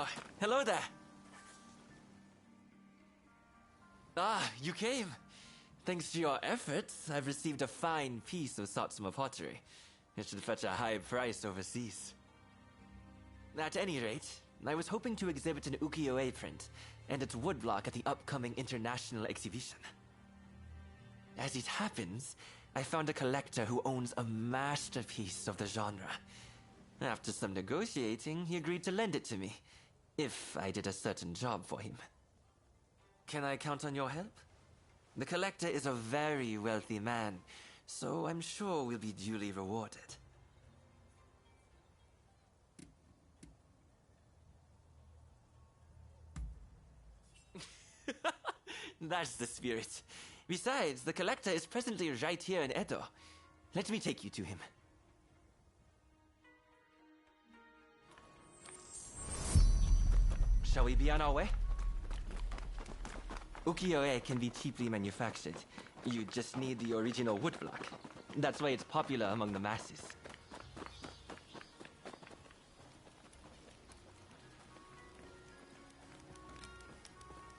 Oh, hello there. Ah, you came. Thanks to your efforts, I've received a fine piece of Satsuma pottery. It should fetch a high price overseas. At any rate, I was hoping to exhibit an ukiyo-e print and its woodblock at the upcoming international exhibition. As it happens, I found a collector who owns a masterpiece of the genre. After some negotiating, he agreed to lend it to me, if I did a certain job for him. Can I count on your help? The collector is a very wealthy man, so I'm sure we'll be duly rewarded. That's the spirit. Besides, the collector is presently right here in Edo. Let me take you to him. Shall we be on our way? Ukiyo-e can be cheaply manufactured. You just need the original woodblock. That's why it's popular among the masses.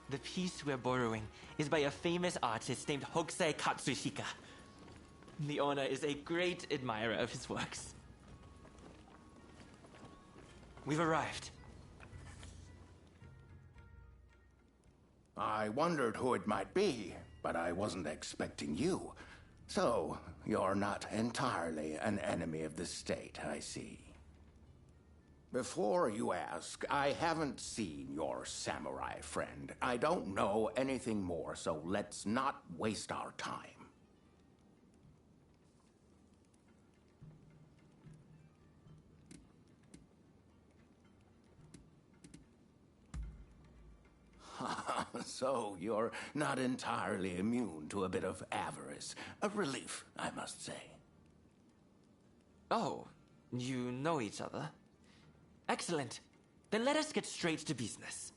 The piece we're borrowing is by a famous artist named Hokusai Katsushika. The owner is a great admirer of his works. We've arrived. I wondered who it might be, but I wasn't expecting you. So, you're not entirely an enemy of the state, I see. Before you ask, I haven't seen your samurai friend. I don't know anything more, so let's not waste our time. So, you're not entirely immune to a bit of avarice. A relief, I must say. Oh, you know each other? Excellent. Then let us get straight to business.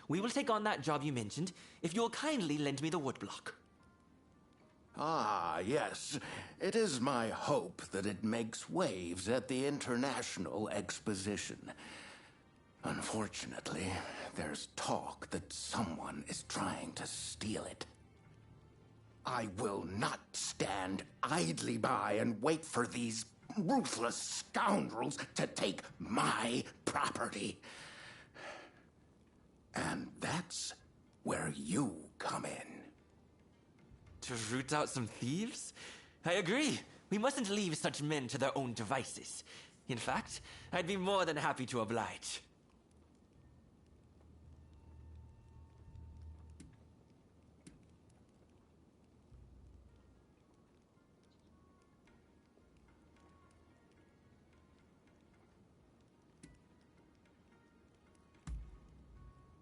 We will take on that job you mentioned, if you'll kindly lend me the woodblock. Ah, yes. It is my hope that it makes waves at the International Exposition. Unfortunately, there's talk that someone is trying to steal it. I will not stand idly by and wait for these ruthless scoundrels to take my property. And that's where you come in. To root out some thieves? I agree. We mustn't leave such men to their own devices. In fact, I'd be more than happy to oblige.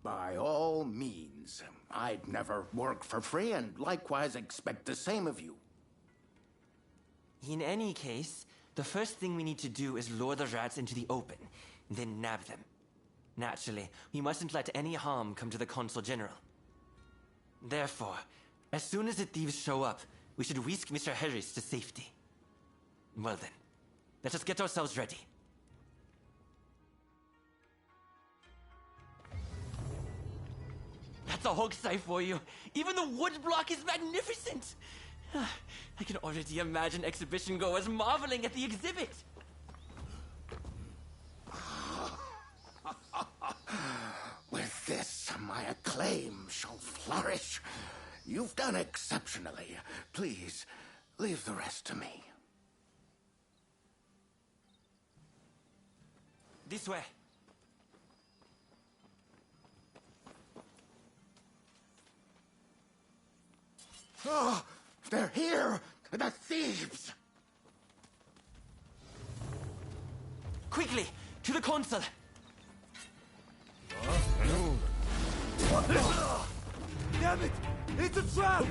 By all means. I'd never work for free and likewise expect the same of you. In any case, the first thing we need to do is lure the rats into the open, then nab them. Naturally, we mustn't let any harm come to the Consul General. Therefore, as soon as the thieves show up, we should whisk Mr. Harris to safety. Well then, let us get ourselves ready. That's a hokusai for you. Even the woodblock is magnificent. I can already imagine exhibition goers marveling at the exhibit. With this, my acclaim shall flourish. You've done exceptionally. Please, leave the rest to me. This way. Oh, they're here! The thieves! Quickly, to the consul! Damn it! It's a trap!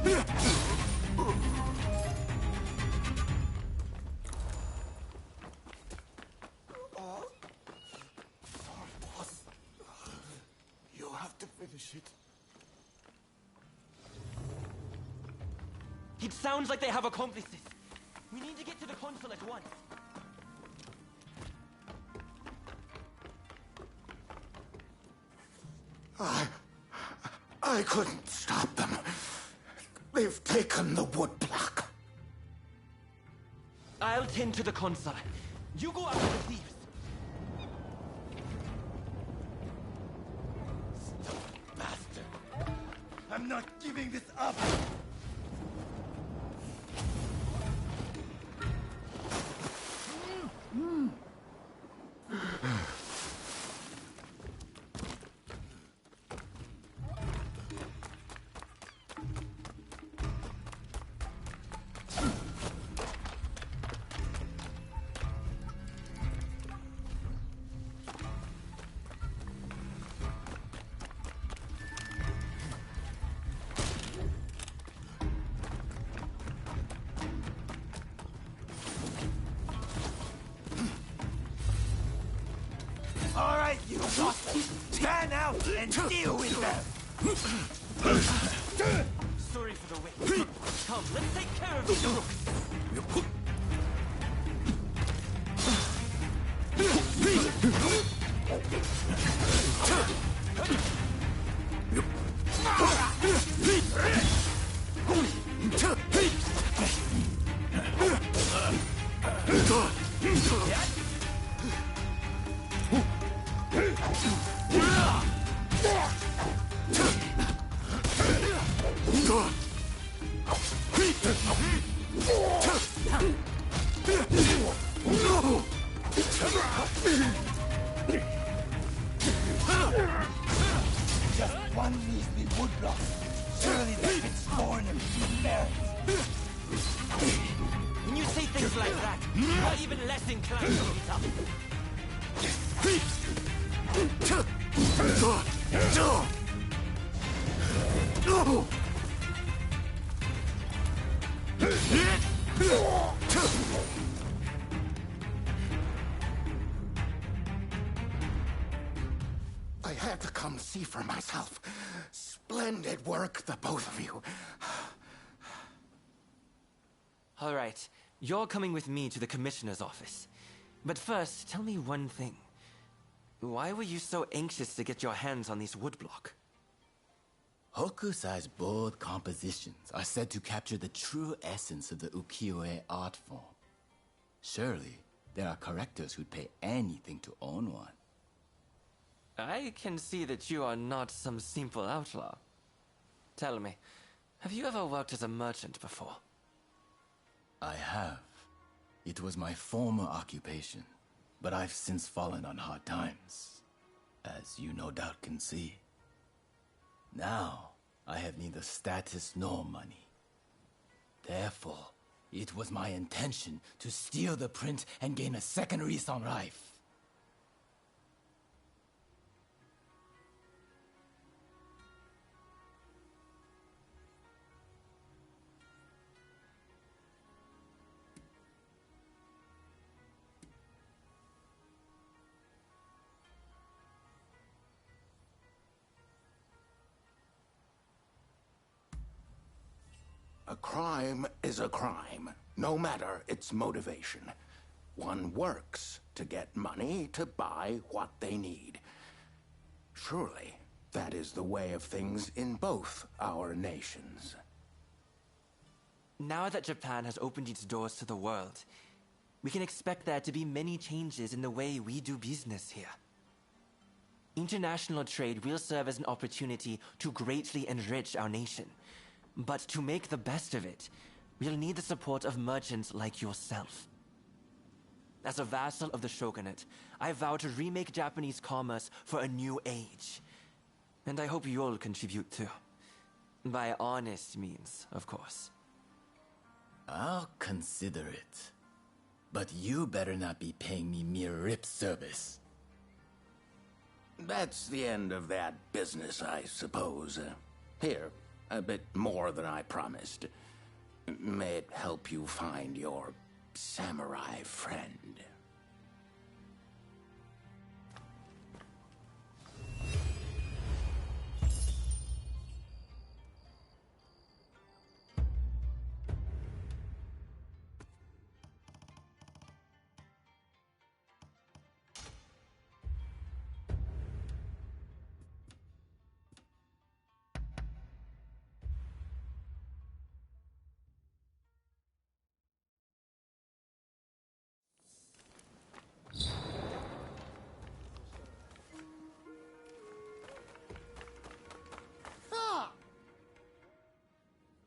Sorry, boss. You have to finish it. It sounds like they have accomplices. We need to get to the console at once. I couldn't stop them. They've taken the woodblock. I'll tend to the console. You go after the thieves. Bastard. I'm not giving this up. All right, you bosses, stand out and deal with them. Sorry for the wait. Come, let's take care of these crooks. Just one measly woodblock. Surely that fits more in a merit. When you say things like that, you're even less inclined to meet up. I had to come see for myself. Splendid work, the both of you. All right, you're coming with me to the commissioner's office. But first, tell me one thing. Why were you so anxious to get your hands on these woodblock? Hokusai's bold compositions are said to capture the true essence of the ukiyo-e art form. Surely, there are collectors who'd pay anything to own one. I can see that you are not some simple outlaw. Tell me, have you ever worked as a merchant before? I have. It was my former occupation, but I've since fallen on hard times, as you no doubt can see. Now, I have neither status nor money. Therefore, it was my intention to steal the print and gain a second lease on life. A crime is a crime, no matter its motivation. One works to get money to buy what they need. Surely, that is the way of things in both our nations. Now that Japan has opened its doors to the world, we can expect there to be many changes in the way we do business here. International trade will serve as an opportunity to greatly enrich our nation. But to make the best of it, we'll need the support of merchants like yourself. As a vassal of the shogunate, I vow to remake Japanese commerce for a new age. And I hope you'll contribute too. By honest means, of course. I'll consider it. But you better not be paying me mere lip service. That's the end of that business, I suppose. Here, A bit more than I promised. May it help you find your samurai friend.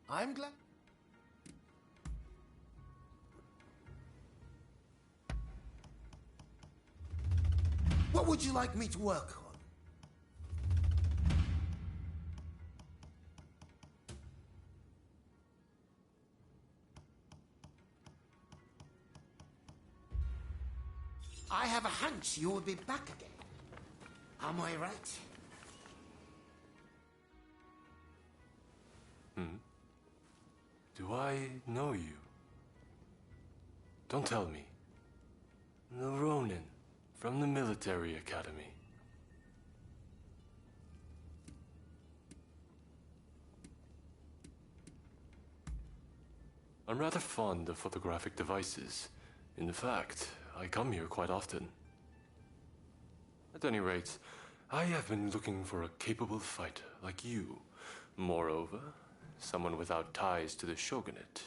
I'm glad. What would you like me to work on? I have a hunch you will be back again. Am I right? Do I know you? Don't tell me. The Ronin from the military academy. I'm rather fond of photographic devices. In fact, I come here quite often. At any rate, I have been looking for a capable fighter like you. Moreover, someone without ties to the shogunate.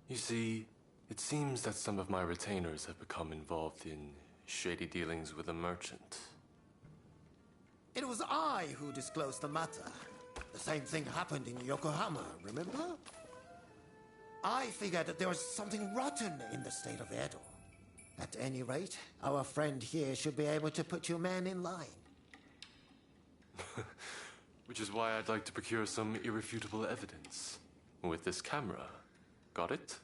You see, it seems that some of my retainers have become involved in shady dealings with a merchant. It was I who disclosed the matter. The same thing happened in Yokohama, remember? I figured that there was something rotten in the state of Edo. At any rate, our friend here should be able to put your man in line. Which is why I'd like to procure some irrefutable evidence. With this camera. Got it?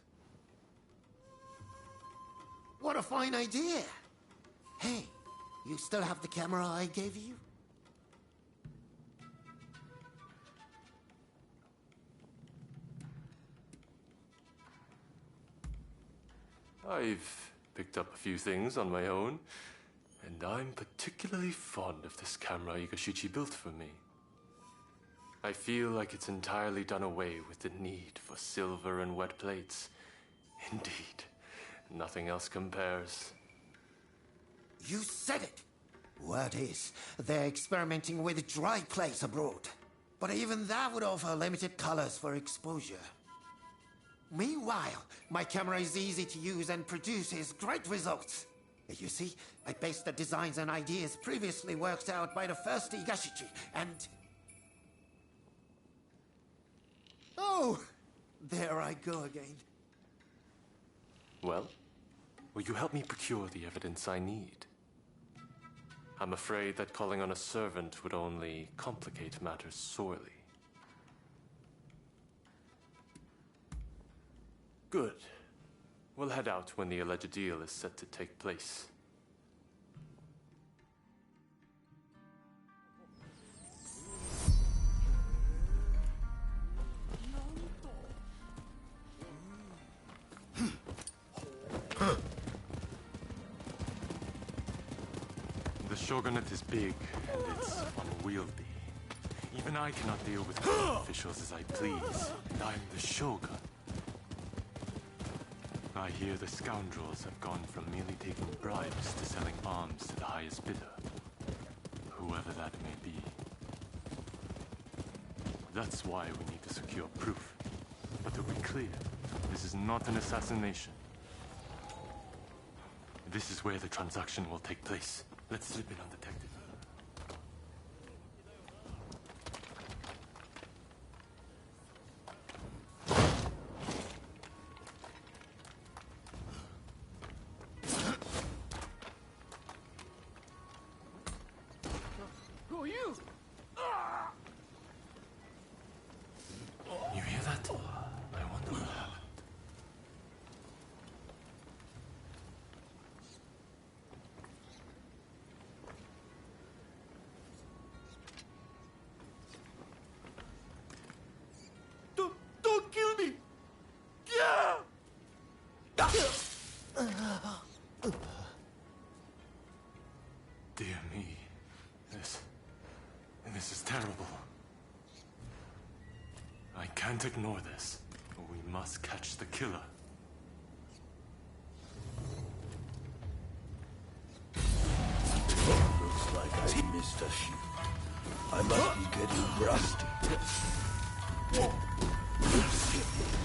What a fine idea! Hey, you still have the camera I gave you? I've picked up a few things on my own, and I'm particularly fond of this camera Igashichi built for me. I feel like it's entirely done away with the need for silver and wet plates. Indeed, nothing else compares. You said it! Word is, they're experimenting with dry plates abroad. But even that would offer limited colors for exposure. Meanwhile, my camera is easy to use and produces great results. You see, I based the designs and ideas previously worked out by the first Igashichi, and... Oh, there I go again. Well, will you help me procure the evidence I need? I'm afraid that calling on a servant would only complicate matters sorely. Good. We'll head out when the alleged deal is set to take place. The shogunate is big, and it's unwieldy. Even I cannot deal with officials as I please, and I'm the shogun. I hear the scoundrels have gone from merely taking bribes to selling arms to the highest bidder, whoever that may be. That's why we need to secure proof. But to be clear, this is not an assassination. This is where the transaction will take place. Let's slip in undetected. You hear that? I wonder what happened. can't ignore this. We must catch the killer. Looks like I missed a shoot. I must be getting rusty.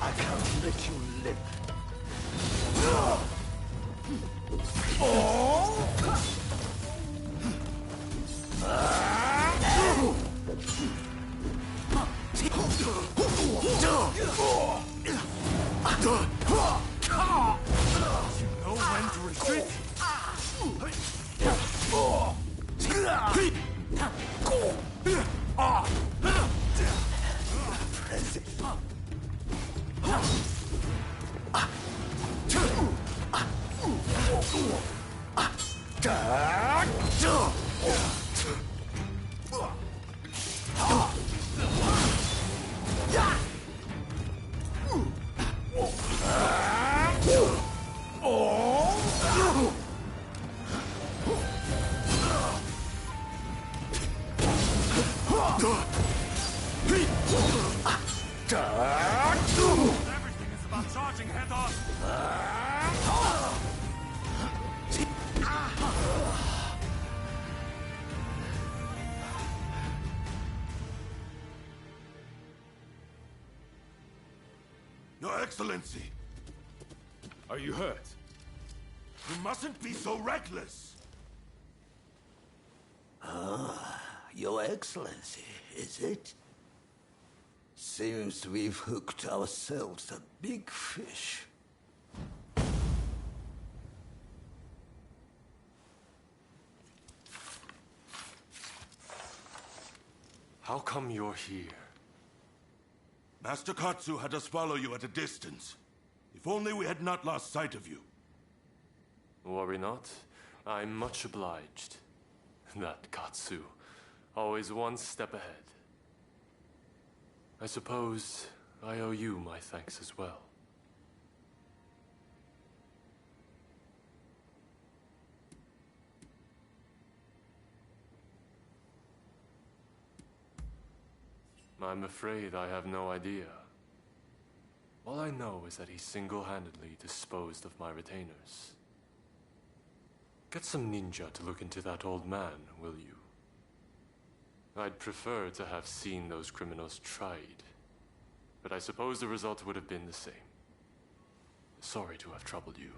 I can't let you live. You know when to retreat. Everything is about charging head on. Your Excellency! Are you hurt? You mustn't be so reckless! Your Excellency, is it? Seems we've hooked ourselves a big fish. How come you're here? Master Katsu had us follow you at a distance. If only we had not lost sight of you. Worry not. I'm much obliged. That Katsu. Always one step ahead. I suppose I owe you my thanks as well. I'm afraid I have no idea. All I know is that he single-handedly disposed of my retainers. Get some ninja to look into that old man, will you? I'd prefer to have seen those criminals tried, but I suppose the result would have been the same. Sorry to have troubled you.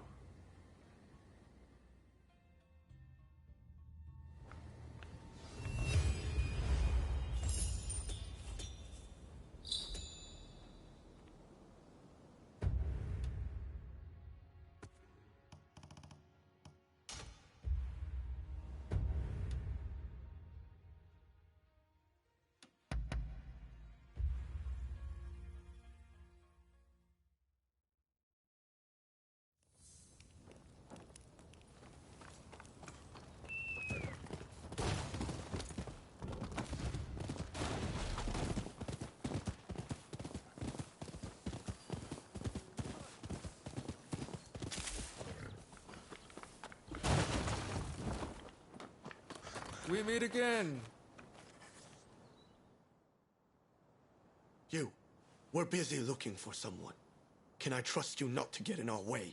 We meet again. You, we're busy looking for someone. Can I trust you not to get in our way?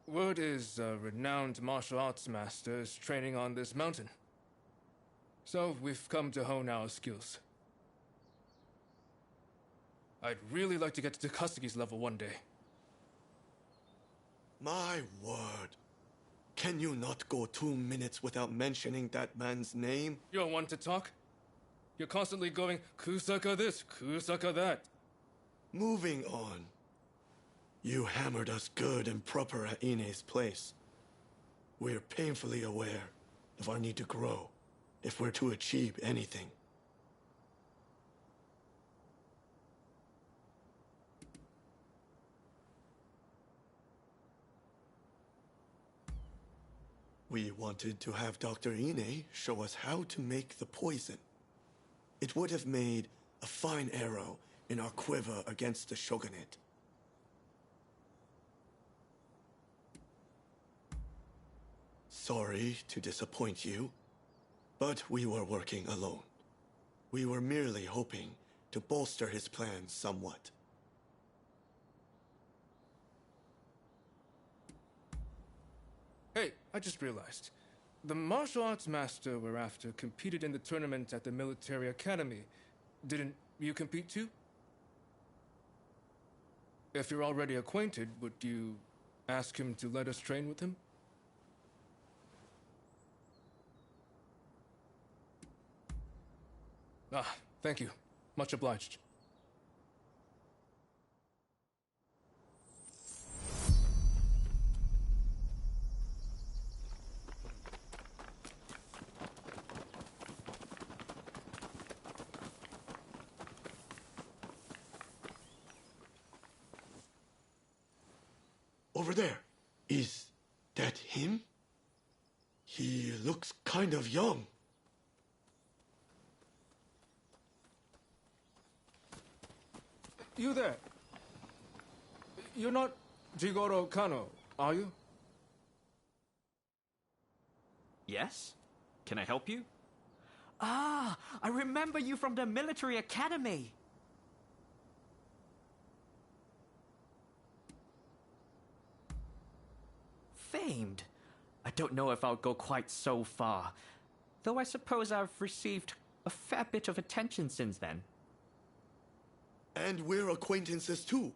Word is a renowned martial arts master is training on this mountain. So we've come to hone our skills. I'd really like to get to Takasagi's level one day. My word. Can you not go 2 minutes without mentioning that man's name? You don't want to talk? You're constantly going, Kusaka this, Kusaka that. Moving on. You hammered us good and proper at Ine's place. We're painfully aware of our need to grow if we're to achieve anything. We wanted to have Dr. Ine show us how to make the poison. It would have made a fine arrow in our quiver against the shogunate. Sorry to disappoint you, but we were working alone. We were merely hoping to bolster his plans somewhat. Hey, I just realized. The martial arts master we're after competed in the tournament at the military academy. Didn't you compete too? If you're already acquainted, would you ask him to let us train with him? Ah, thank you. Much obliged. Over there. Is that him? He looks kind of young. You there. You're not Jigoro Kano, are you? Yes? Can I help you? Ah, I remember you from the military academy. Famed. I don't know if I'll go quite so far, though I suppose I've received a fair bit of attention since then. And we're acquaintances too.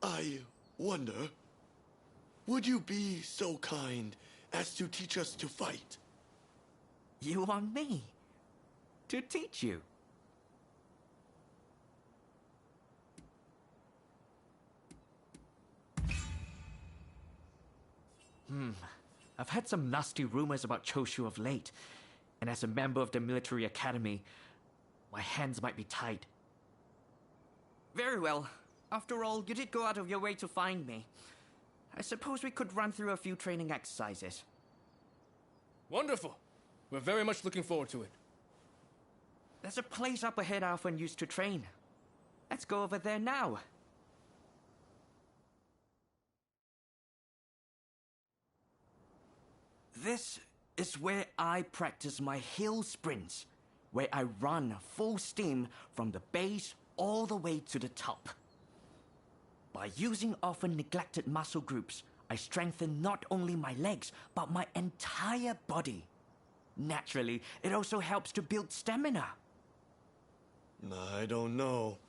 I wonder, would you be so kind as to teach us to fight? You want me to teach you? I've heard some nasty rumors about Choshu of late, and as a member of the military academy, my hands might be tied. Very well. After all, you did go out of your way to find me. I suppose we could run through a few training exercises. Wonderful. We're very much looking forward to it. There's a place up ahead I often used to train. Let's go over there now. This is where I practice my hill sprints, where I run full steam from the base all the way to the top. By using often neglected muscle groups, I strengthen not only my legs, but my entire body. Naturally, it also helps to build stamina. I don't know.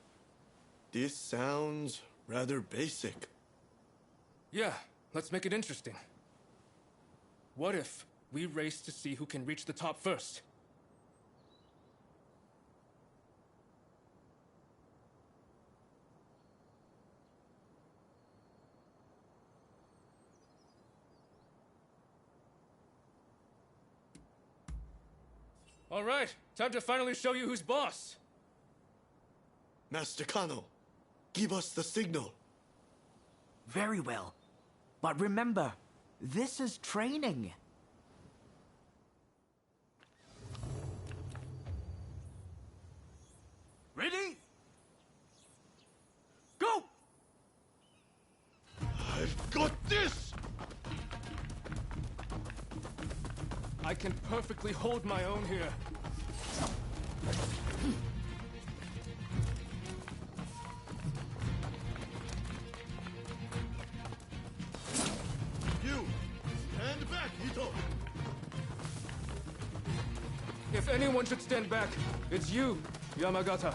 This sounds rather basic. Yeah, let's make it interesting. What if we race to see who can reach the top first? All right, time to finally show you who's boss. Master Kano, give us the signal. Very well. But remember, this is training. Ready? Go! I've got this! I can perfectly hold my own here. You! Stand back, Ito! If anyone should stand back, it's you, Yamagata.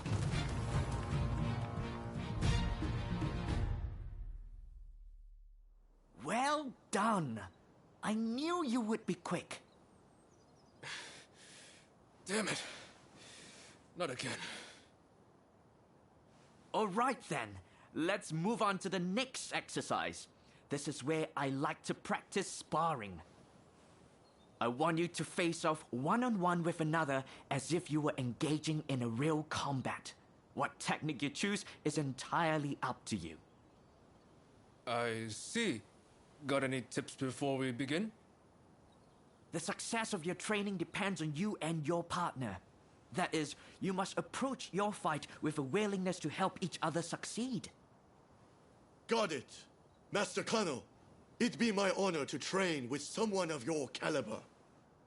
Well done. I knew you would be quick. Damn it. Not again. All right then, let's move on to the next exercise. This is where I like to practice sparring. I want you to face off one-on-one with another as if you were engaging in a real combat. What technique you choose is entirely up to you. I see. Got any tips before we begin? The success of your training depends on you and your partner. That is, you must approach your fight with a willingness to help each other succeed. Got it. Master Kano, it'd be my honor to train with someone of your caliber.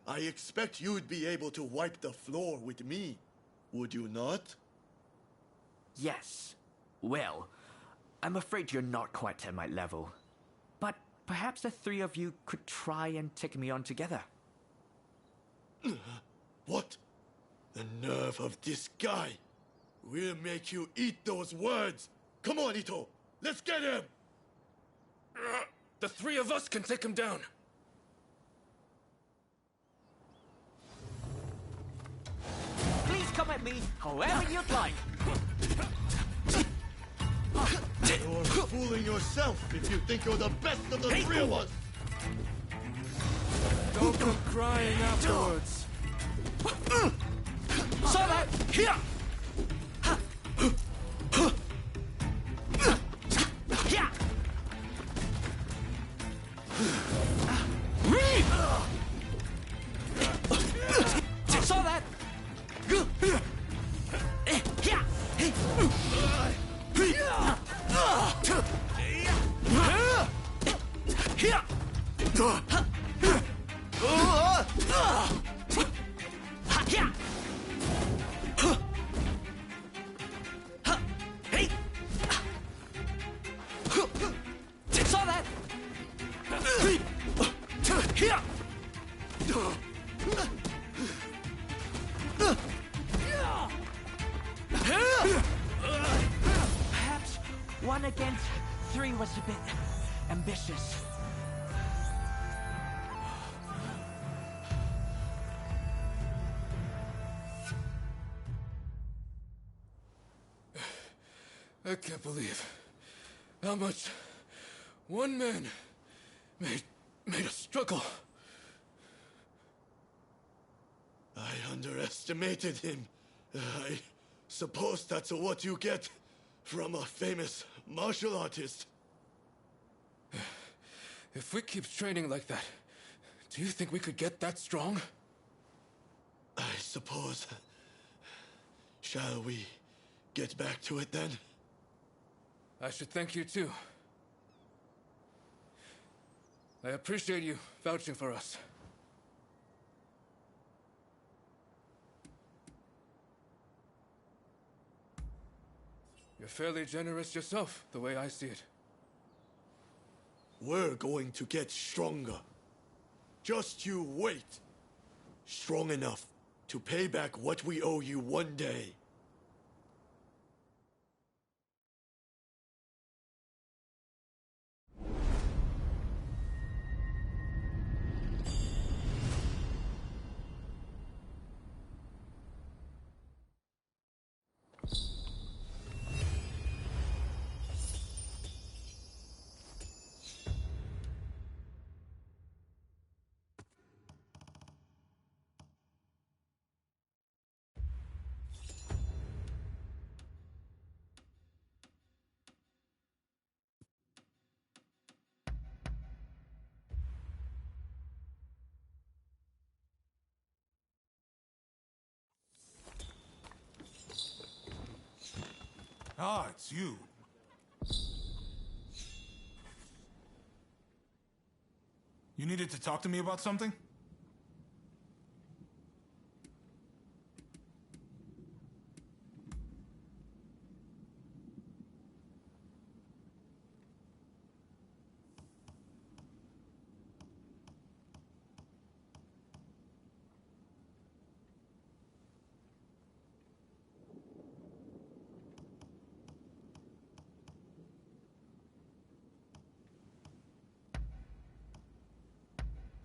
I expect you'd be able to wipe the floor with me, would you not? Yes. Well, I'm afraid you're not quite at my level. But perhaps the three of you could try and take me on together. What? The nerve of this guy! We'll make you eat those words! Come on, Ito! Let's get him! The three of us can take him down. Please come at me however you'd like. You're fooling yourself if you think you're the best of the three of us! Don't come crying afterwards. So that here. Here. So that here. Perhaps 1 against 3 was a bit ambitious. I can't believe how much one man made us struggle. I underestimated him. I suppose that's what you get from a famous martial artist. If we keep training like that, do you think we could get that strong? I suppose. Shall we get back to it then? I should thank you too. I appreciate you vouching for us. You're fairly generous yourself, the way I see it. We're going to get stronger. Just you wait. Strong enough to pay back what we owe you one day. Ah, it's you. You needed to talk to me about something?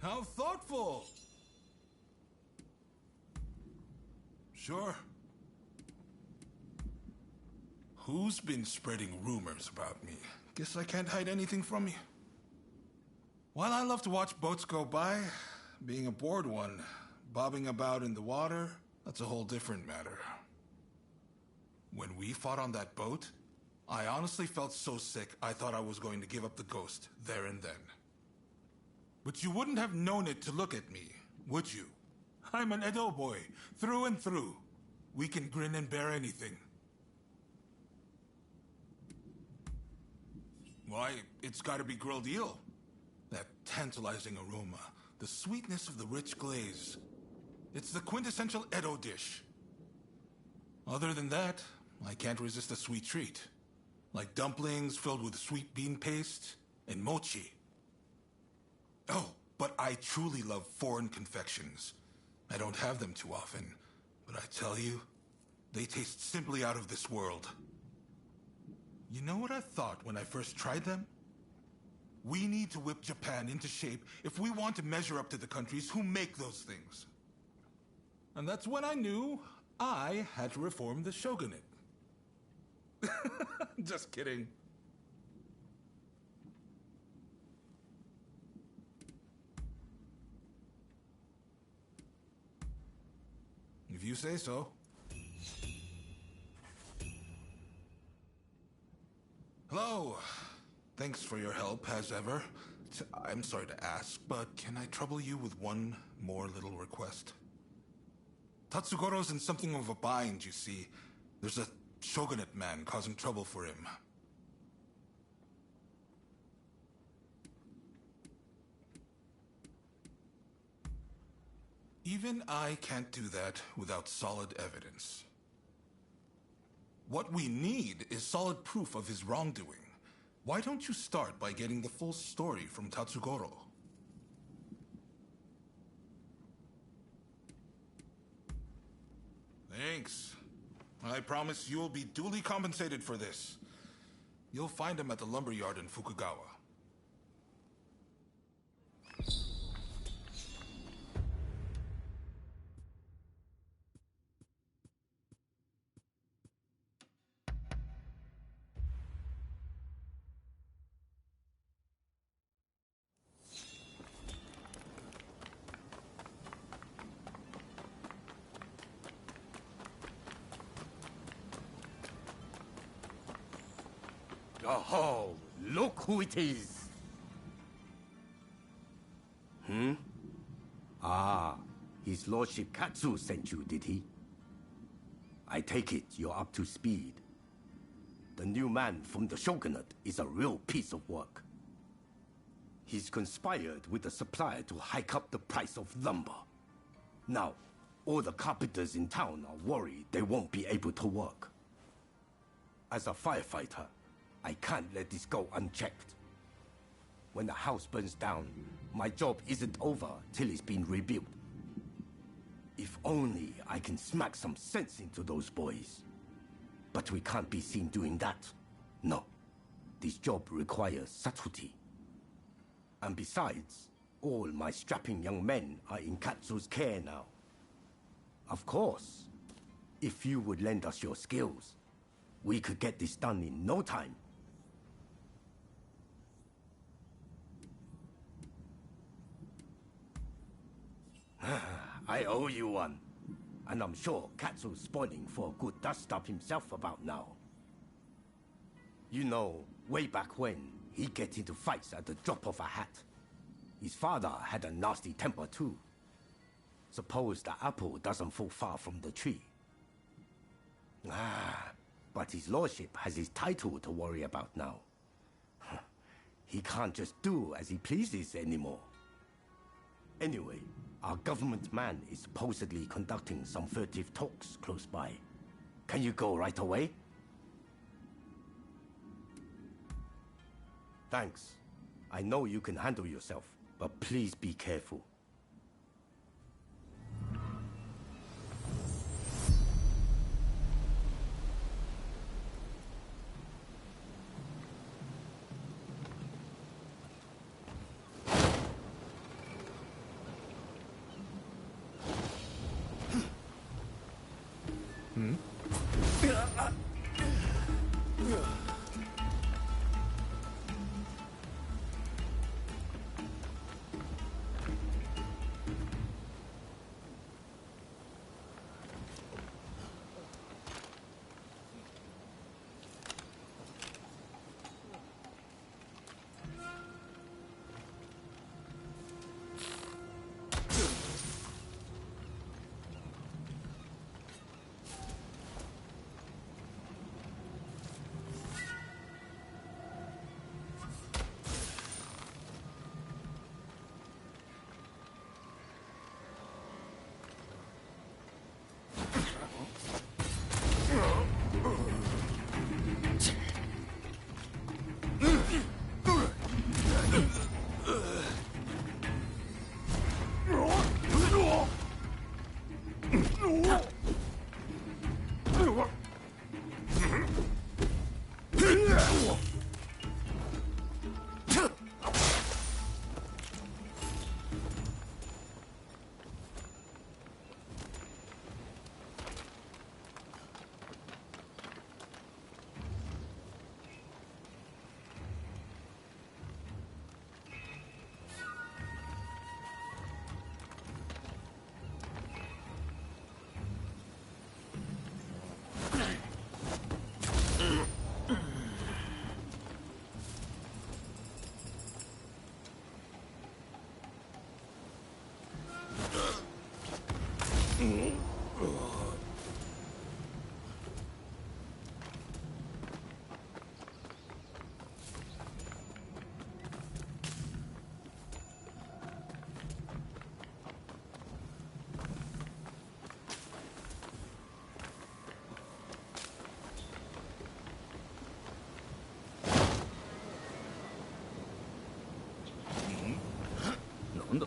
How thoughtful! Sure. Who's been spreading rumors about me? Guess I can't hide anything from you. While I love to watch boats go by, being aboard one, bobbing about in the water, that's a whole different matter. When we fought on that boat, I honestly felt so sick I thought I was going to give up the ghost there and then. But you wouldn't have known it to look at me, would you? I'm an Edo boy, through and through. We can grin and bear anything. Why, it's gotta be grilled eel. That tantalizing aroma, the sweetness of the rich glaze. It's the quintessential Edo dish. Other than that, I can't resist a sweet treat. Like dumplings filled with sweet bean paste and mochi. Oh, but I truly love foreign confections. I don't have them too often, but I tell you, they taste simply out of this world. You know what I thought when I first tried them? We need to whip Japan into shape if we want to measure up to the countries who make those things. And that's when I knew I had to reform the shogunate. Just kidding. If you say so. Hello. Thanks for your help, as ever. I'm sorry to ask, but can I trouble you with one more little request? Tatsugoro's in something of a bind, you see. There's a shogunate man causing trouble for him. Even I can't do that without solid evidence. What we need is solid proof of his wrongdoing. Why don't you start by getting the full story from Tatsugoro? Thanks. I promise you'll be duly compensated for this. You'll find him at the lumberyard in Fukugawa. Oh, look who it is. Ah, His Lordship Katsu sent you, did he? I take it you're up to speed. The new man from the shogunate is a real piece of work. He's conspired with the supplier to hike up the price of lumber. Now, all the carpenters in town are worried they won't be able to work. As a firefighter, I can't let this go unchecked. When the house burns down, my job isn't over till it's been rebuilt. If only I can smack some sense into those boys. But we can't be seen doing that. No. This job requires subtlety. And besides, all my strapping young men are in Katsu's care now. Of course, if you would lend us your skills, we could get this done in no time. I owe you one. And I'm sure Katsu's spoiling for a good dust-up himself about now. You know, way back when, he'd get into fights at the drop of a hat. His father had a nasty temper too. Suppose the apple doesn't fall far from the tree. But his lordship has his title to worry about now. He can't just do as he pleases anymore. Anyway, our government man is supposedly conducting some furtive talks close by. Can you go right away? Thanks. I know you can handle yourself, but please be careful. なんだ。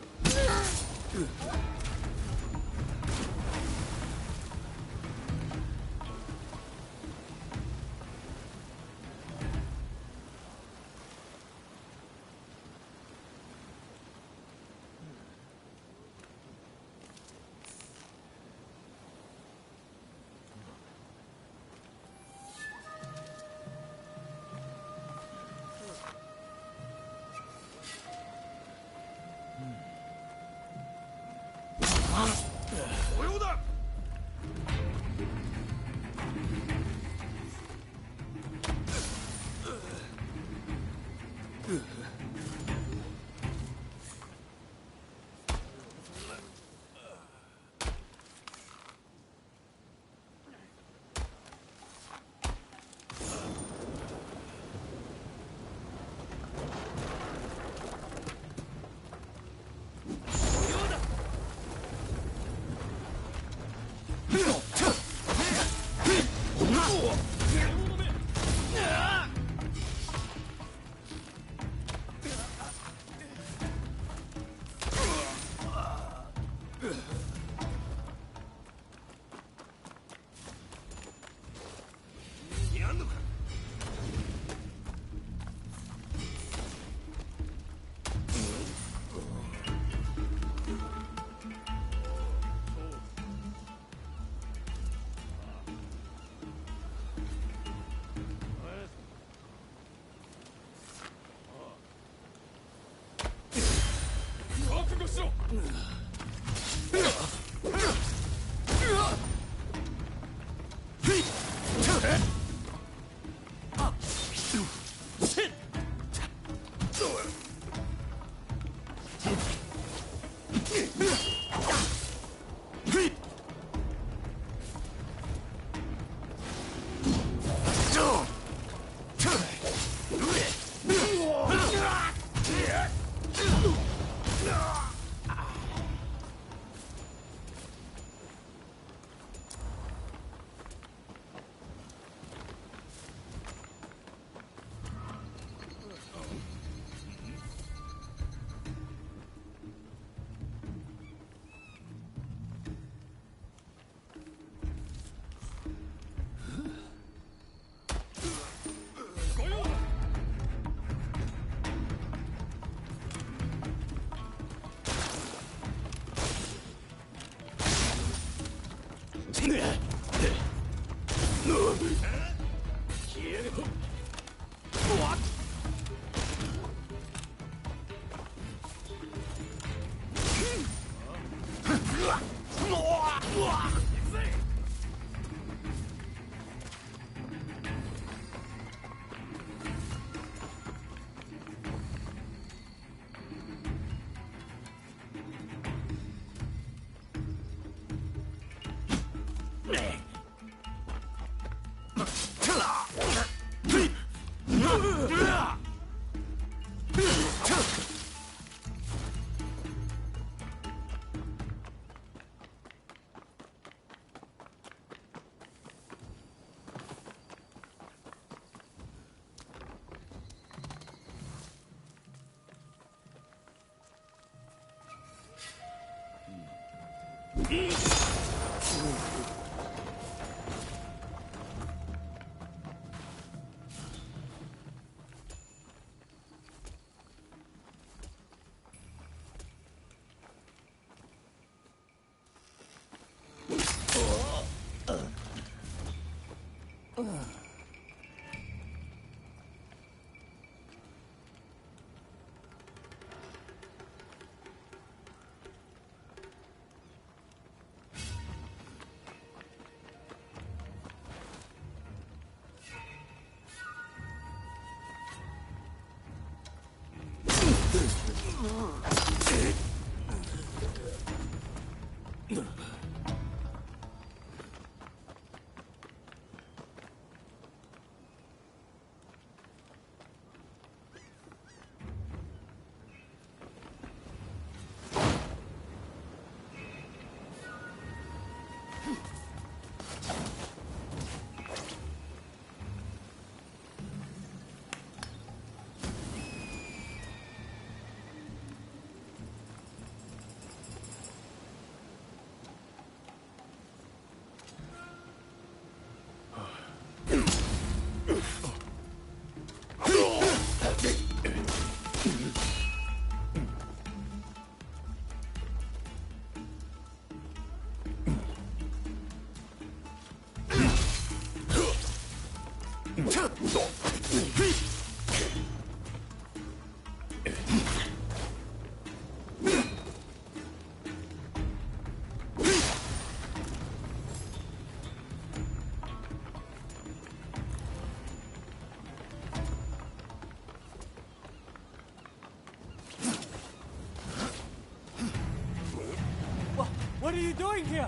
What are you doing here?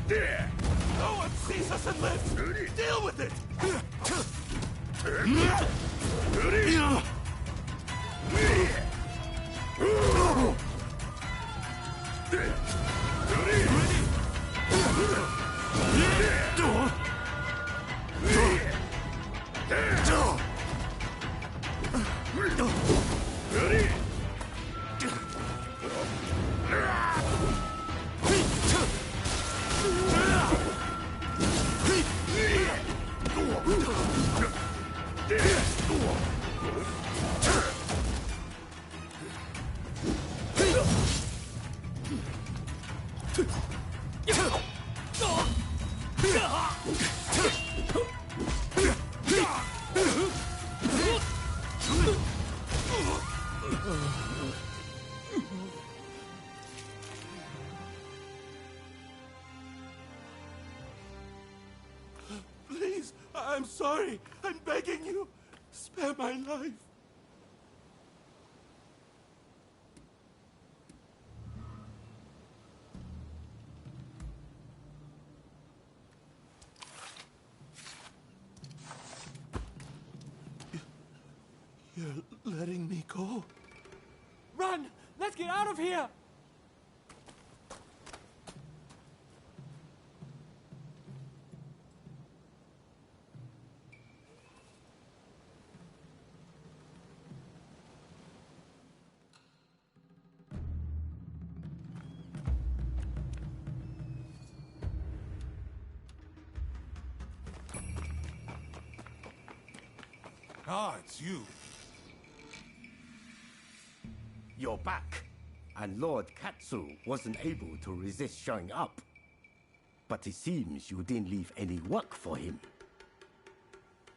No one sees us and lives! Deal with it! Please, I'm sorry. I'm begging you. Spare my life. You're letting me go? Run! Let's get out of here! Ah, it's you. You're back. And Lord Katsu wasn't able to resist showing up. But it seems you didn't leave any work for him.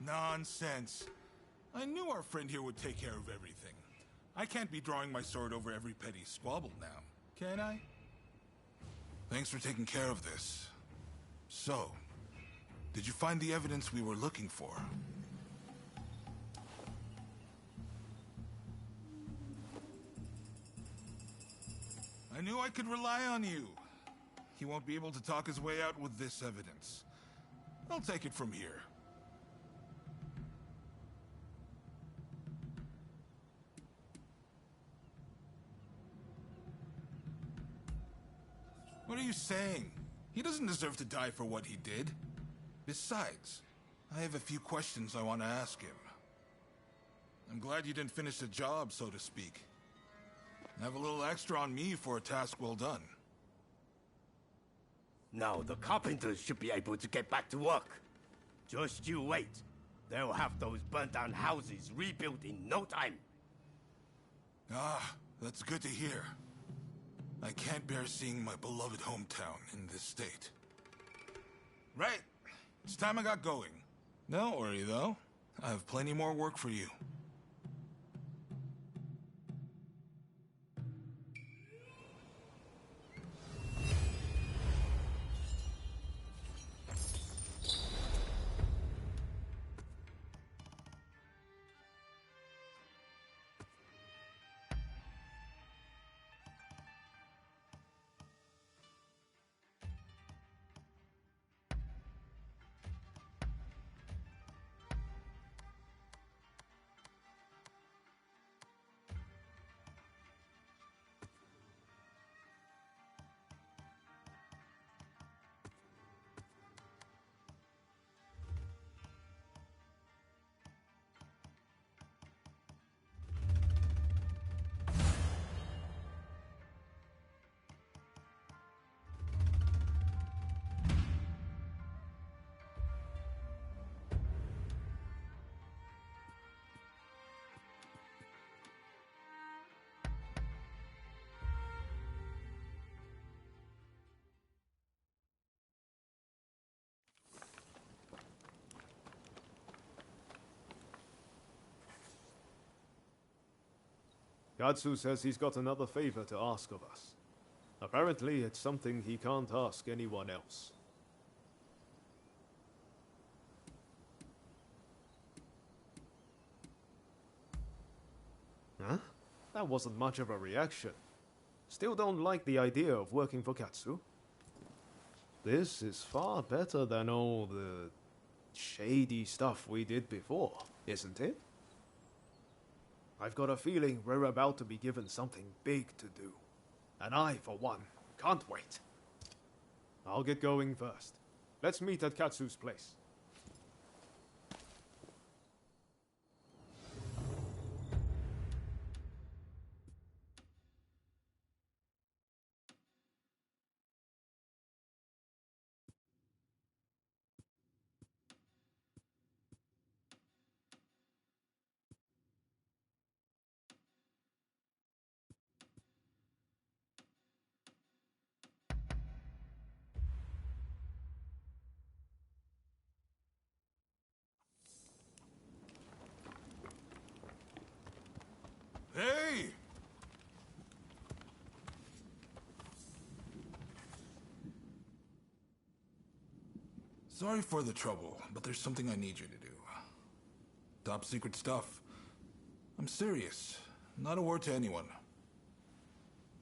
Nonsense. I knew our friend here would take care of everything. I can't be drawing my sword over every petty squabble now, can I? Thanks for taking care of this. So, did you find the evidence we were looking for? I knew I could rely on you. He won't be able to talk his way out with this evidence. I'll take it from here. What are you saying? He doesn't deserve to die for what he did. Besides, I have a few questions I want to ask him. I'm glad you didn't finish the job, so to speak. Have a little extra on me for a task well done. Now the carpenters should be able to get back to work. Just you wait. They'll have those burnt down houses rebuilt in no time. Ah, that's good to hear. I can't bear seeing my beloved hometown in this state. Right. It's time I got going. Don't worry, though. I have plenty more work for you. Katsu says he's got another favor to ask of us. Apparently, it's something he can't ask anyone else. Huh? That wasn't much of a reaction. Still don't like the idea of working for Katsu? This is far better than all the shady stuff we did before, isn't it? I've got a feeling we're about to be given something big to do. And I, for one, can't wait. I'll get going first. Let's meet at Katsu's place. Hey! Sorry for the trouble, but there's something I need you to do. Top secret stuff. I'm serious. Not a word to anyone.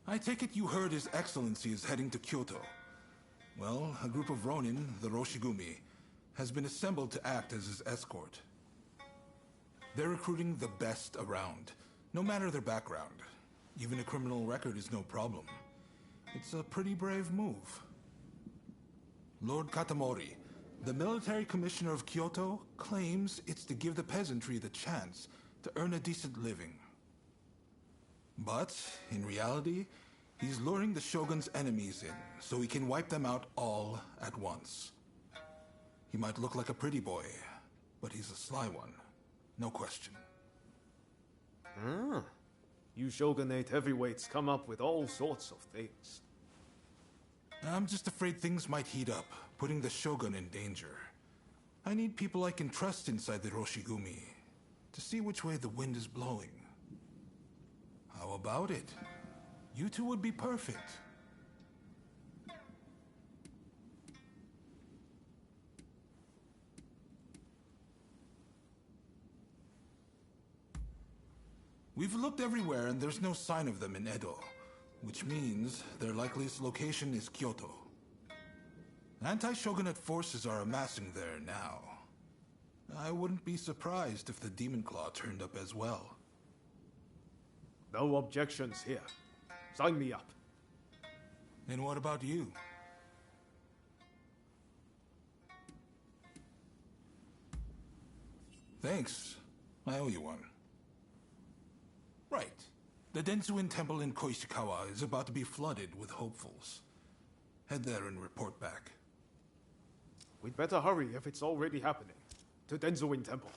I take it you heard His Excellency is heading to Kyoto. Well, a group of Ronin, the Roshigumi, has been assembled to act as his escort. They're recruiting the best around, no matter their background. Even a criminal record is no problem. It's a pretty brave move. Lord Katamori, the military commissioner of Kyoto, claims it's to give the peasantry the chance to earn a decent living. But, in reality, he's luring the shogun's enemies in, so he can wipe them out all at once. He might look like a pretty boy, but he's a sly one. No question. Ah. You shogunate heavyweights come up with all sorts of things. I'm just afraid things might heat up, putting the shogun in danger. I need people I can trust inside the Roshigumi, to see which way the wind is blowing. How about it? You two would be perfect. We've looked everywhere and there's no sign of them in Edo, which means their likeliest location is Kyoto. Anti-shogunate forces are amassing there now. I wouldn't be surprised if the Demon Claw turned up as well. No objections here. Sign me up. And what about you? Thanks. I owe you one. Right. The Densuin Temple in Koishikawa is about to be flooded with hopefuls. Head there and report back. We'd better hurry if it's already happening. To Denzuin Temple.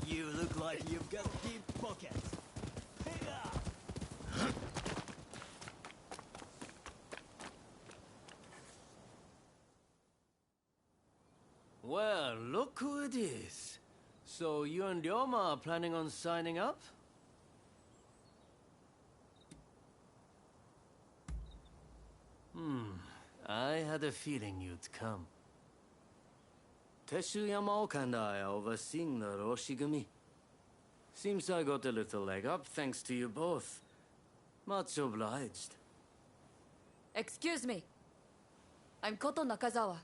You look like you've got deep pockets. Well, look who it is. So you and Ryoma are planning on signing up? I had a feeling you'd come. Teshuyama and I are overseeing the Roshigumi. Seems I got a little leg up thanks to you both. Much obliged. Excuse me. I'm Koto Nakazawa,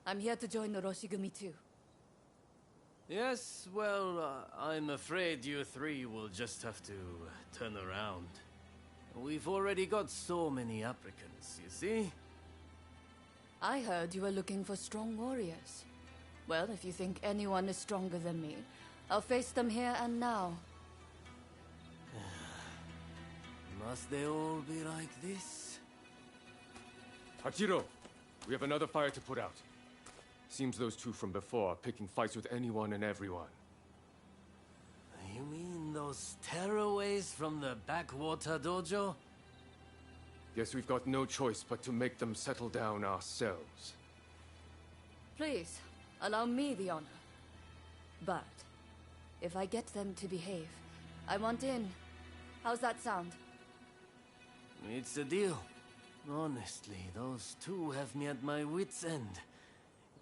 I'm here to join the Roshigumi too. Yes, well, I'm afraid you three will just have to turn around. We've already got so many applicants, you see? I heard you were looking for strong warriors. Well, if you think anyone is stronger than me, I'll face them here and now. Must they all be like this? Hachiro, we have another fire to put out. Seems those two from before are picking fights with anyone and everyone. You mean those tearaways from the backwater dojo? Guess we've got no choice but to make them settle down ourselves. Please, allow me the honor. But, if I get them to behave, I want in. How's that sound? It's a deal. Honestly, those two have me at my wit's end.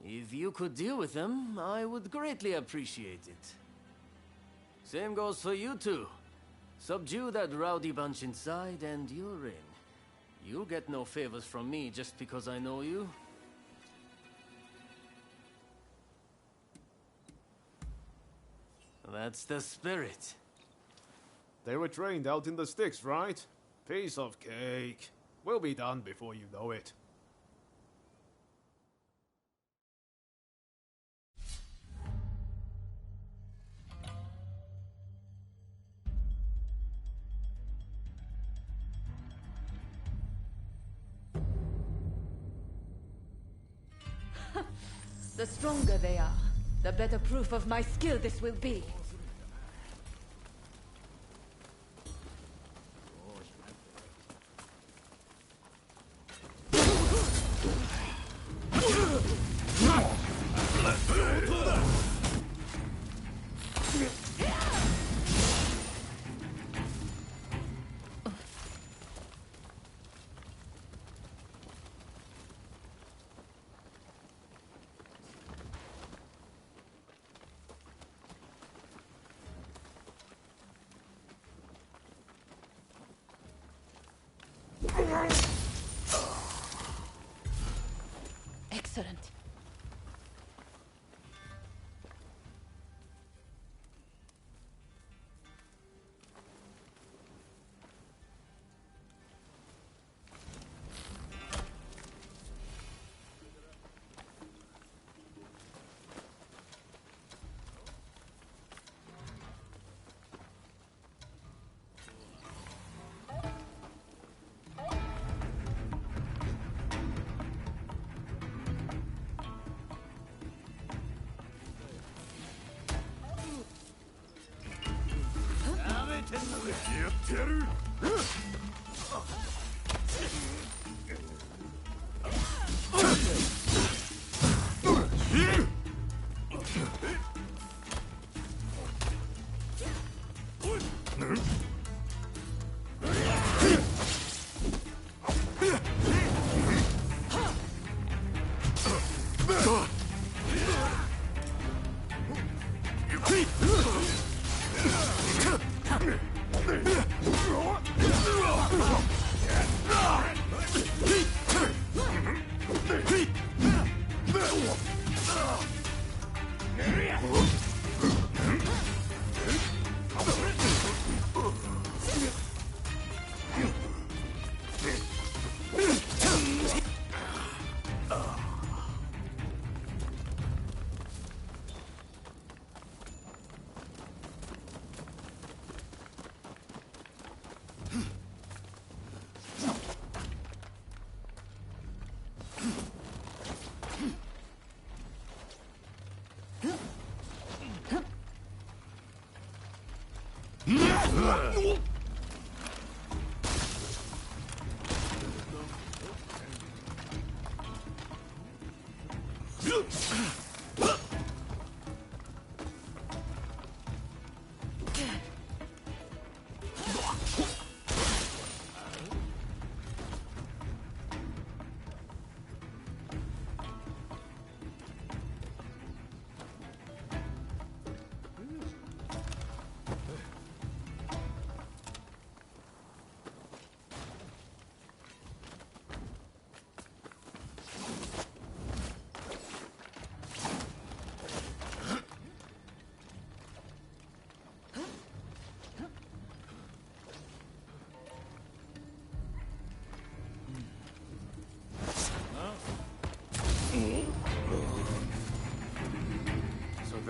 If you could deal with them, I would greatly appreciate it. Same goes for you two. Subdue that rowdy bunch inside and you're in. You'll get no favors from me just because I know you. That's the spirit. They were trained out in the sticks, right? Piece of cake. We'll be done before you know it. The stronger they are, the better proof of my skill this will be. Excellent.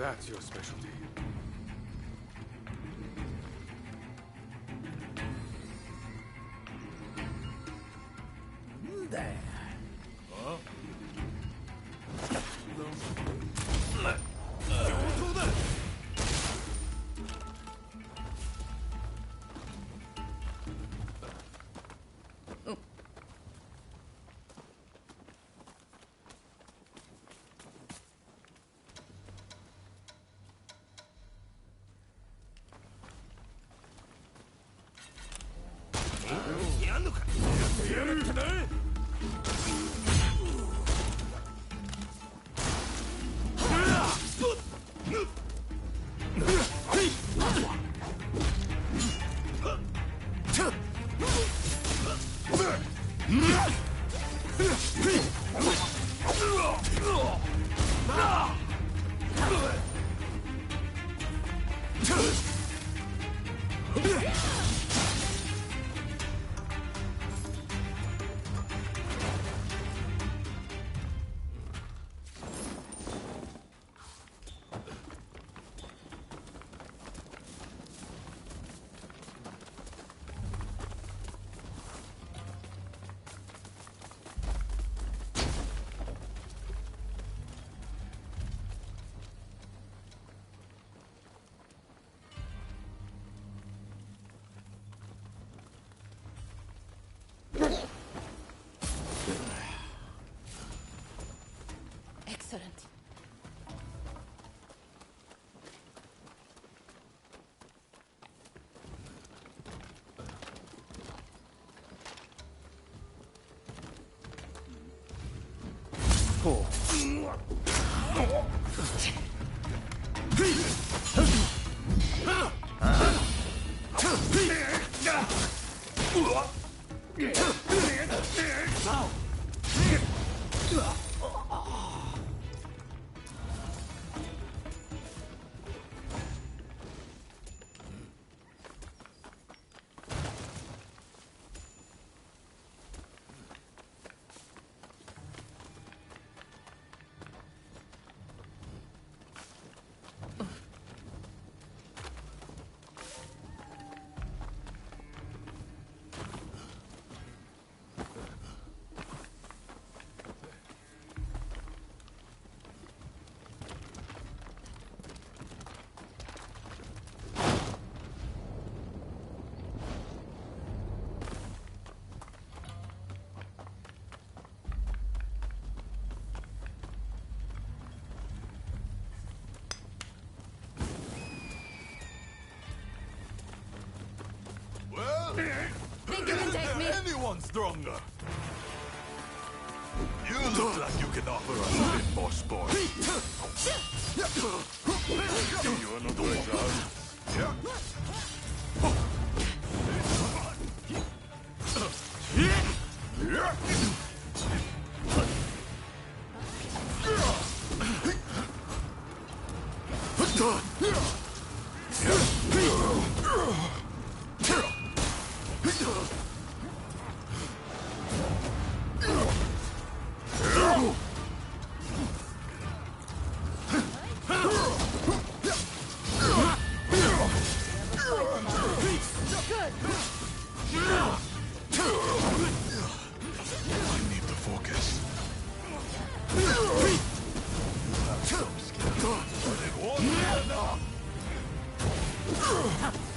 That's your specialty. There. Huh? Excellent. Think you can take me? Anyone stronger? You look like you can offer us a bit more sport. Give you another way round.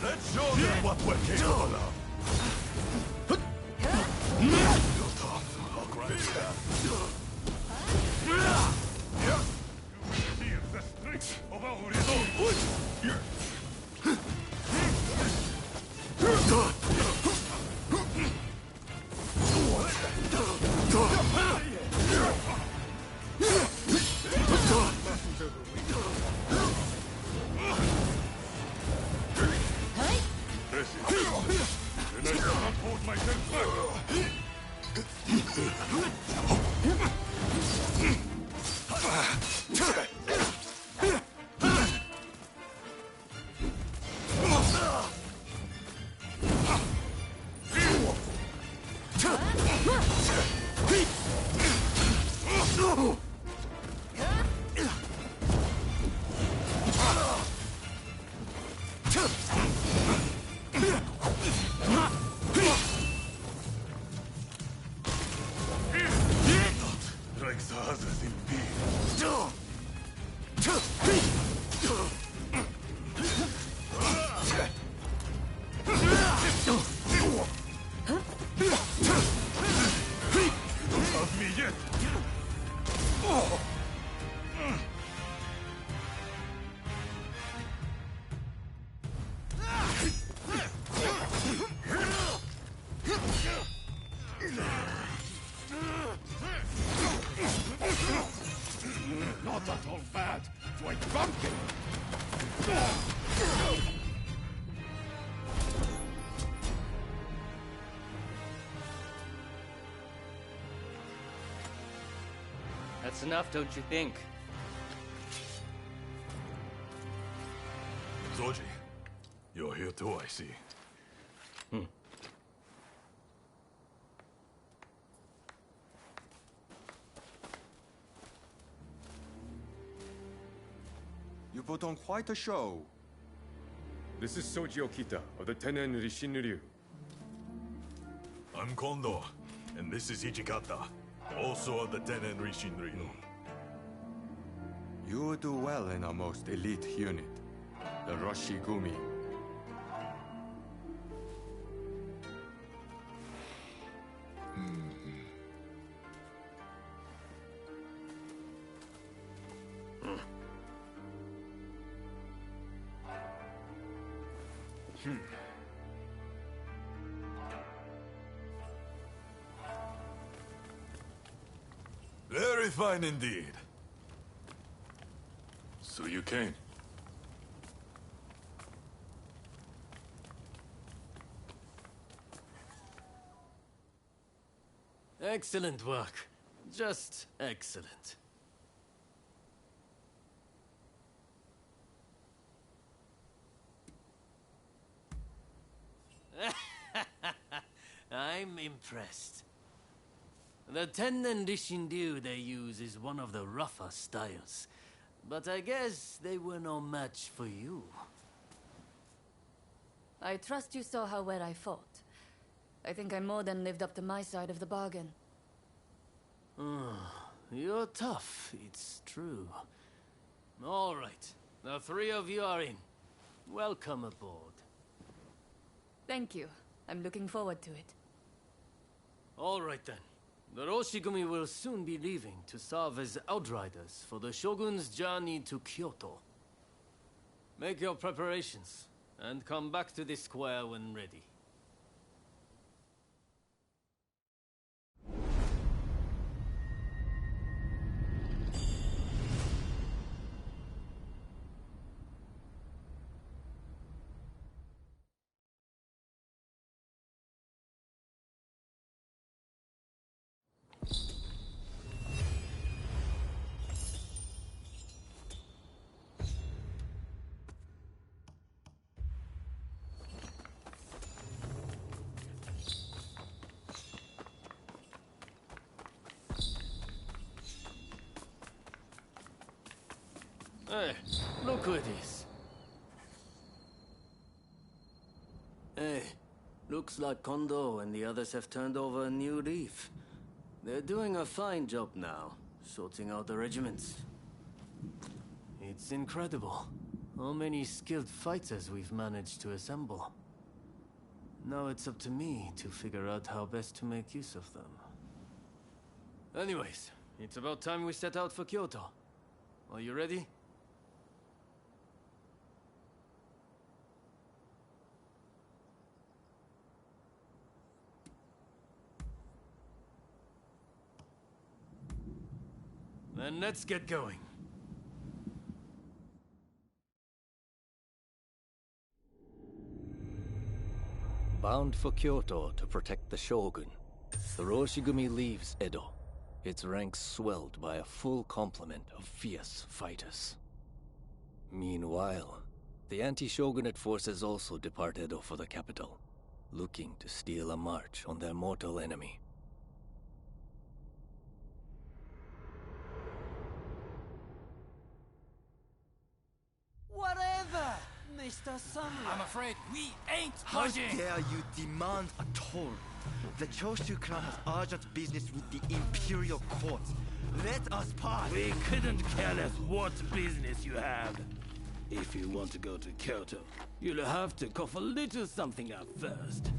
Let's show them what we're capable of. You're tough. I'll grab you. See if the strength of our resolve. And I cannot hold myself back. not at all bad for a donkey! That's enough, don't you think? Zoji, you're here too, I see. You put on quite a show. This is Soji Okita of the Tenen Rishinryu. I'm Kondo, and this is Hijikata, also of the Tenen Rishinryu. You would do well in our most elite unit, the Roshigumi. Very fine indeed. So you came. Excellent work. Just excellent. I'm impressed. The Tennen Rishinryu they use is one of the rougher styles. But I guess they were no match for you. I trust you saw how well I fought. I think I more than lived up to my side of the bargain. You're tough, it's true. All right, the three of you are in. Welcome aboard. Thank you. I'm looking forward to it. All right then. The Roshigumi will soon be leaving to serve as outriders for the Shogun's journey to Kyoto. Make your preparations, and come back to the square when ready. Hey, look who it is. Hey, looks like Kondo and the others have turned over a new leaf. They're doing a fine job now, sorting out the regiments. It's incredible how many skilled fighters we've managed to assemble. Now it's up to me to figure out how best to make use of them. Anyways, it's about time we set out for Kyoto. Are you ready? Then let's get going. Bound for Kyoto to protect the Shogun, the Roshigumi leaves Edo, its ranks swelled by a full complement of fierce fighters. Meanwhile, the anti-Shogunate forces also depart Edo for the capital, looking to steal a march on their mortal enemy. Whatever, Mr. Samurai. I'm afraid we ain't How budging. dare you demand a toll? The Choshu clan has urgent business with the Imperial Court. Let us pass. We couldn't care less what business you have. If you want to go to Kyoto, you'll have to cough a little something up first.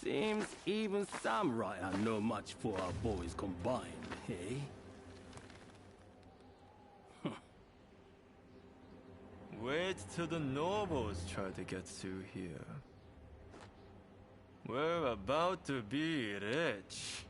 Seems even samurai are no match for our boys combined, hey? Wait till the nobles try to get through here. We're about to be rich.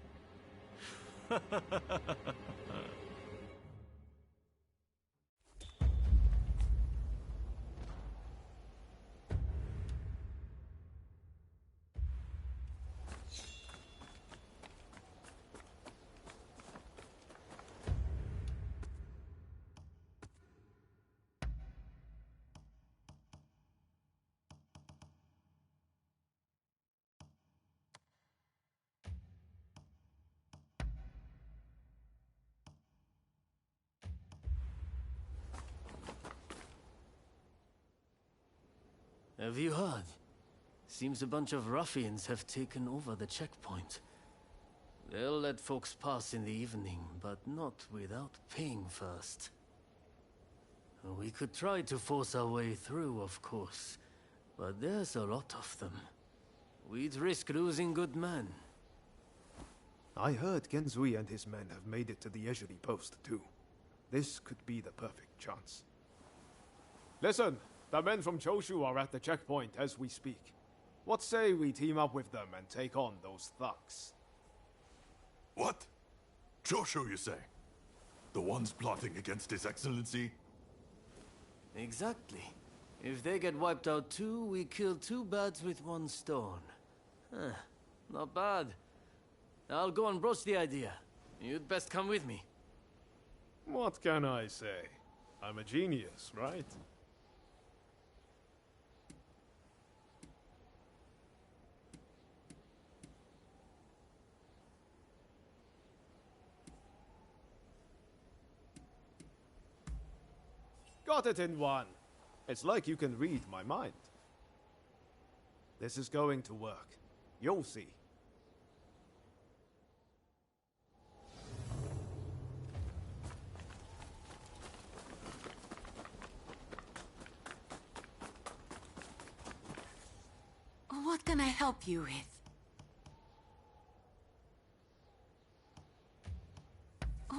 Have you heard? Seems a bunch of ruffians have taken over the checkpoint. They'll let folks pass in the evening, but not without paying first. We could try to force our way through, of course, but there's a lot of them. We'd risk losing good men. I heard Genzui and his men have made it to the Ejiri post, too. This could be the perfect chance. Listen! The men from Choshu are at the checkpoint as we speak. What say we team up with them and take on those thugs? What? Choshu, you say? The ones plotting against His Excellency? Exactly. If they get wiped out too, we kill two birds with one stone. Huh. Not bad. I'll go and broach the idea. You'd best come with me. What can I say? I'm a genius, right? Got it in one. It's like you can read my mind. This is going to work. You'll see. What can I help you with?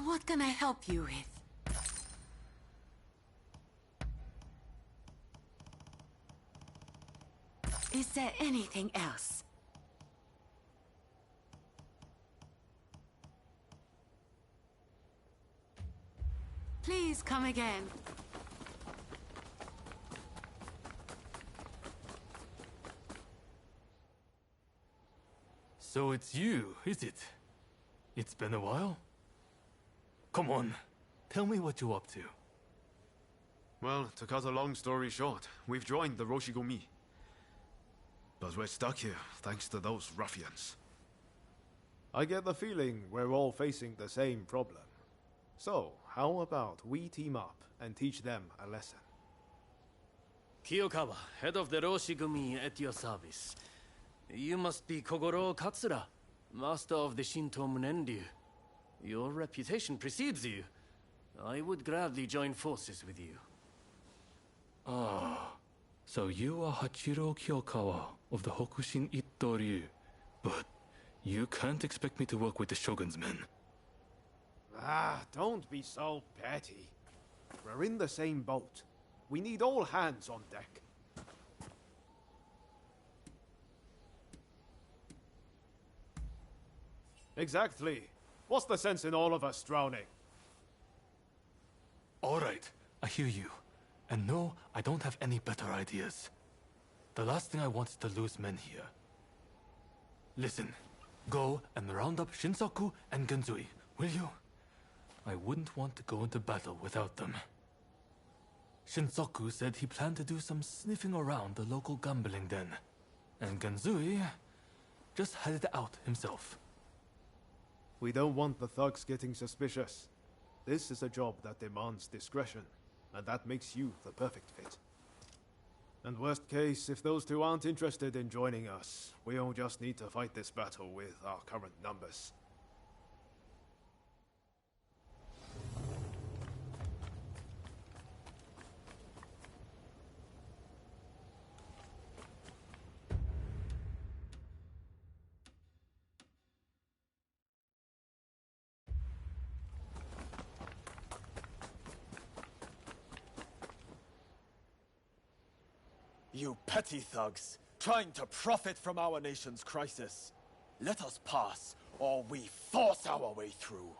What can I help you with? Is there anything else? Please come again. So it's you, is it? It's been a while? Come on, tell me what you're up to. Well, to cut a long story short, we've joined the Roshigumi. But we're stuck here, thanks to those ruffians. I get the feeling we're all facing the same problem. So, how about we team up and teach them a lesson? Kiyokawa, head of the Roshigumi, at your service. You must be Kogoro Katsura, master of the Shinto Munenryu. Your reputation precedes you. I would gladly join forces with you. Ah, so you are Hachiro Kiyokawa of the Hokushin Itto Ryu. But you can't expect me to work with the Shogun's men. Ah, don't be so petty. We're in the same boat. We need all hands on deck. Exactly. What's the sense in all of us drowning? Alright, I hear you. And no, I don't have any better ideas. The last thing I want is to lose men here. Listen, go and round up Shinsaku and Genzui, will you? I wouldn't want to go into battle without them. Shinsaku said he planned to do some sniffing around the local gambling den. And Genzui just headed out himself. We don't want the thugs getting suspicious. This is a job that demands discretion, and that makes you the perfect fit. And worst case, if those two aren't interested in joining us, we'll just need to fight this battle with our current numbers. You petty thugs, trying to profit from our nation's crisis. Let us pass, or we force our way through.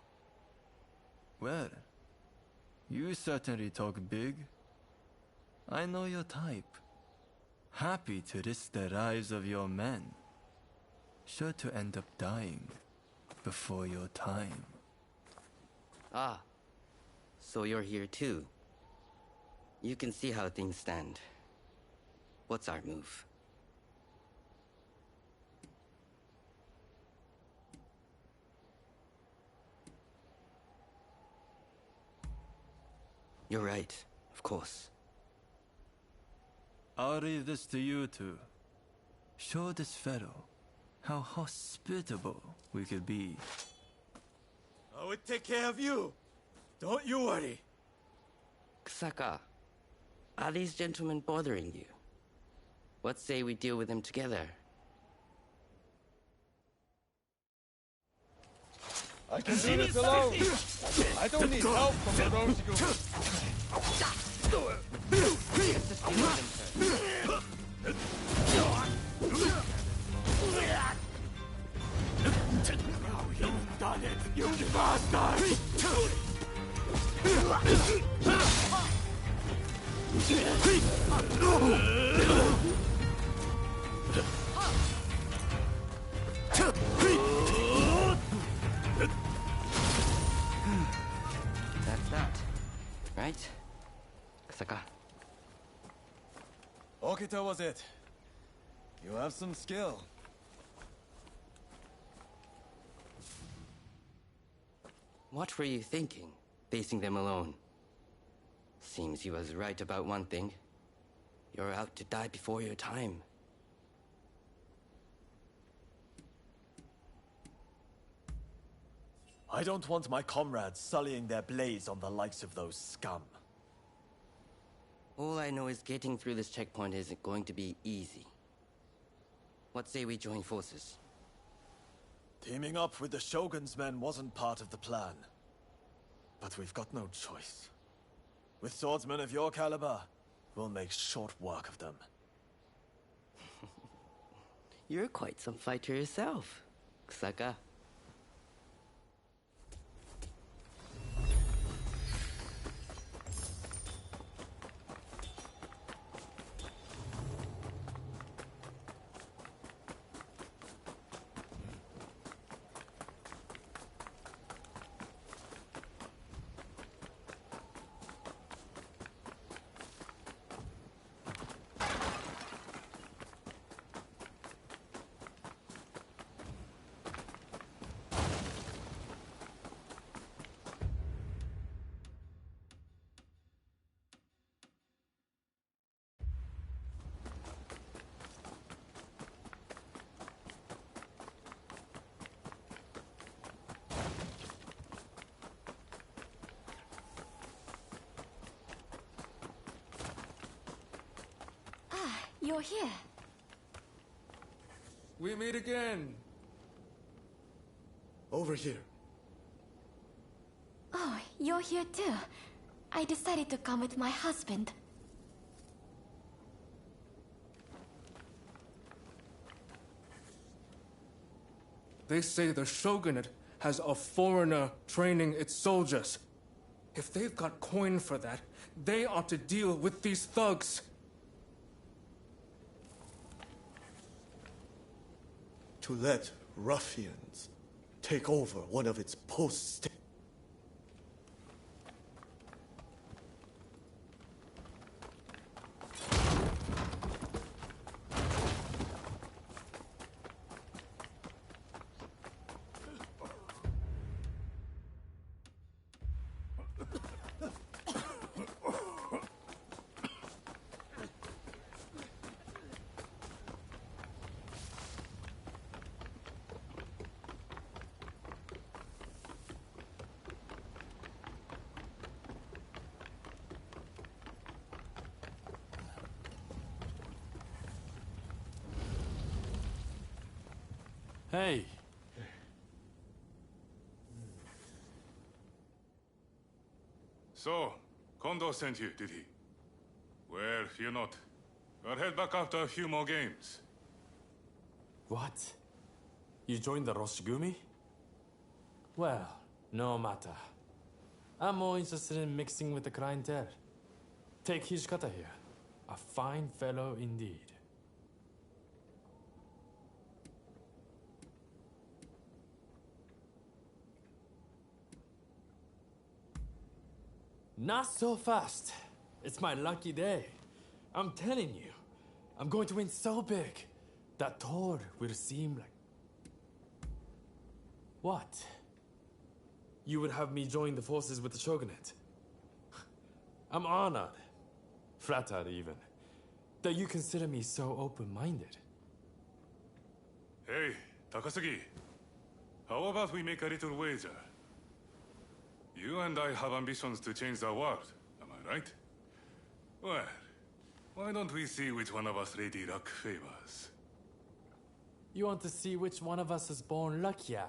Well, you certainly talk big. I know your type. Happy to risk the lives of your men. Sure to end up dying before your time. Ah, so you're here too. You can see how things stand. What's our move? You're right, of course. I'll leave this to you two. Show this fellow how hospitable we could be. I would take care of you. Don't you worry. Kusaka, are these gentlemen bothering you? What say we deal with them together? I can do this alone. I don't need help from the Roshiguru. You've done it, you bastard! That's that, right? Kusaka. Okita was it. You have some skill. What were you thinking, facing them alone? Seems he was right about one thing. You're out to die before your time. I don't want my comrades sullying their blaze on the likes of those scum. All I know is getting through this checkpoint isn't going to be easy. What say we join forces? Teaming up with the Shogun's men wasn't part of the plan. But we've got no choice. With swordsmen of your caliber, we'll make short work of them. You're quite some fighter yourself, Kusaka. You're here. We meet again. Over here. Oh, you're here too. I decided to come with my husband. They say the Shogunate has a foreigner training its soldiers. If they've got coin for that, they ought to deal with these thugs. To let ruffians take over one of its posts. Hey. So, Kondo sent you, did he? Well, fear not. I'll head back after a few more games. What? You joined the Roshigumi? Well, no matter. I'm more interested in mixing with the clientele. Take Hijikata here. A fine fellow indeed. Not so fast. It's my lucky day. I'm telling you, I'm going to win so big that Thor will seem like... What? You would have me join the forces with the Shogunate? I'm honored, flattered even, that you consider me so open-minded. Hey, Takasugi. How about we make a little wager? You and I have ambitions to change the world, am I right? Well, why don't we see which one of us Lady Luck favors? You want to see which one of us is born luckier?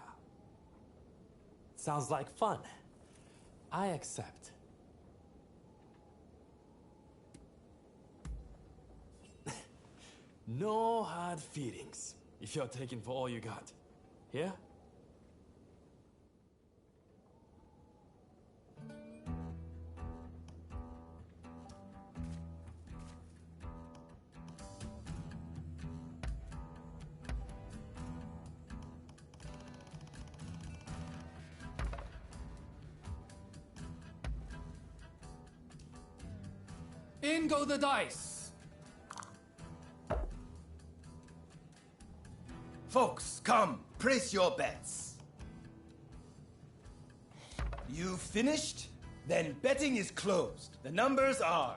Sounds like fun. I accept. No hard feelings, if you're taking for all you got. Yeah? In go the dice! Folks, come, place your bets. You finished? Then betting is closed. The numbers are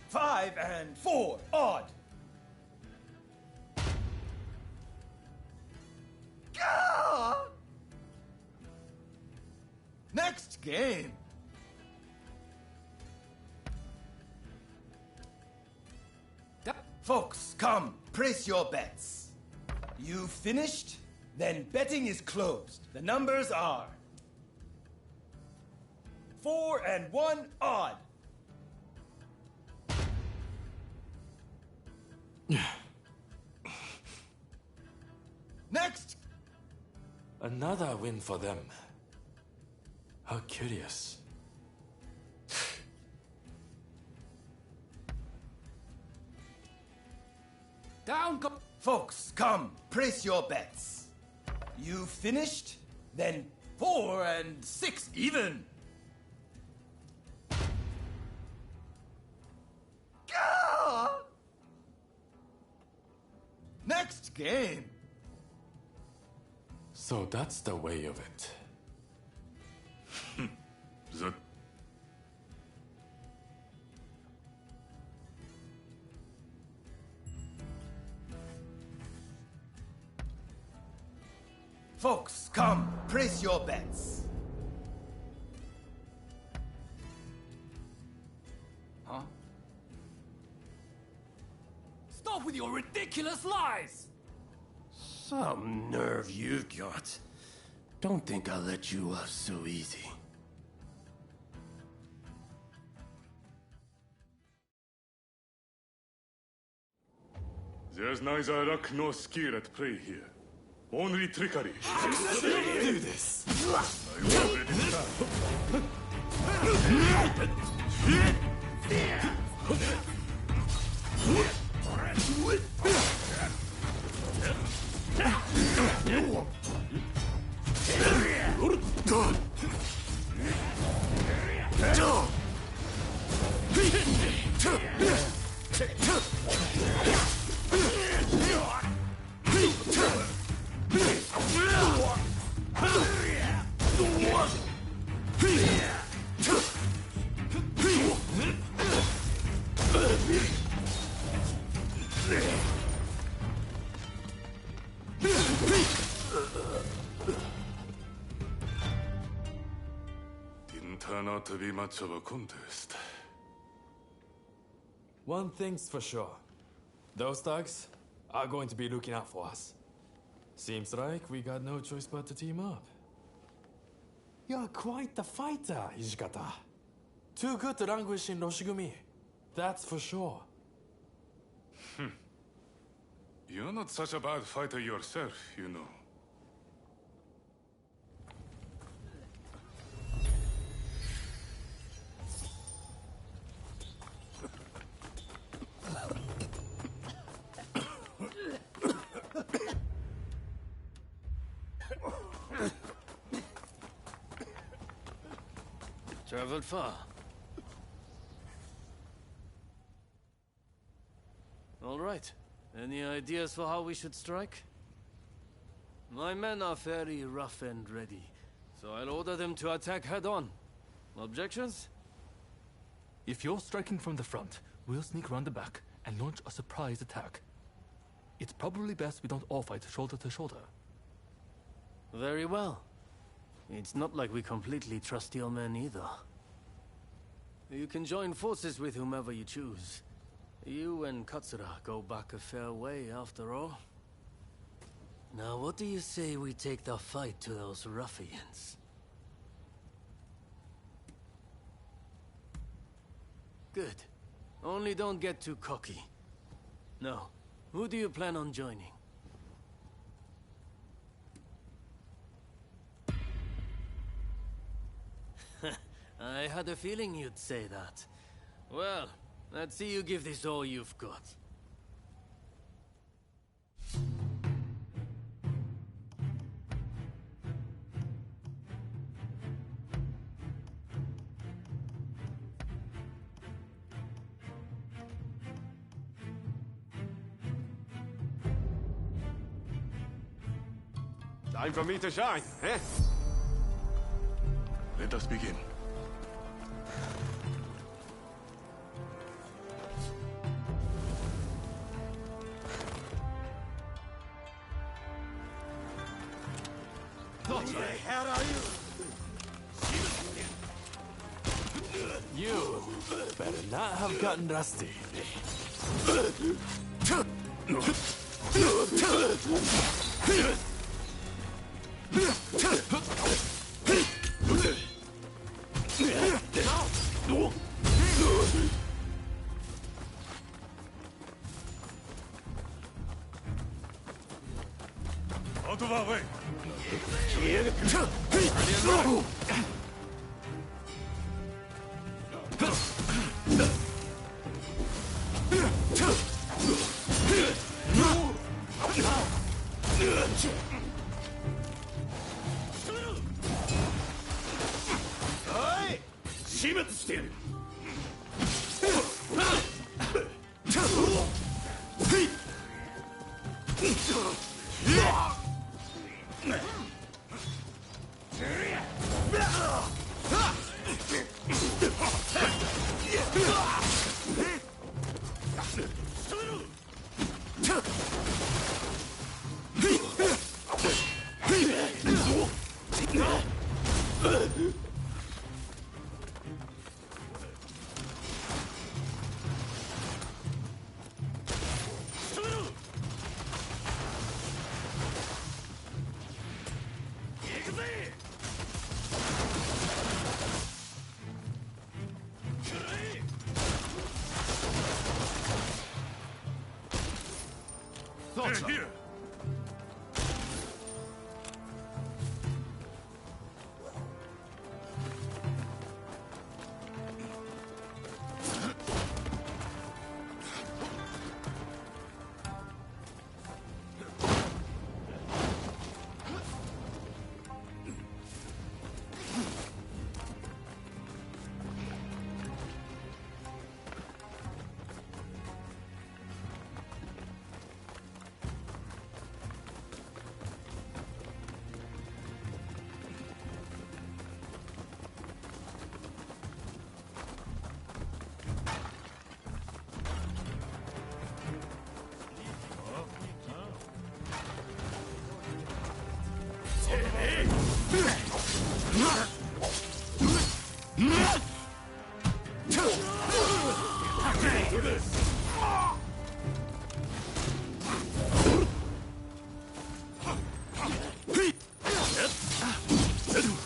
5 and 4, odd. Gah! Next game. Folks, come, place your bets. You finished? Then betting is closed. The numbers are 4 and 1, odd. Next! Another win for them. How curious. Down go. Folks, come, place your bets. You finished? Then 4 and 6 even. Gah! Next game. So that's the way of it. The Folks, come, place your bets. Huh? Stop with your ridiculous lies! Some nerve you've got. Don't think I'll let you off so easy. There's neither luck nor skill at play here. Only trickery. Do this. I already Didn't turn out to be much of a contest. One thing's for sure. Those thugs are going to be looking out for us. Seems like we got no choice but to team up. You're quite the fighter, Hijikata. Too good to languish in Roshigumi. That's for sure. You're not such a bad fighter yourself, you know. Traveled far. All right. Any ideas for how we should strike? My men are very rough and ready, so I'll order them to attack head-on. Objections? If you're striking from the front, we'll sneak around the back and launch a surprise attack. It's probably best we don't all fight shoulder to shoulder. Very well. It's not like we completely trust your men either. You can join forces with whomever you choose. You and Katsura go back a fair way, after all. Now, what do you say we take the fight to those ruffians? Good. Only don't get too cocky. No. Who do you plan on joining? I had a feeling you'd say that. Well, let's see you give this all you've got. Time for me to shine, eh? Let us begin. Who the hell are you? You better not have gotten rusty. Out of our way! Here!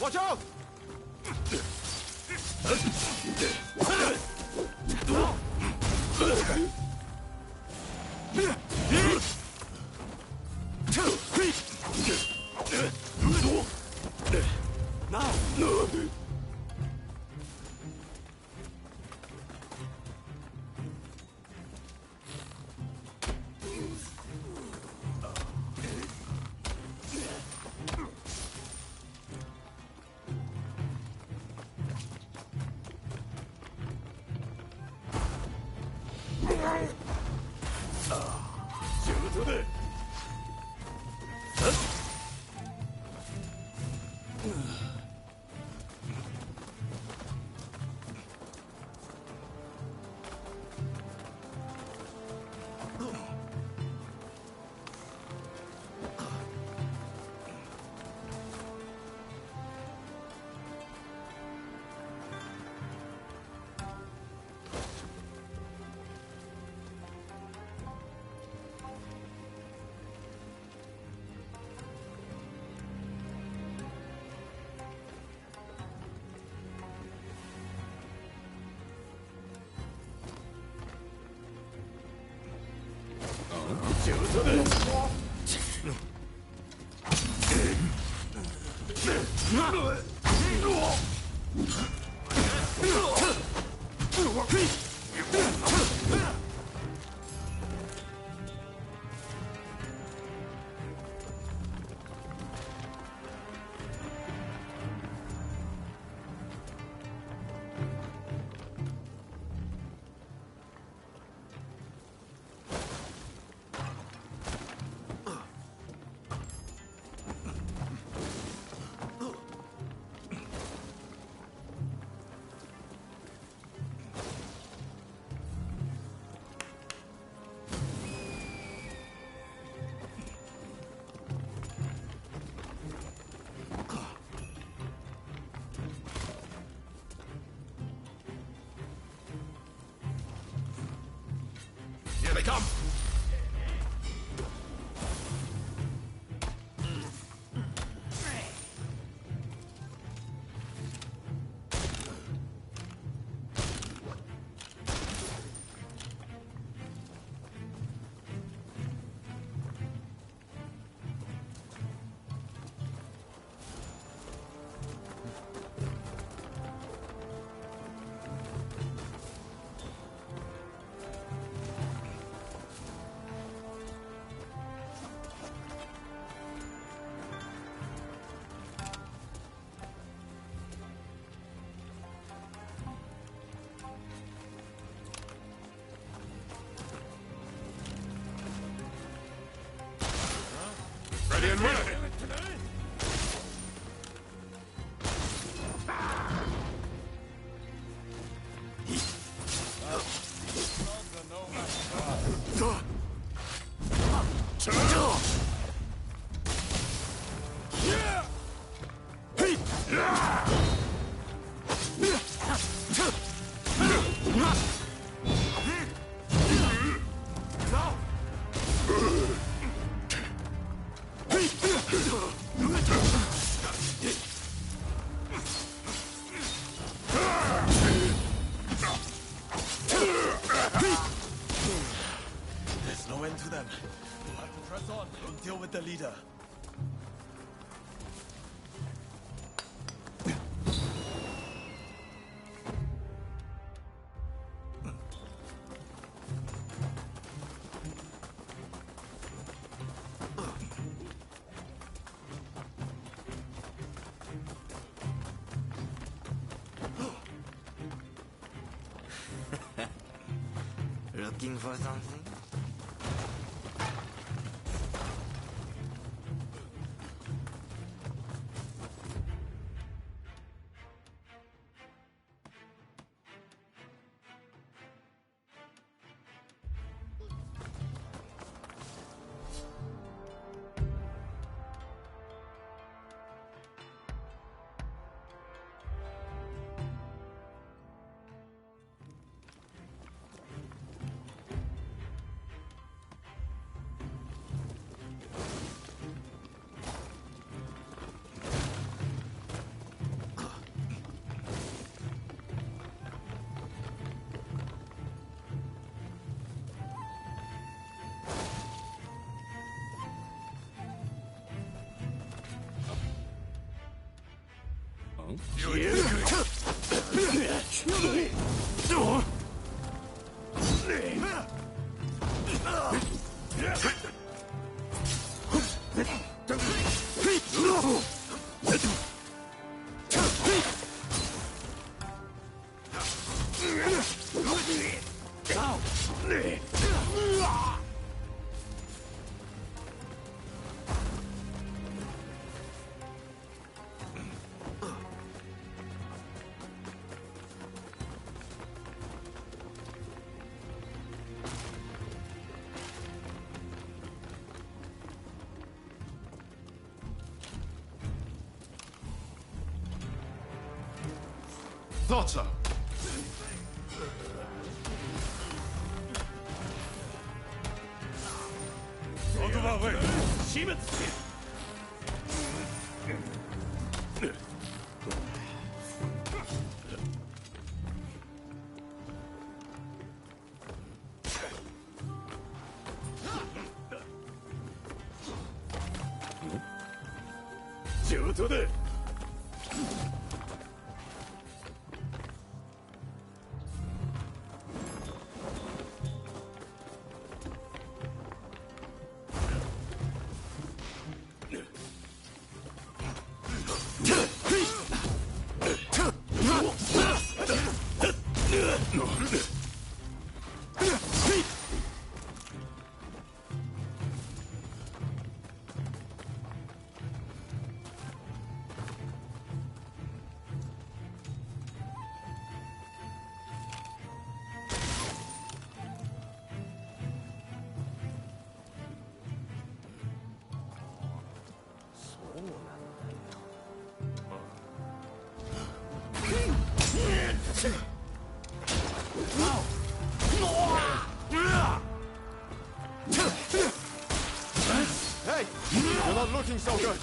Watch out! Here they come! Ready and ready! There's no end to them. We'll have to press on and deal with the leader. Looking for something? Thought so. Out of our way! 死物 上等だ Hey! You're not looking so good.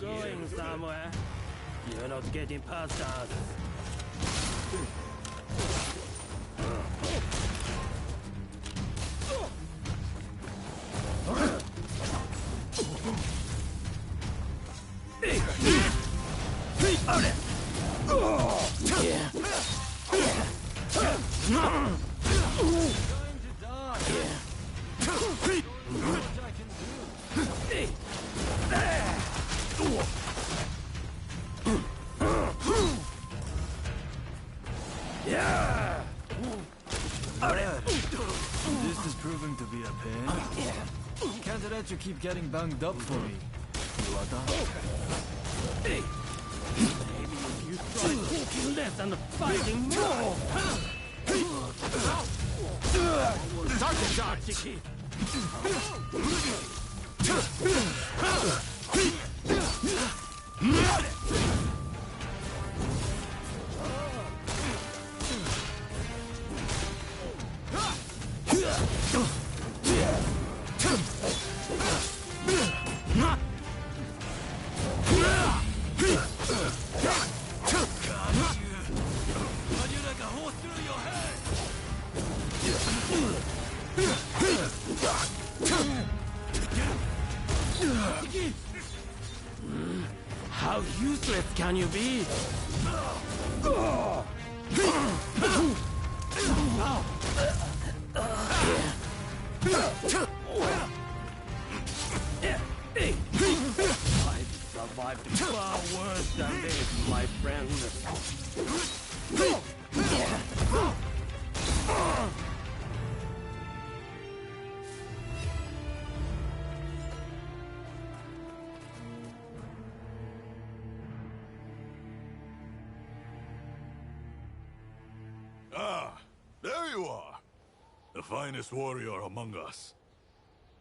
Going somewhere. You're not getting past us. This is proving to be a pain. Can't let you keep getting banged up for me. You are done. Maybe if you try talking less and fighting more. Target shot! How useless can you be? I've survived far worse than this, my friend. Ah, there you are. The finest warrior among us.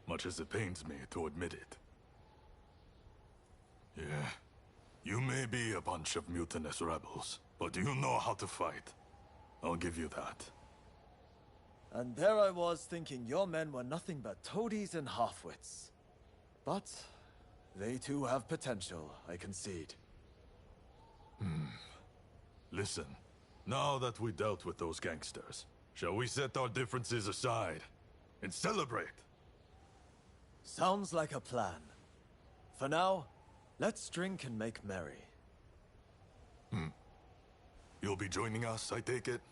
Much as it pains me to admit it. Yeah, you may be a bunch of mutinous rebels, but you know how to fight. I'll give you that. And there I was thinking your men were nothing but toadies and halfwits. But they too have potential, I concede. Listen, now that we dealt with those gangsters, shall we set our differences aside and celebrate? Sounds like a plan. For now, let's drink and make merry. You'll be joining us, I take it?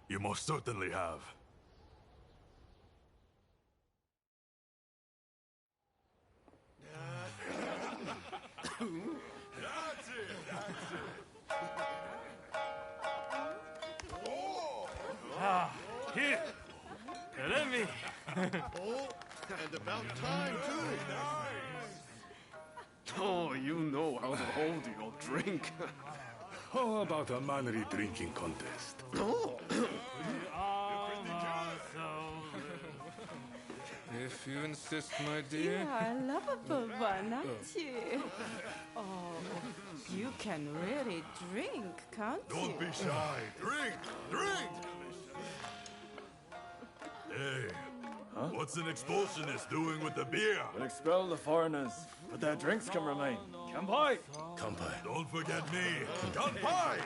You most certainly have. That's it, that's it. Ah, here. Let me. Oh, and about time, too. Oh, you know how to hold your drink. How about a mannery drinking contest? Oh. If you insist, my You dear. are a lovable one, aren't you? Oh, you can really drink, can't you? Don't be shy. Drink! Drink! Hey, what's an expulsionist doing with the beer? We'll expel the foreigners, but their drinks can remain. Kanpai! Kanpai. Don't forget me. Kanpai!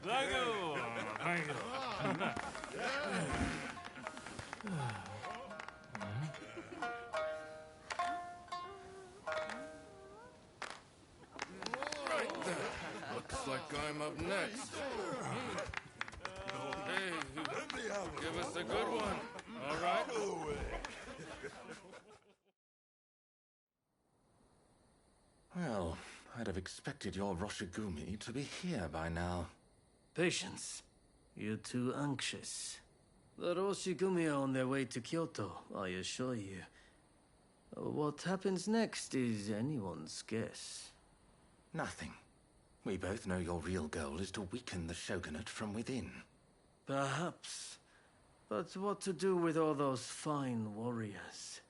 Thank Right then. Looks like I'm up next. Hey, give us a good one. All right? Well, I'd have expected your Roshigumi to be here by now. Patience. You're too anxious. The Roshigumi are on their way to Kyoto, I assure you. What happens next is anyone's guess. Nothing. We both know your real goal is to weaken the shogunate from within. Perhaps. But what to do with all those fine warriors?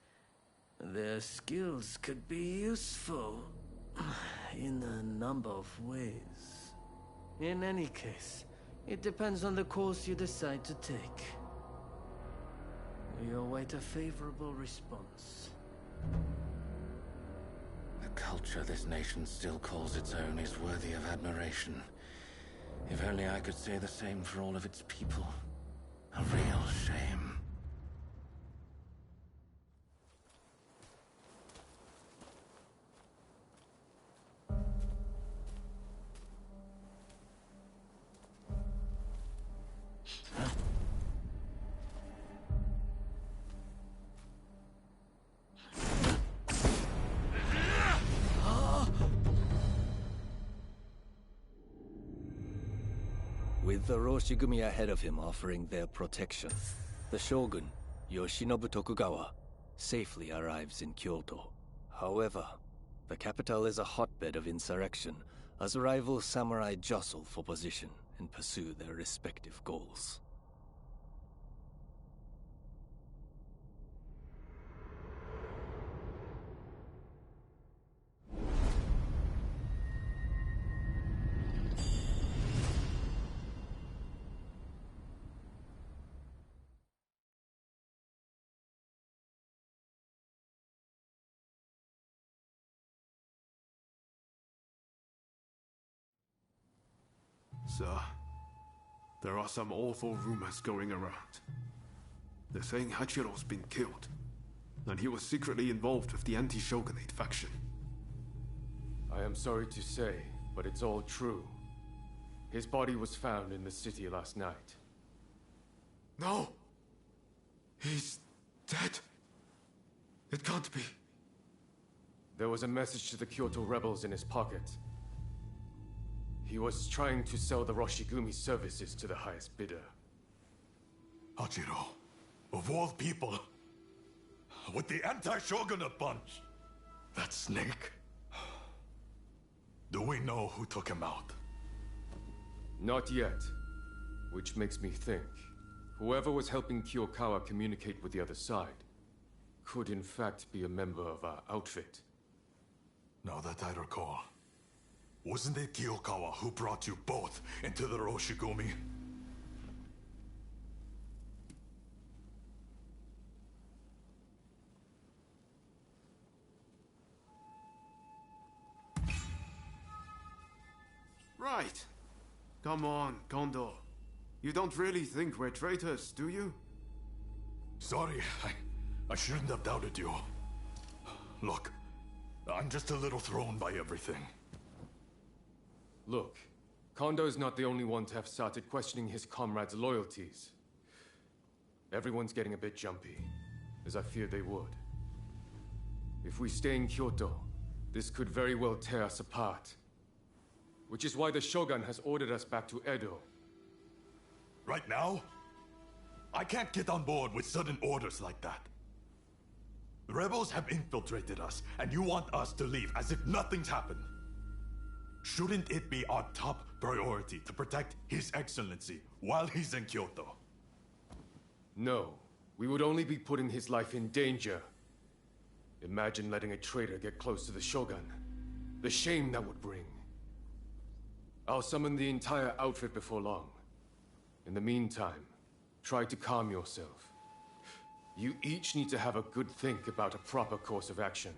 Their skills could be useful in a number of ways. In any case, it depends on the course you decide to take. We await a favorable response. The culture this nation still calls its own is worthy of admiration. If only I could say the same for all of its people. A real shame. With the Roshigumi ahead of him offering their protection, the shogun, Yoshinobu Tokugawa, safely arrives in Kyoto. However, the capital is a hotbed of insurrection as rival samurai jostle for position and pursue their respective goals. Sir, there are some awful rumors going around. They're saying Hachiro's been killed, and he was secretly involved with the anti-shogunate faction. I am sorry to say, but it's all true. His body was found in the city last night. No! He's dead. It can't be. There was a message to the Kyoto rebels in his pocket. He was trying to sell the Roshigumi services to the highest bidder. Hachiro, of all people, with the anti-shogunate bunch. That snake. Do we know who took him out? Not yet. Which makes me think, whoever was helping Kiyokawa communicate with the other side could in fact be a member of our outfit. Now that I recall, wasn't it Kiyokawa who brought you both into the Roshigumi? Right. Come on, Kondo. You don't really think we're traitors, do you? Sorry, I shouldn't have doubted you. Look, I'm just a little thrown by everything. Look, Kondo's not the only one to have started questioning his comrades' loyalties. Everyone's getting a bit jumpy, as I feared they would. If we stay in Kyoto, this could very well tear us apart. Which is why the Shogun has ordered us back to Edo. Right now? I can't get on board with sudden orders like that. The rebels have infiltrated us, and you want us to leave as if nothing's happened. Shouldn't it be our top priority to protect His Excellency while he's in Kyoto? No, we would only be putting his life in danger. Imagine letting a traitor get close to the Shogun. The shame that would bring. I'll summon the entire outfit before long. In the meantime, try to calm yourself. You each need to have a good think about a proper course of action.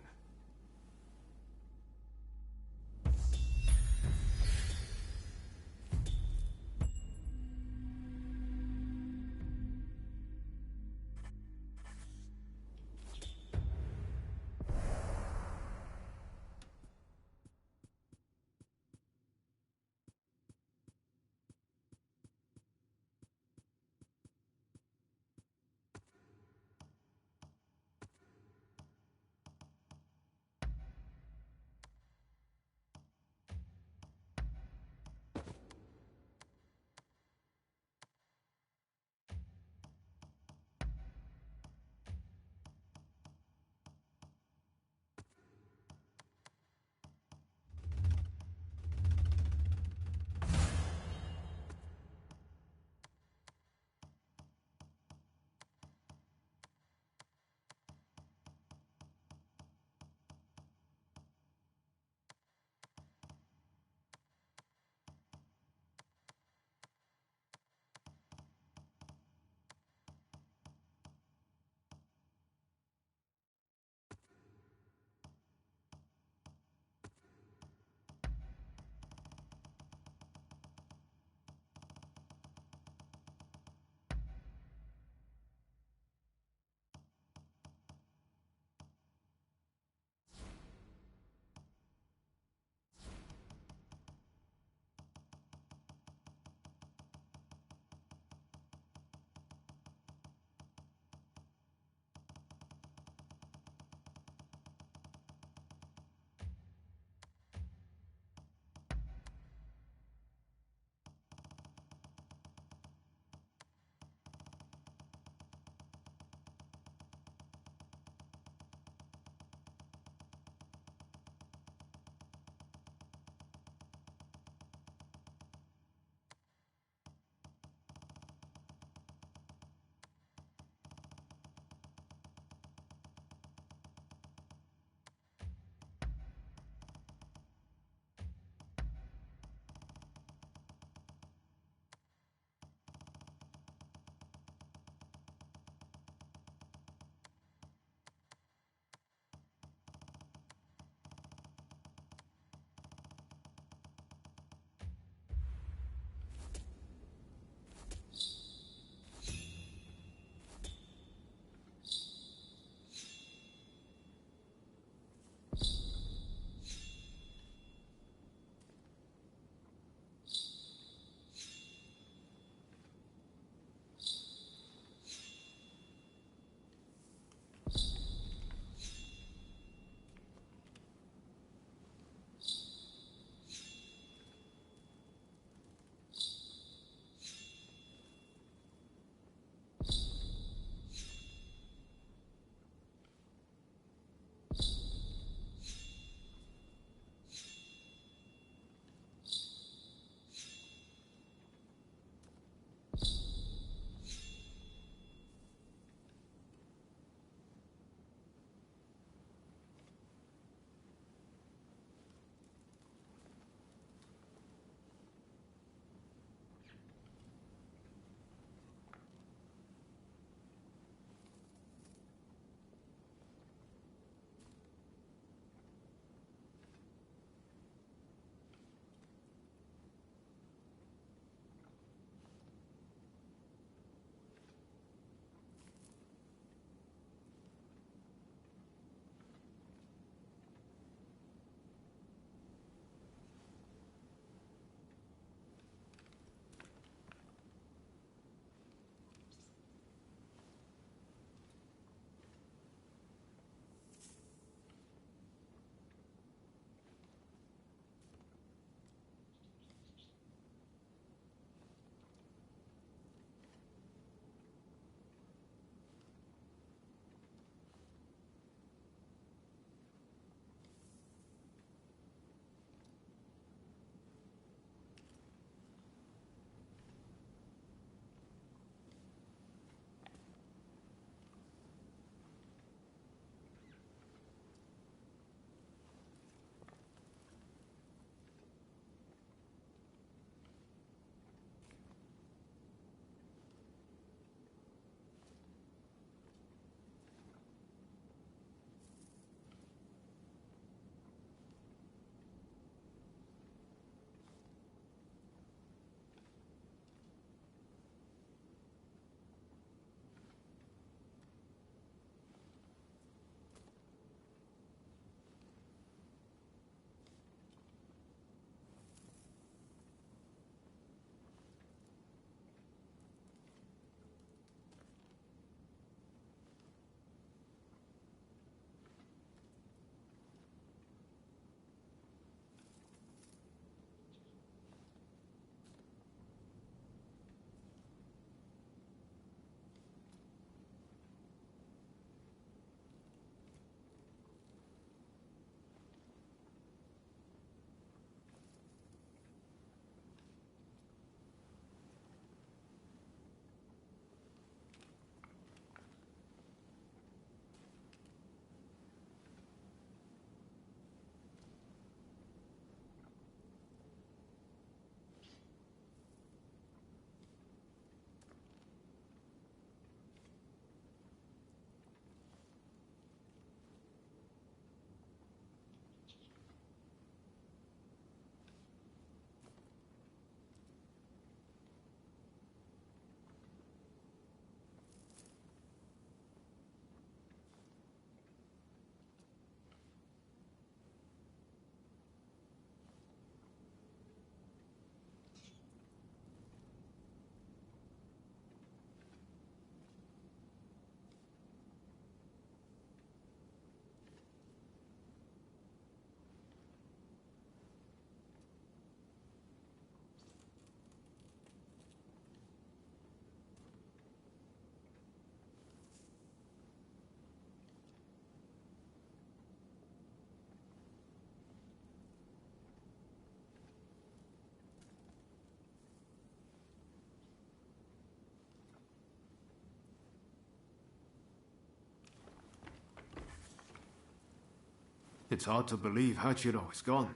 It's hard to believe Hachiro is gone.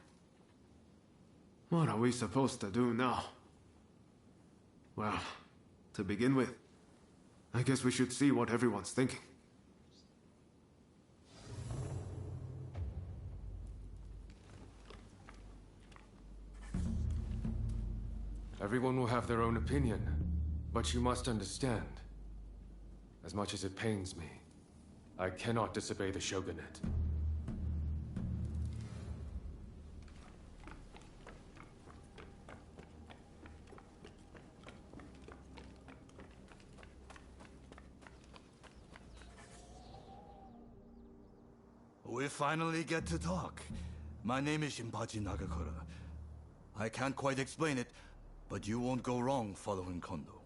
What are we supposed to do now? Well, to begin with, I guess we should see what everyone's thinking. Everyone will have their own opinion, but you must understand. As much as it pains me, I cannot disobey the shogunate. We finally get to talk. My name is Shinpachi Nagakura. I can't quite explain it, but you won't go wrong following Kondo.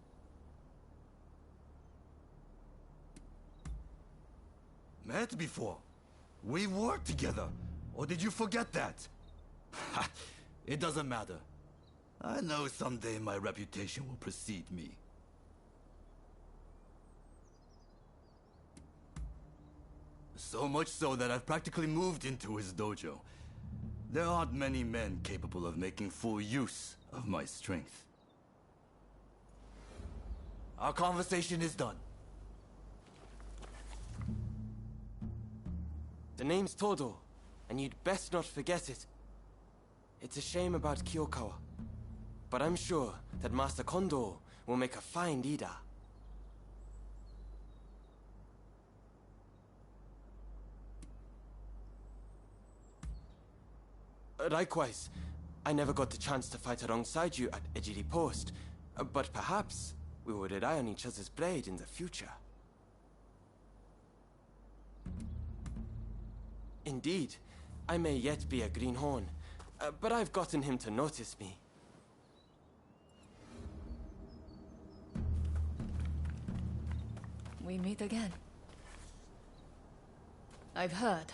Met before. We worked together. Or did you forget that? It doesn't matter. I know someday my reputation will precede me. So much so that I've practically moved into his dojo. There aren't many men capable of making full use of my strength. Our conversation is done. The name's Todo, and you'd best not forget it. It's a shame about Kyokawa, but I'm sure that Master Kondo will make a fine leader. Likewise, I never got the chance to fight alongside you at Ejiri Post, but perhaps we will rely on each other's blade in the future. Indeed, I may yet be a greenhorn, but I've gotten him to notice me. We meet again. I've heard.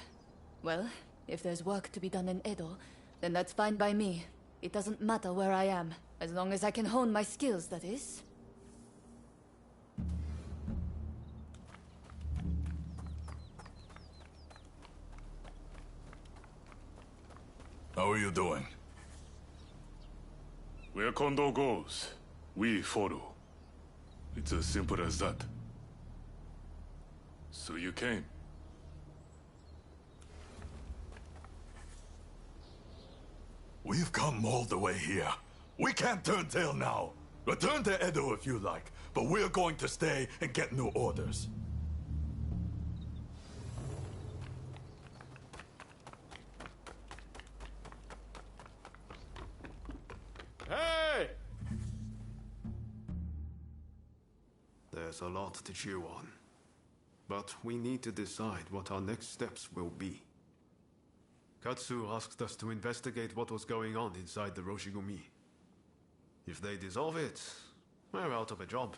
Well, if there's work to be done in Edo, then that's fine by me. It doesn't matter where I am, as long as I can hone my skills, that is. How are you doing? Where Kondo goes, we follow. It's as simple as that. So you came. We've come all the way here. We can't turn tail now. Return to Edo if you like, but we're going to stay and get new orders. Hey! There's a lot to chew on. But we need to decide what our next steps will be. Katsu asked us to investigate what was going on inside the Roshigumi. If they dissolve it, we're out of a job.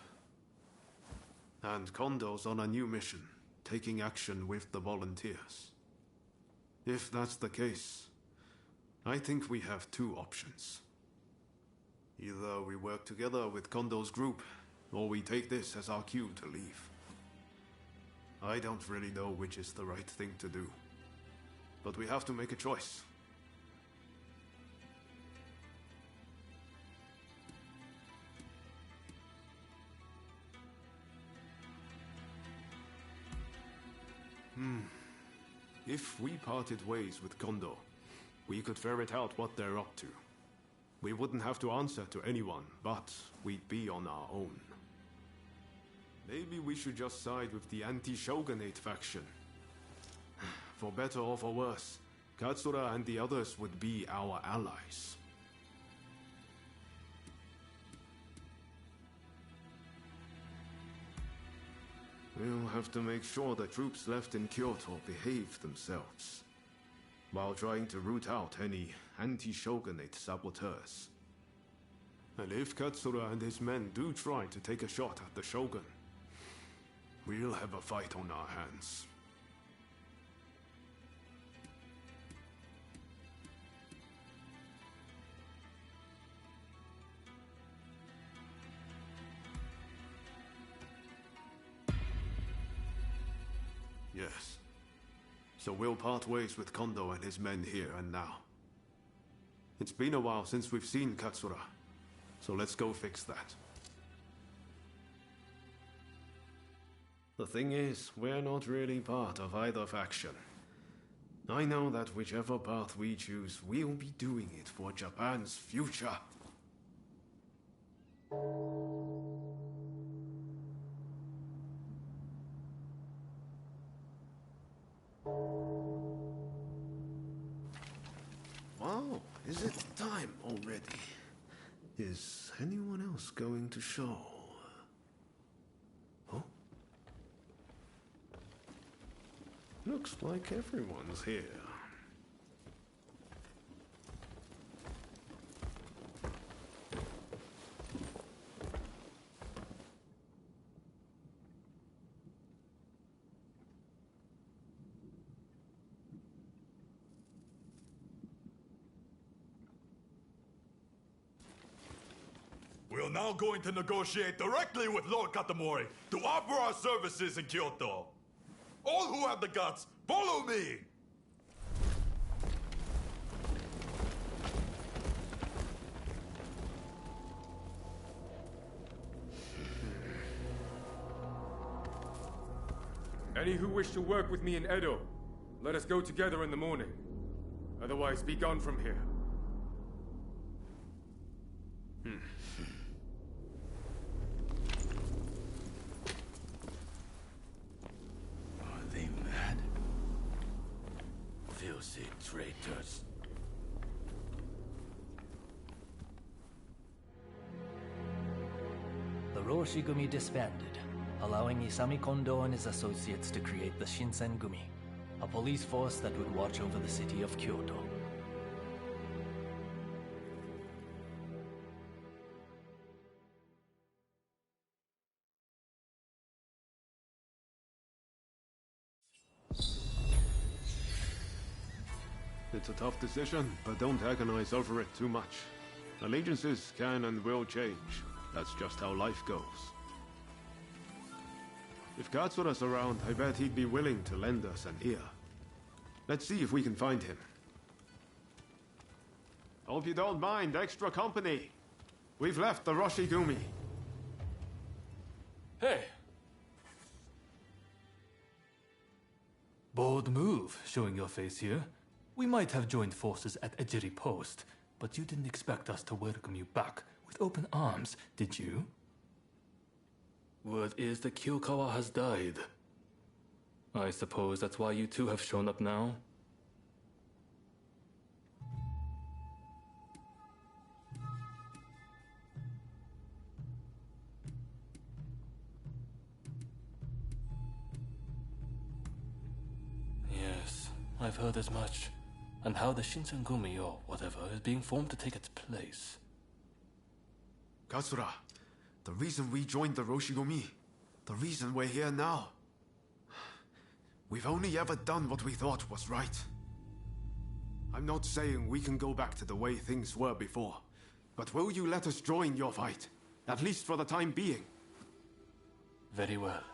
And Kondo's on a new mission, taking action with the volunteers. If that's the case, I think we have two options. Either we work together with Kondo's group, or we take this as our cue to leave. I don't really know which is the right thing to do. But we have to make a choice. If we parted ways with Kondo, we could ferret out what they're up to. We wouldn't have to answer to anyone, but we'd be on our own. Maybe we should just side with the anti-shogunate faction. For better or for worse, Katsura and the others would be our allies. We'll have to make sure the troops left in Kyoto behave themselves, while trying to root out any anti-shogunate saboteurs. And if Katsura and his men do try to take a shot at the shogun, we'll have a fight on our hands. Yes. So we'll part ways with Kondo and his men here and now. It's been a while since we've seen Katsura, so let's go fix that. The thing is, we're not really part of either faction. I know that whichever path we choose, we'll be doing it for Japan's future. Wow, is it time already? Is anyone else going to show? Oh? Looks like everyone's here. We're now going to negotiate directly with Lord Katamori to offer our services in Kyoto. All who have the guts, follow me! Any who wish to work with me in Edo, let us go together in the morning. Otherwise, be gone from here. Are they mad? Filthy traitors. The Roshi-gumi disbanded, allowing Isami Kondo and his associates to create the Shinsen-gumi, a police force that would watch over the city of Kyoto. It's a tough decision, but don't agonize over it too much. Allegiances can and will change. That's just how life goes. If Katsura's around, I bet he'd be willing to lend us an ear. Let's see if we can find him. Hope you don't mind extra company. We've left the Roshi-gumi. Hey! Bold move, showing your face here. We might have joined forces at Ejiri Post, but you didn't expect us to welcome you back with open arms, did you? Word is that Kyokawa has died. I suppose that's why you two have shown up now? Yes, I've heard as much. And how the Shinsengumi or whatever is being formed to take its place. Katsura, the reason we joined the Roshi-gumi, the reason we're here now. We've only ever done what we thought was right. I'm not saying we can go back to the way things were before, but will you let us join your fight? At least for the time being. Very well.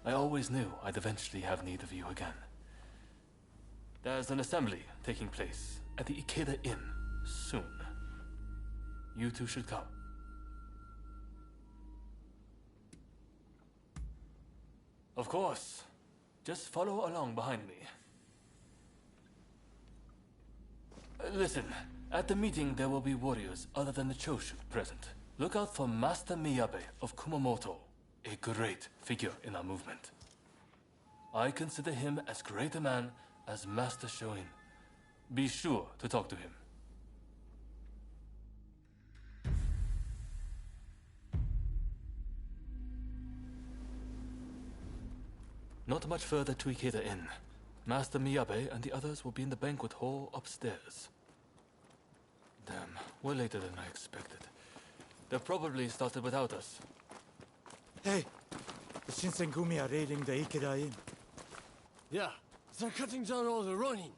I always knew I'd eventually have need of you again. There's an assembly taking place at the Ikeda Inn soon. You two should come. Of course. Just follow along behind me. Listen, at the meeting there will be warriors other than the Choshu present. Look out for Master Miyabe of Kumamoto, a great figure in our movement. I consider him as great a man as Master Shoin. Be sure to talk to him. Not much further to Ikeda Inn. Master Miyabe and the others will be in the banquet hall upstairs. Damn, we're later than I expected. They probably started without us. Hey, the Shinsengumi are raiding the Ikeda Inn. Yeah, they're cutting down all the Ronin.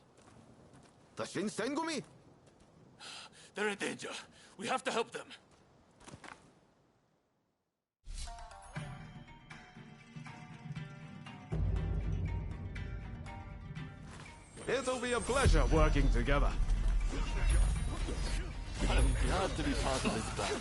The Shinsengumi? They're in danger. We have to help them. It'll be a pleasure working together. I'm glad to be part of this band.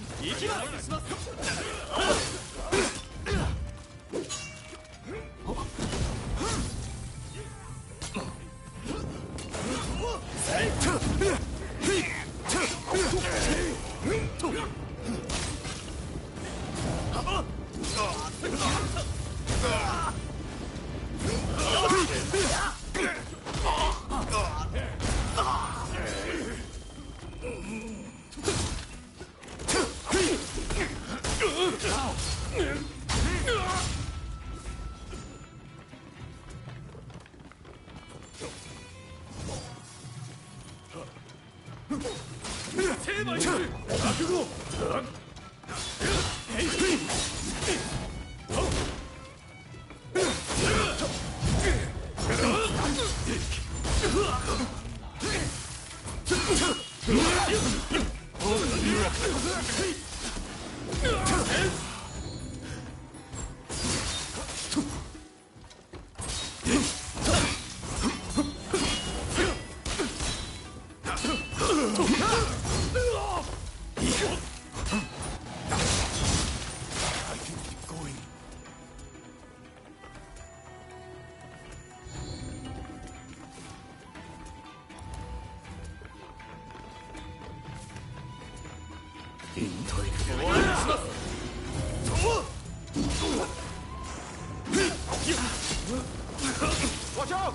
Watch out!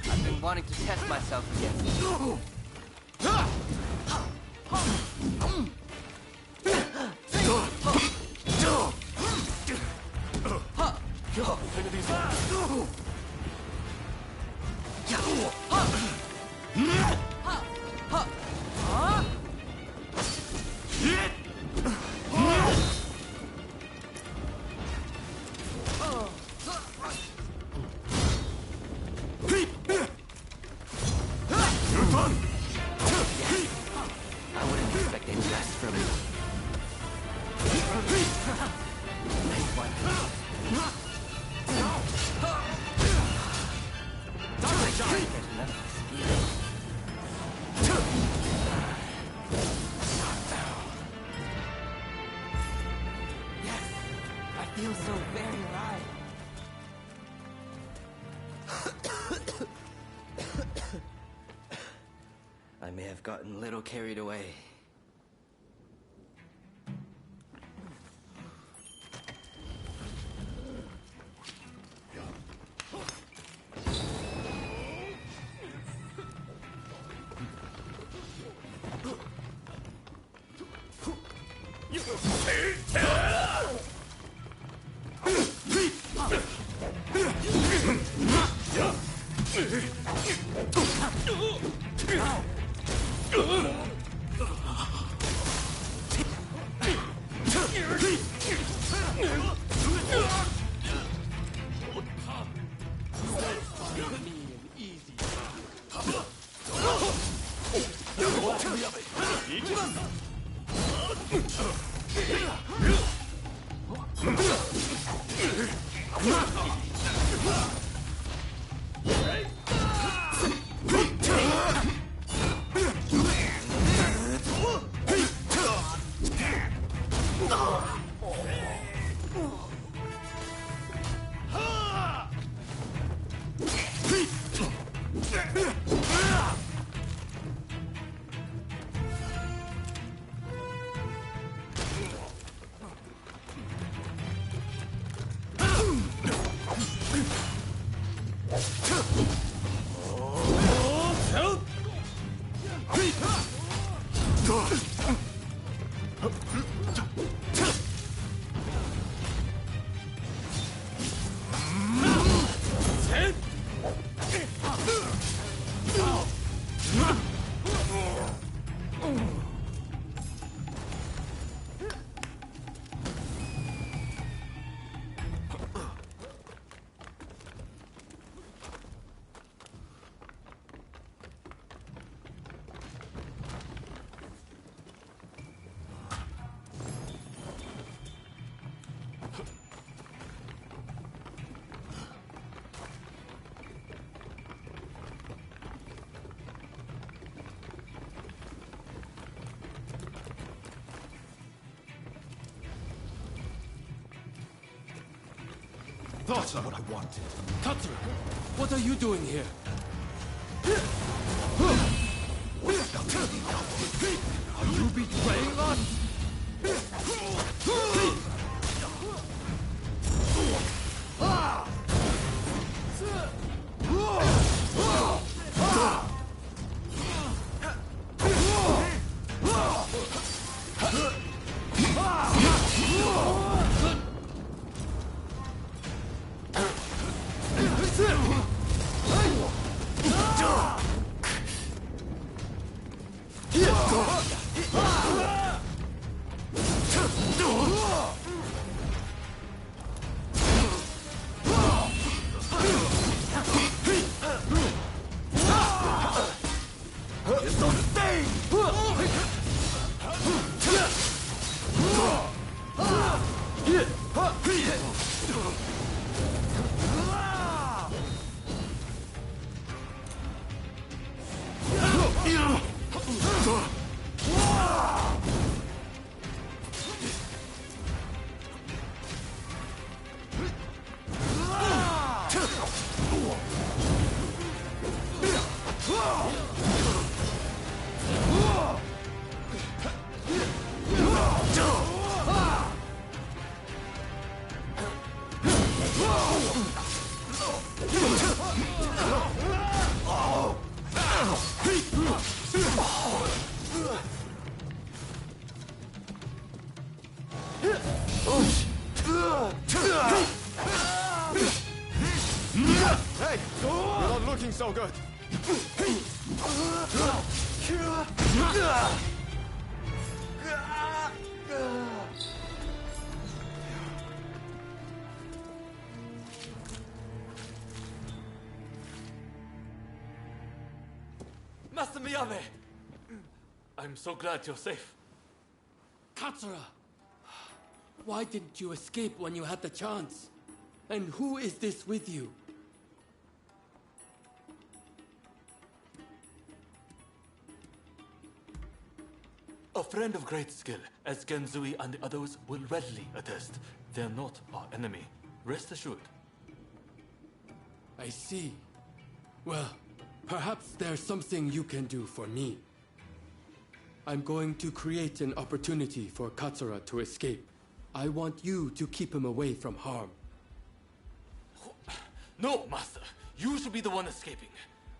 I've been wanting to test myself again. Feels so very right. I may have gotten a little carried away. thought so. What I wanted. Katsura, what are you doing here? Are you betraying us? Hey! You're not looking so good. Master Miyabe! I'm so glad you're safe. Katsura! Why didn't you escape when you had the chance? And who is this with you? A friend of great skill, as Genzui and the others will readily attest. They're not our enemy. Rest assured. I see. Well, perhaps there's something you can do for me. I'm going to create an opportunity for Katsura to escape. I want you to keep him away from harm. No, Master. You should be the one escaping.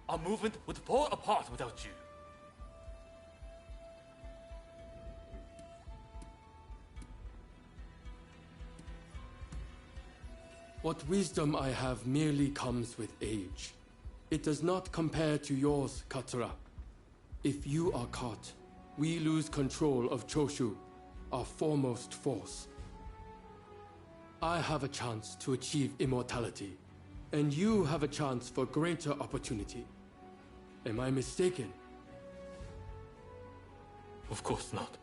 Our movement would fall apart without you. What wisdom I have merely comes with age. It does not compare to yours, Katsura. If you are caught, we lose control of Choshu, our foremost force. I have a chance to achieve immortality, and you have a chance for greater opportunity. Am I mistaken? Of course not.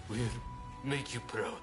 We'll make you proud.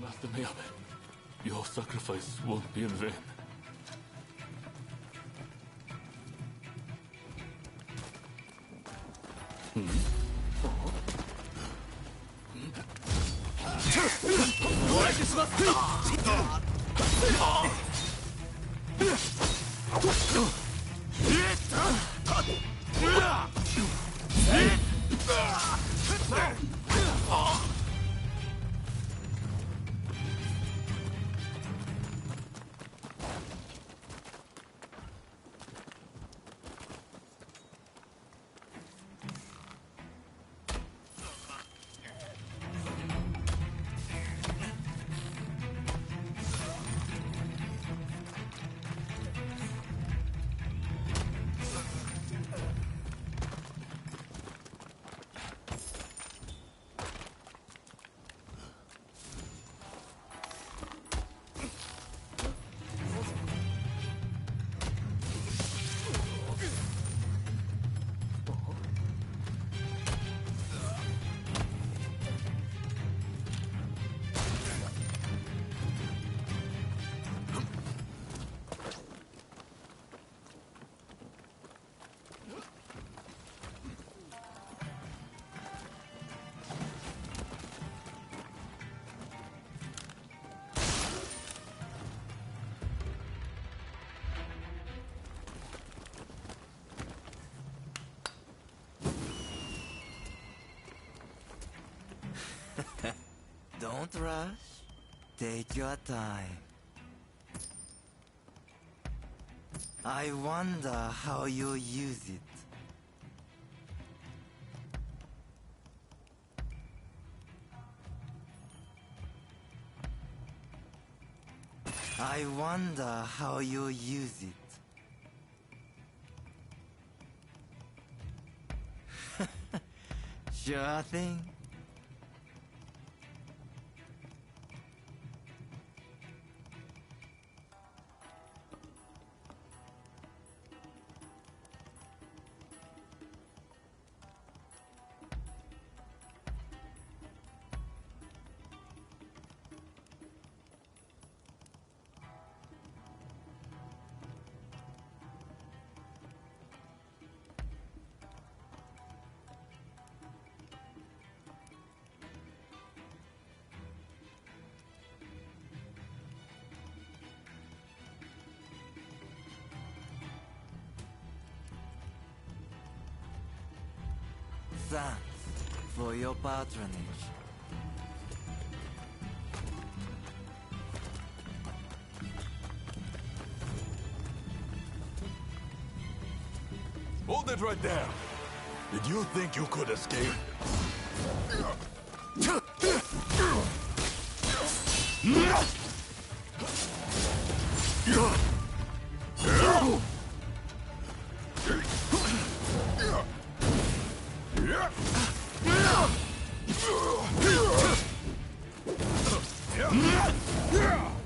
Master Miyabe, your sacrifice won't be in vain. Don't rush. Take your time. I wonder how you use it. I wonder how you use it. Sure thing. Thanks for your patronage. Hold it right there. Did you think you could escape?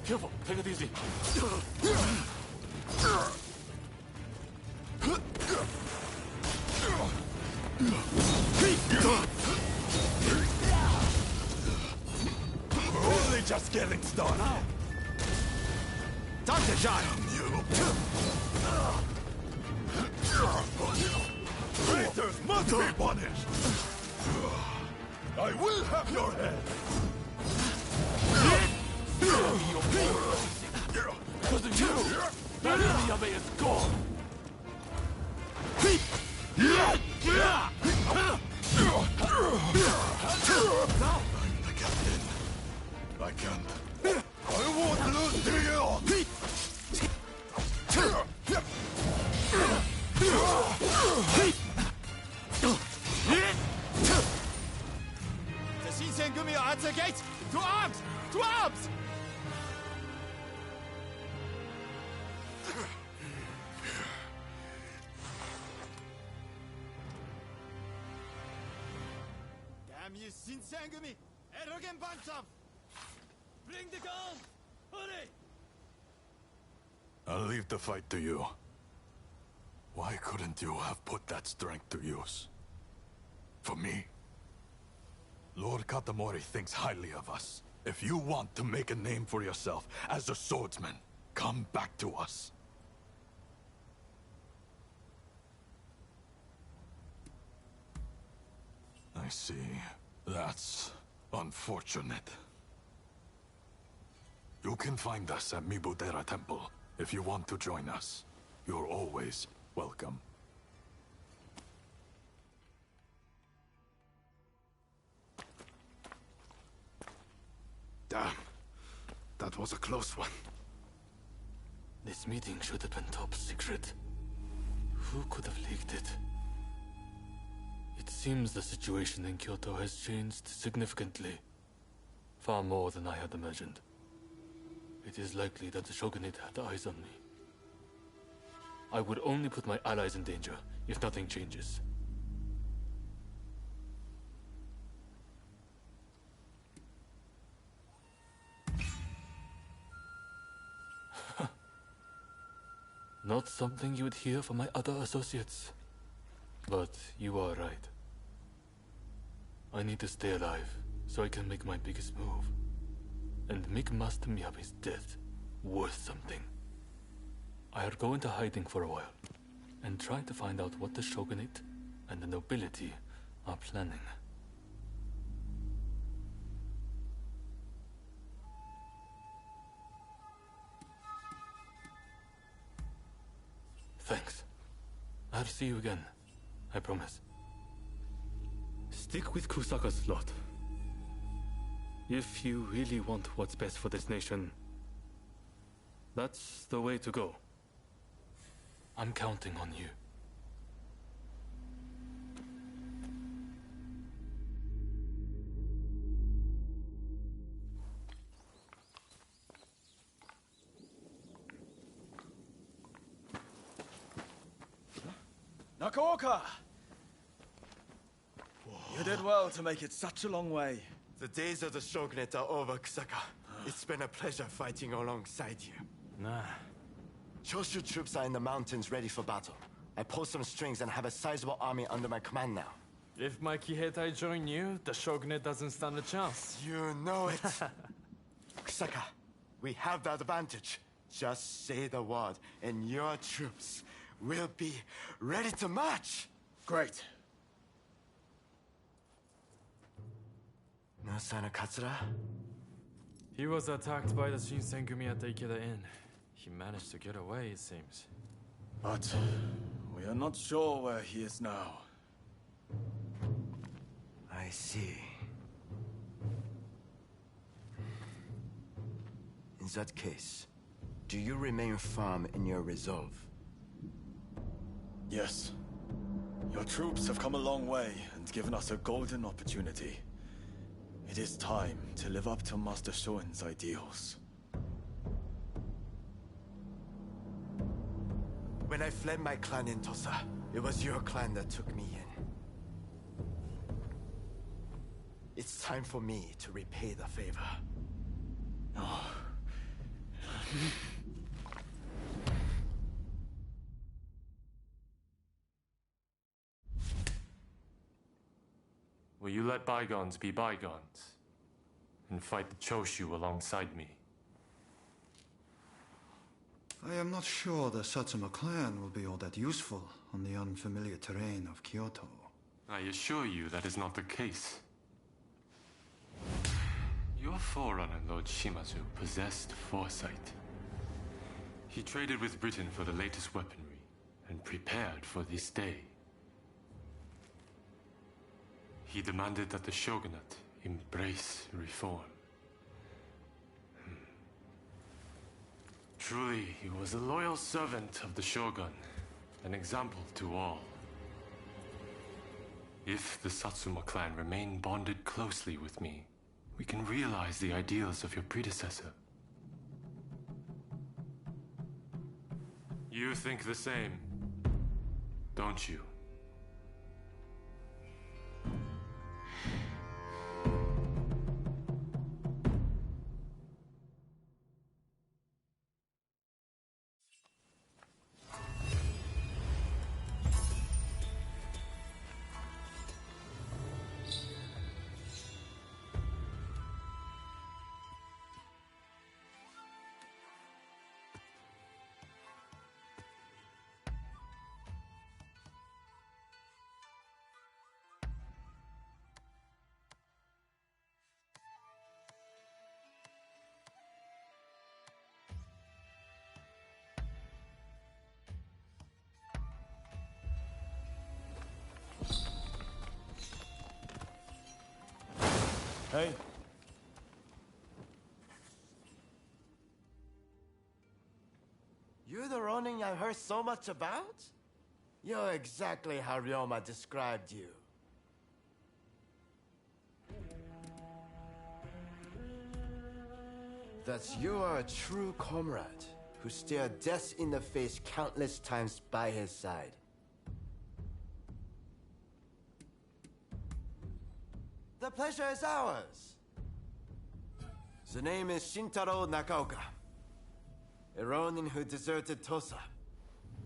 Careful, take it easy. We're only just getting started. Time to shine. Traitors must be punished. I will have your head. Because of you, Master Miyabe is gone. I'm the captain. I can't. I won't lose to you. The Shinsengumi are at the gate! To arms! To arms! Damn you, Shinsengumi! Arrogant bantam! Bring the gun! Hurry! I'll leave the fight to you. Why couldn't you have put that strength to use? For me? Lord Katamori thinks highly of us. If you want to make a name for yourself as a swordsman, come back to us. I see. That's unfortunate. You can find us at Mibudera Temple if you want to join us. You're always welcome. Damn. That was a close one. This meeting should have been top secret. Who could have leaked it? It seems the situation in Kyoto has changed significantly. Far more than I had imagined. It is likely that the Shogunate had eyes on me. I would only put my allies in danger if nothing changes. Not something you would hear from my other associates. But you are right. I need to stay alive so I can make my biggest move. And make Master Miyabe's death worth something. I'll go into hiding for a while and try to find out what the Shogunate and the nobility are planning. Thanks. I'll see you again. I promise. Stick with Kusaka's lot. If you really want what's best for this nation, that's the way to go. I'm counting on you. Nakaoka! You did well to make it such a long way. The days of the shogunate are over, Kusaka. It's been a pleasure fighting alongside you. Nah. Choshu troops are in the mountains ready for battle. I pull some strings and have a sizable army under my command now. If my Kiheitai join you, the shogunate doesn't stand a chance. You know it. Kusaka, we have the advantage. Just say the word, and your troops will be ready to march. Great. No sign of Katsura? He was attacked by the Shinsengumi at the Ikeda Inn. He managed to get away, it seems. But we are not sure where he is now. I see. In that case, do you remain firm in your resolve? Yes. Your troops have come a long way and given us a golden opportunity. It is time to live up to Master Shoin's ideals. When I fled my clan in Tosa, it was your clan that took me in. It's time for me to repay the favor. Oh. Will you let bygones be bygones and fight the Choshu alongside me? I am not sure the Satsuma clan will be all that useful on the unfamiliar terrain of Kyoto. I assure you that is not the case. Your forerunner, Lord Shimazu, possessed foresight. He traded with Britain for the latest weaponry and prepared for this day. He demanded that the shogunate embrace reform. Truly, he was a loyal servant of the shogun, an example to all. If the Satsuma clan remain bonded closely with me, we can realize the ideals of your predecessor. You think the same, don't you? Hey. You're the Ronin I've heard so much about? You're exactly how Ryoma described you. That you are a true comrade who stared death in the face countless times by his side. The pleasure is ours. The name is Shintaro Nakaoka, a Ronin who deserted Tosa,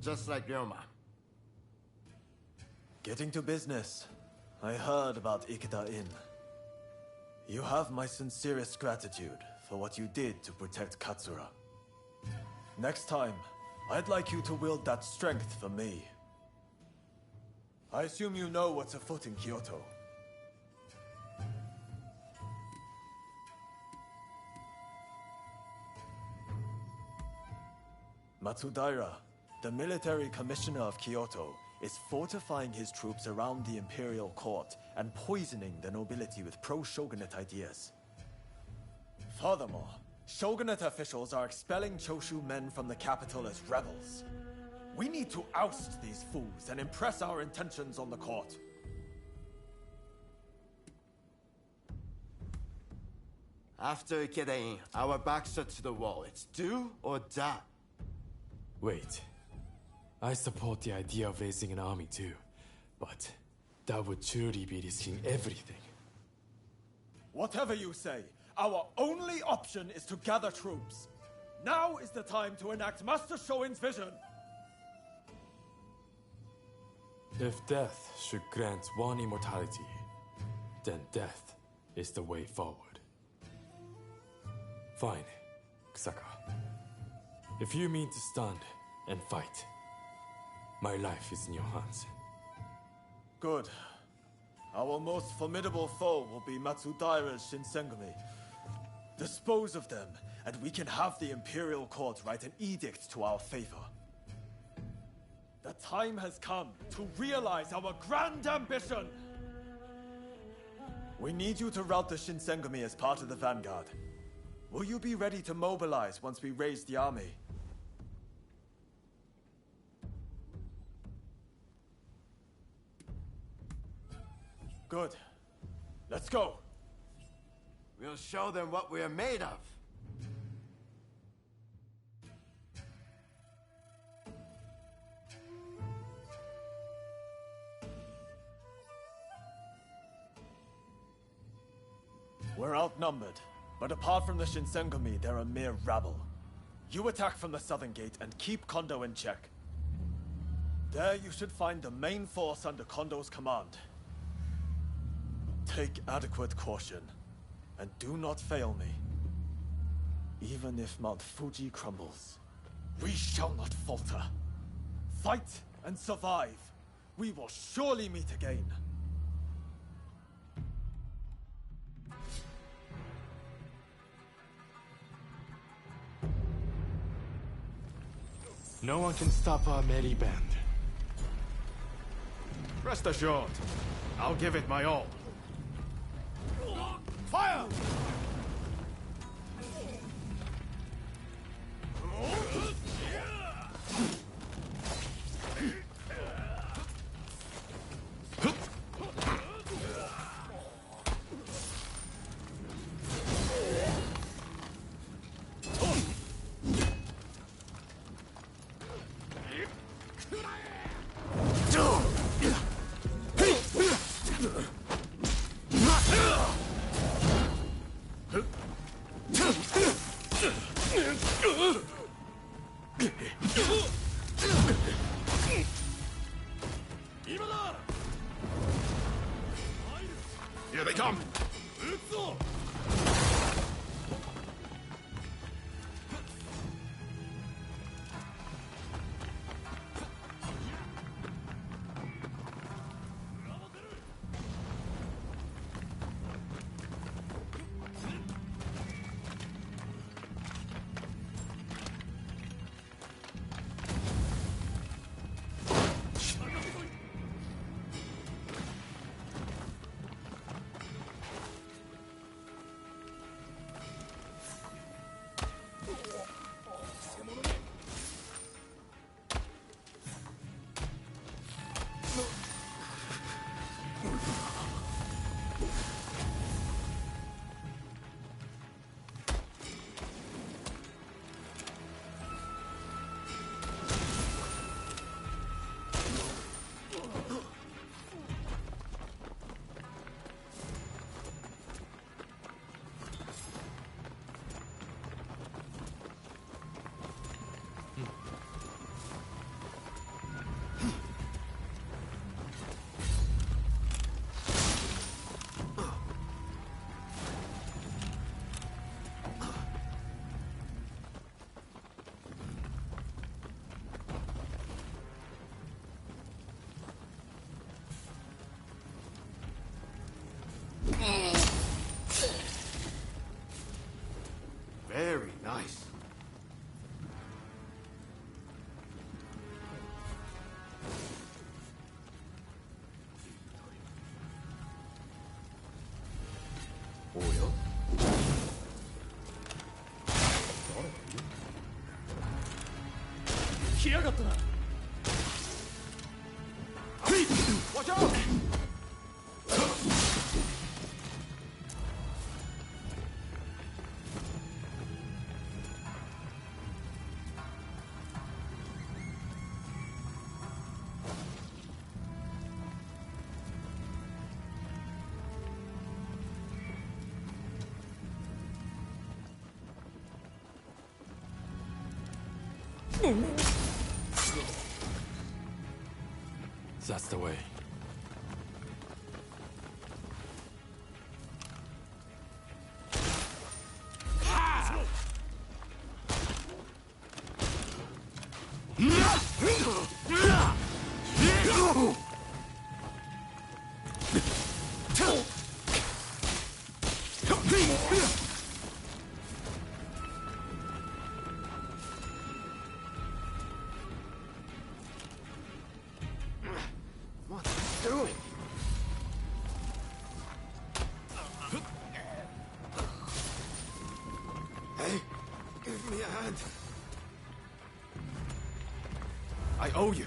just like Ryoma. Getting to business. I heard about Ikeda Inn. You have my sincerest gratitude for what you did to protect Katsura. Next time, I'd like you to wield that strength for me. I assume you know what's afoot in Kyoto. Matsudaira, the military commissioner of Kyoto, is fortifying his troops around the imperial court and poisoning the nobility with pro-shogunate ideas. Furthermore, Shogunate officials are expelling Choshu men from the capital as rebels. We need to oust these fools and impress our intentions on the court. After Ikedain, our backs are to the wall. It's do or die. Wait. I support the idea of raising an army too, but that would truly be risking everything. Whatever you say, our only option is to gather troops. Now is the time to enact Master Shoin's vision. If death should grant one immortality, then death is the way forward. Fine, Kusaka. If you mean to stand and fight, my life is in your hands. Good. Our most formidable foe will be Matsudaira's Shinsengumi. Dispose of them, and we can have the Imperial Court write an edict to our favor. The time has come to realize our grand ambition! We need you to rout the Shinsengumi as part of the vanguard. Will you be ready to mobilize once we raise the army? Good. Let's go. We'll show them what we're made of. We're outnumbered, but apart from the Shinsengumi, they're a mere rabble. You attack from the southern gate and keep Kondo in check. There you should find the main force under Kondo's command. Take adequate caution, and do not fail me. Even if Mount Fuji crumbles, we shall not falter. Fight and survive. We will surely meet again. No one can stop our merry band. Rest assured, I'll give it my all. Fire! Here they come! 来やがったな。Watch out! That's the way. What are you doing? Hey, give me a hand. I owe you.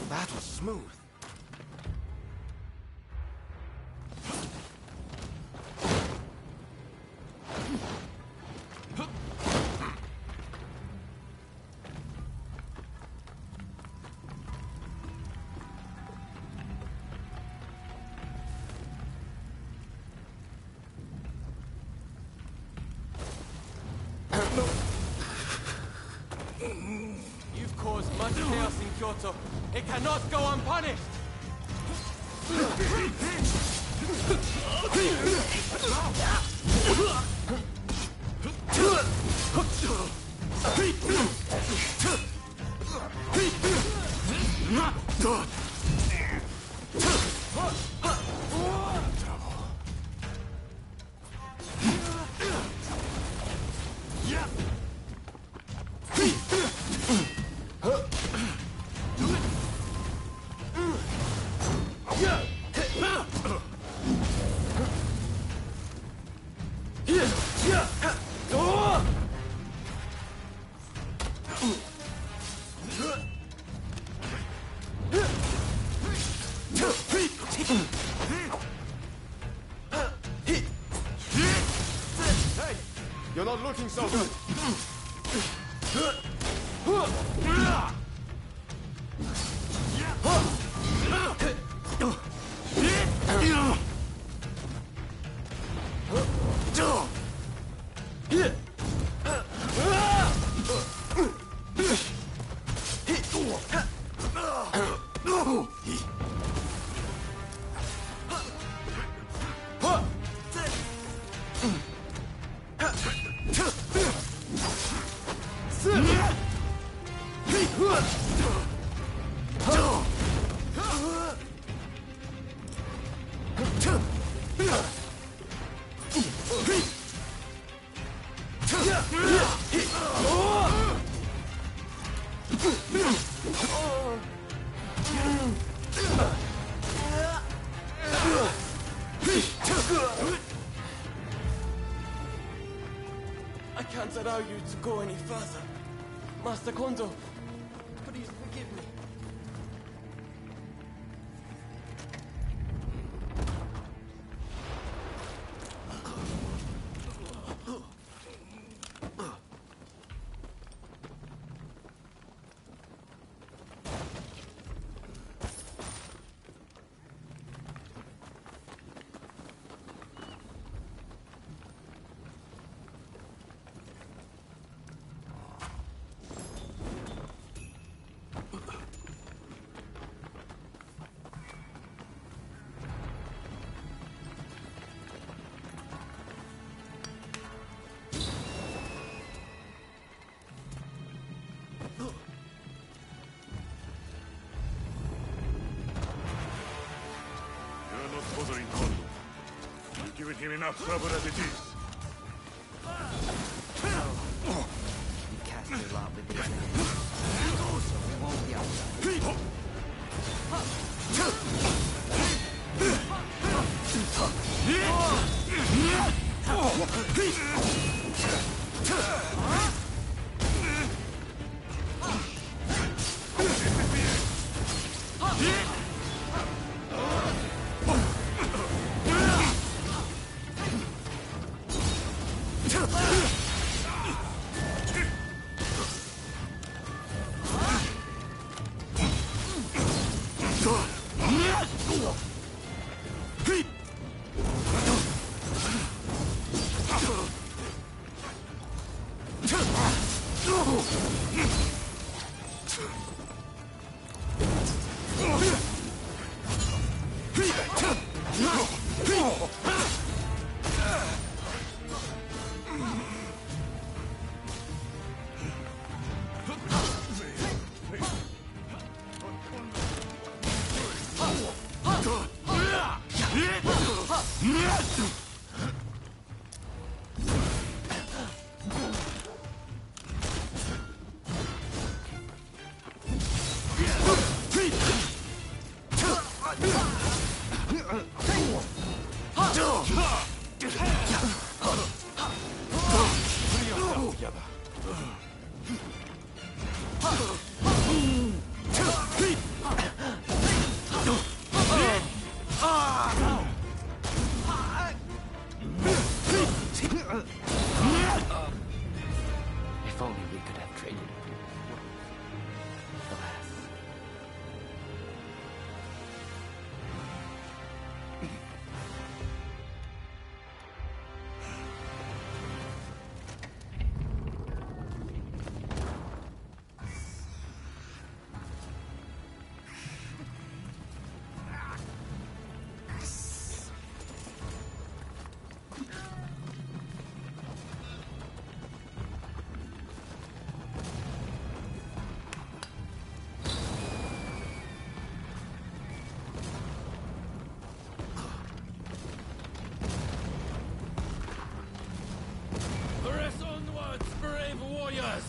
That was smooth. You've caused much chaos in Kyoto. It cannot go unpunished! You're not looking so good. I can't allow you to go any further. Master Kondo, please forgive me. You're not bothering Kondo. You've given him enough trouble as it is. You cast your lot with the enemy. So we won't be outside. If only we could have traded. Alas. Press onwards, brave warriors!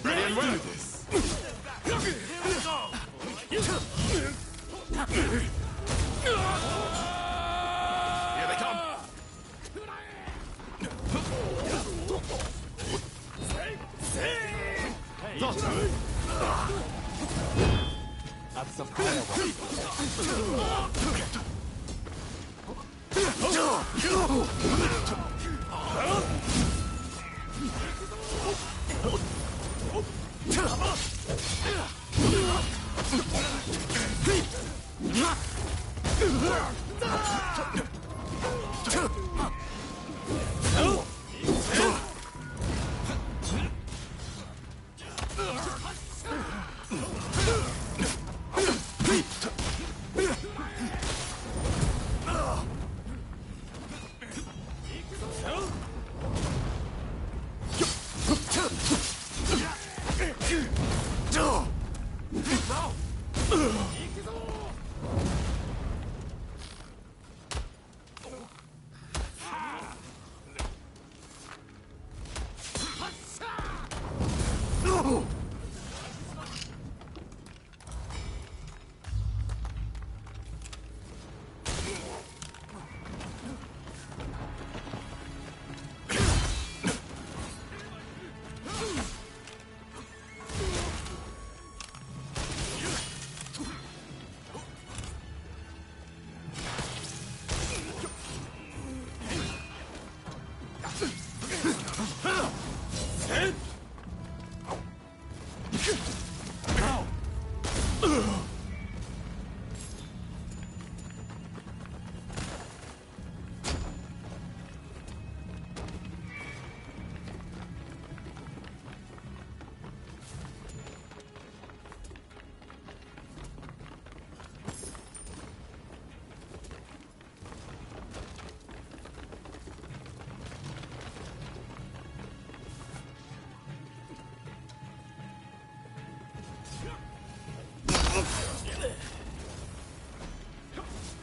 Ready and willing. Here they come. That's a firework.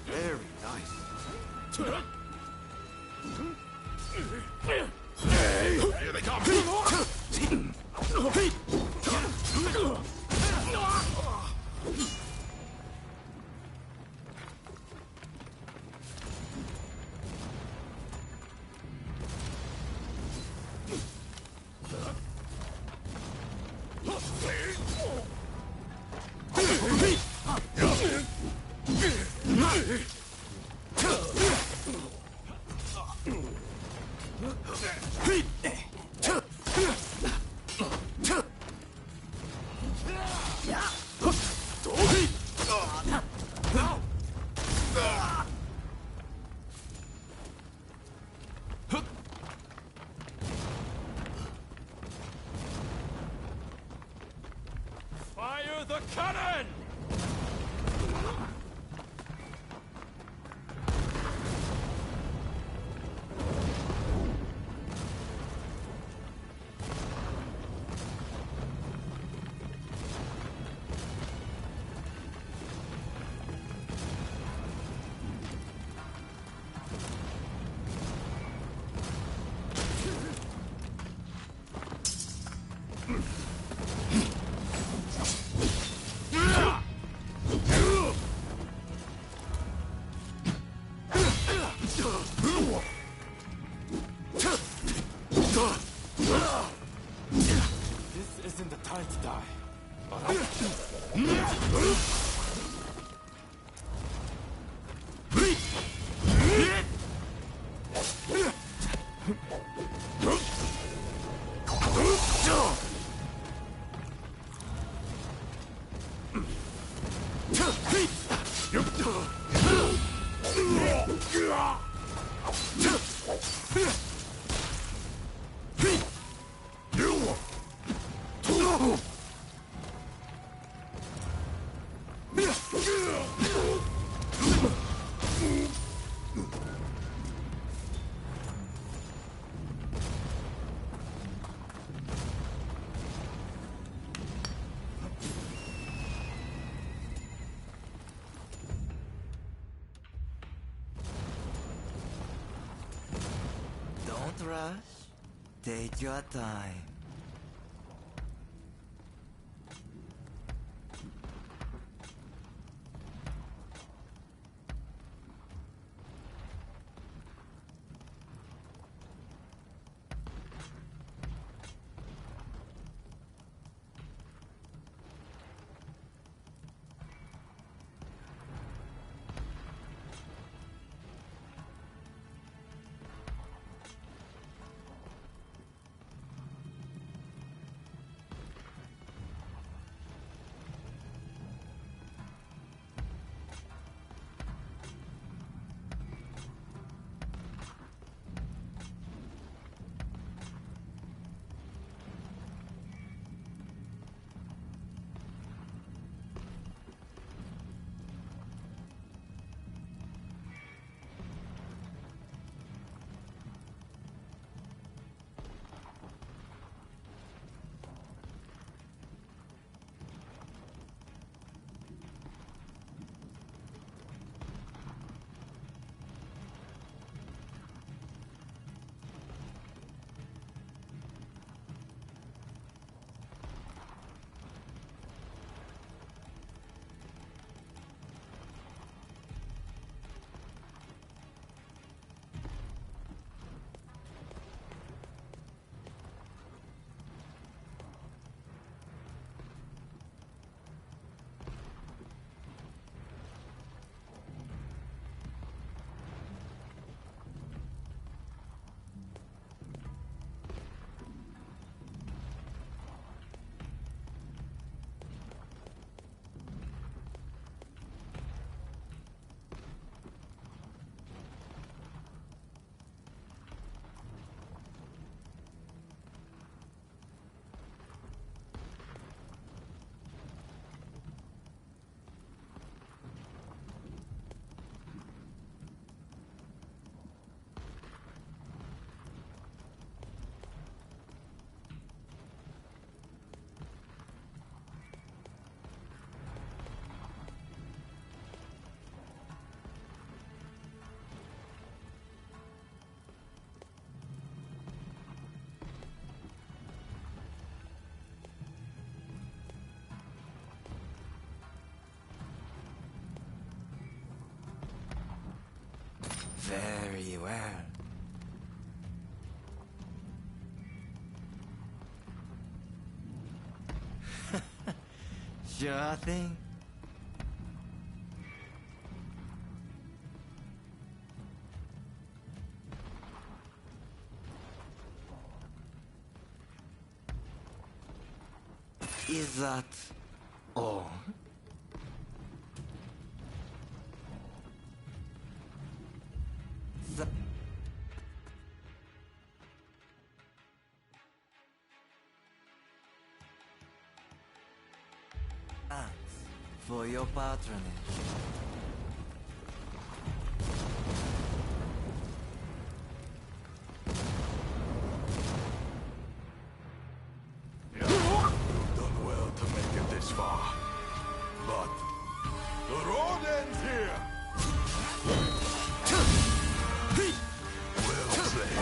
Very nice. Here they come. Fire the cannon! This isn't the time to die. Don't rush. Take your time. Well. Sure thing. Is that all? Thanks for your patronage. You've done well to make it this far. But the road ends here. Well played.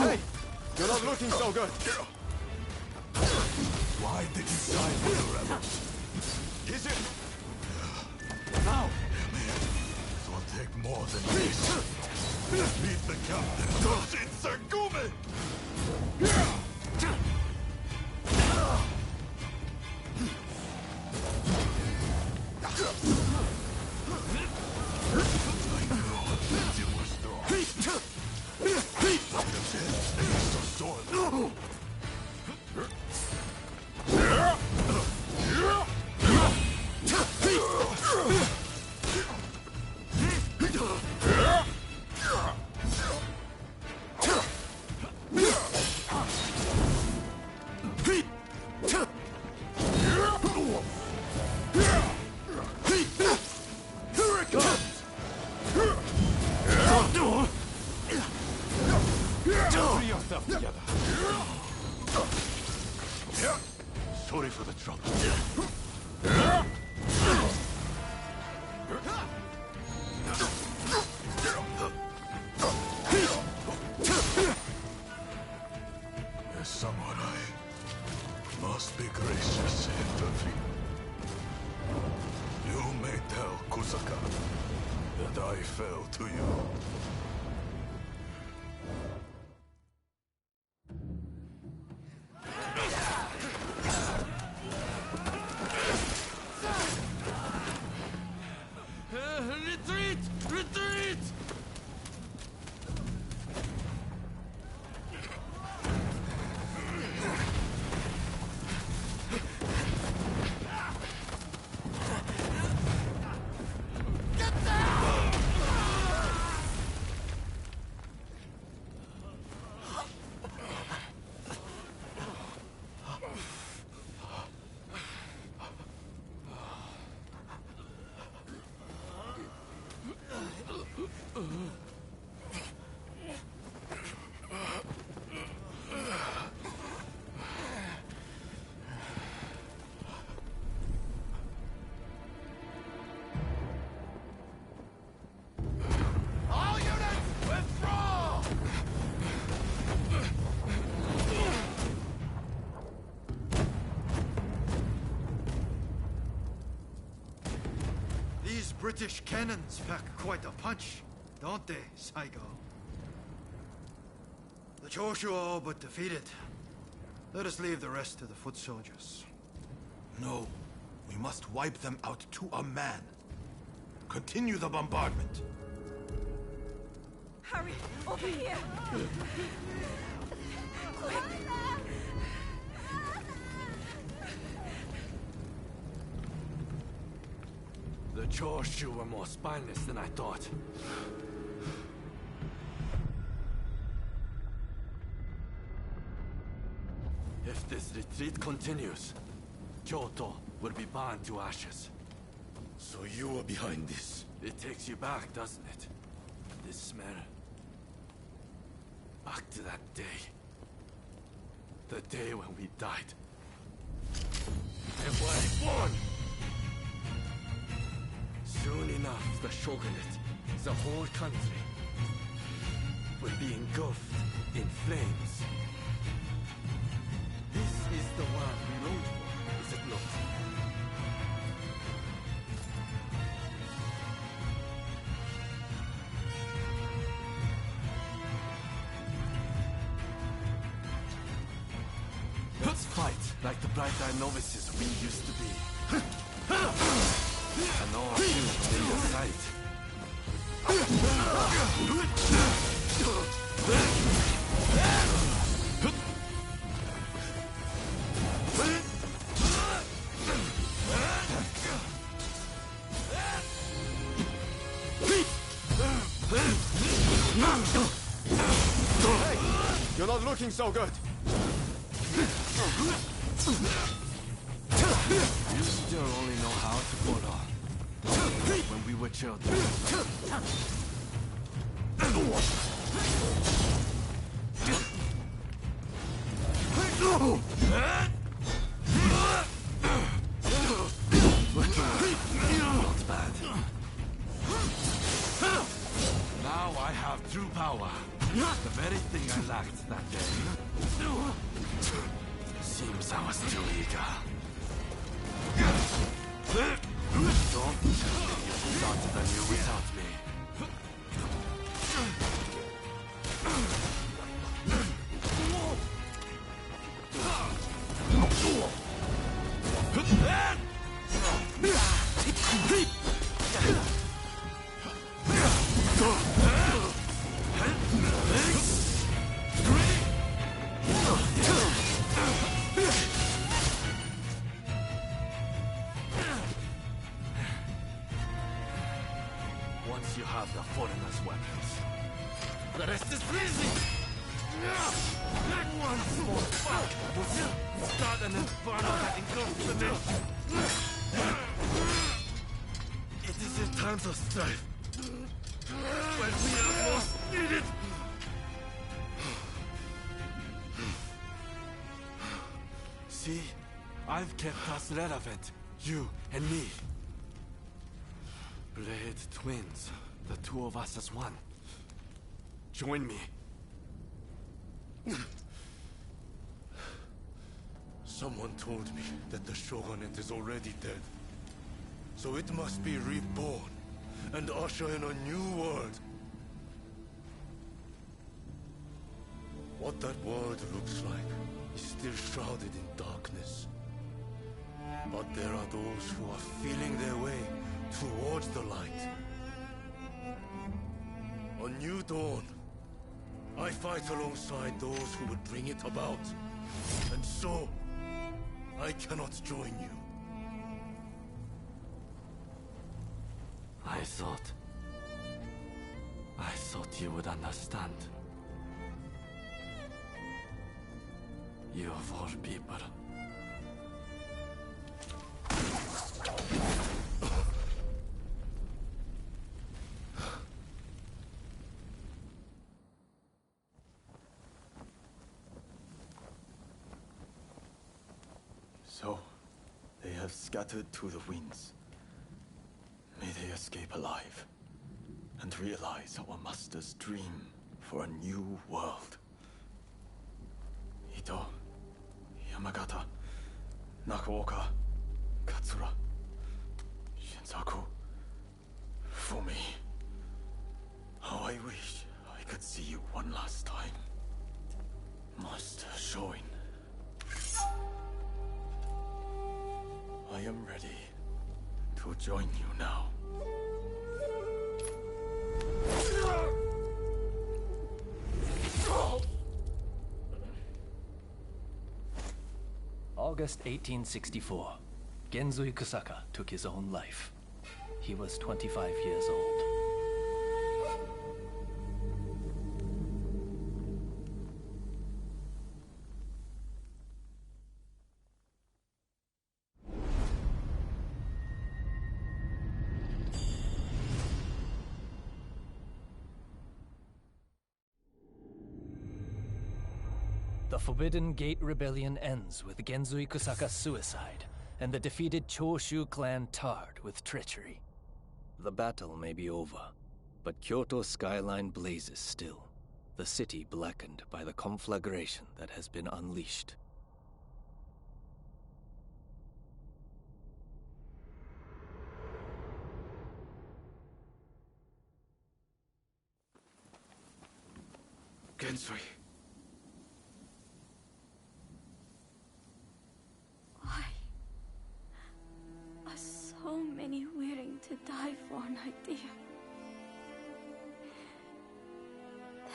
Hey! You're not looking so good. Why did you side with the rebels? Is it? Now! It will take more than this. Meet the captain, Doshin Sagumi! Sorry for the trouble. A samurai must be gracious in defeat. You may tell Kusaka that I fell to you. Retreat! Retreat! All units, withdraw! These British cannons pack quite a punch, don't they, Saigo? The Choshu are all but defeated. Let us leave the rest to the foot soldiers. No, we must wipe them out to a man. Continue the bombardment. Hurry, over here! Quick! The Choshu were more spineless than I thought. If this retreat continues, Kyoto will be burned to ashes. So you are behind this? It takes you back, doesn't it? This smell. Back to that day. The day when we died. And was born! Soon enough, the shogunate the whole country will be engulfed in flames. This is the world we longed for, is it not? Let's fight like the bright-eyed novices we used to be. And all two in your sight. Hey, you're not looking so good. You still only know how to follow. When we were children. Not bad. Now I have true power. The very thing I lacked that day. Seems I was too eager. Don't tell me you started anew without me. Once you have the foreigner's weapons, the rest is easy! One small spark will start an inferno that engulfs the nation! It is in times of strife, when we are most needed! See, I've kept us relevant, you and me. Blade twins, the two of us as one. Join me. Someone told me that the Shogunate is already dead. So it must be reborn and usher in a new world. What that world looks like is still shrouded in darkness. But there are those who are feeling their way towards the light. A new dawn. I fight alongside those who would bring it about. And so, I cannot join you. I thought you would understand. You of all people. So, they have scattered to the winds. May they escape alive, and realize our master's dream for a new world. Ito, Yamagata, Nakaoka, Katsura, Shinsaku, Fumi. How I wish I could see you one last time. Master Shoin. I am ready to join you now. August 1864. Genzui Kusaka took his own life. He was 25 years old. The Forbidden Gate Rebellion ends with Genzui Kusaka's suicide, and the defeated Choshu clan tarred with treachery. The battle may be over, But Kyoto's skyline blazes still, the city blackened by the conflagration that has been unleashed. Gensui. Why are so many willing to die for an idea?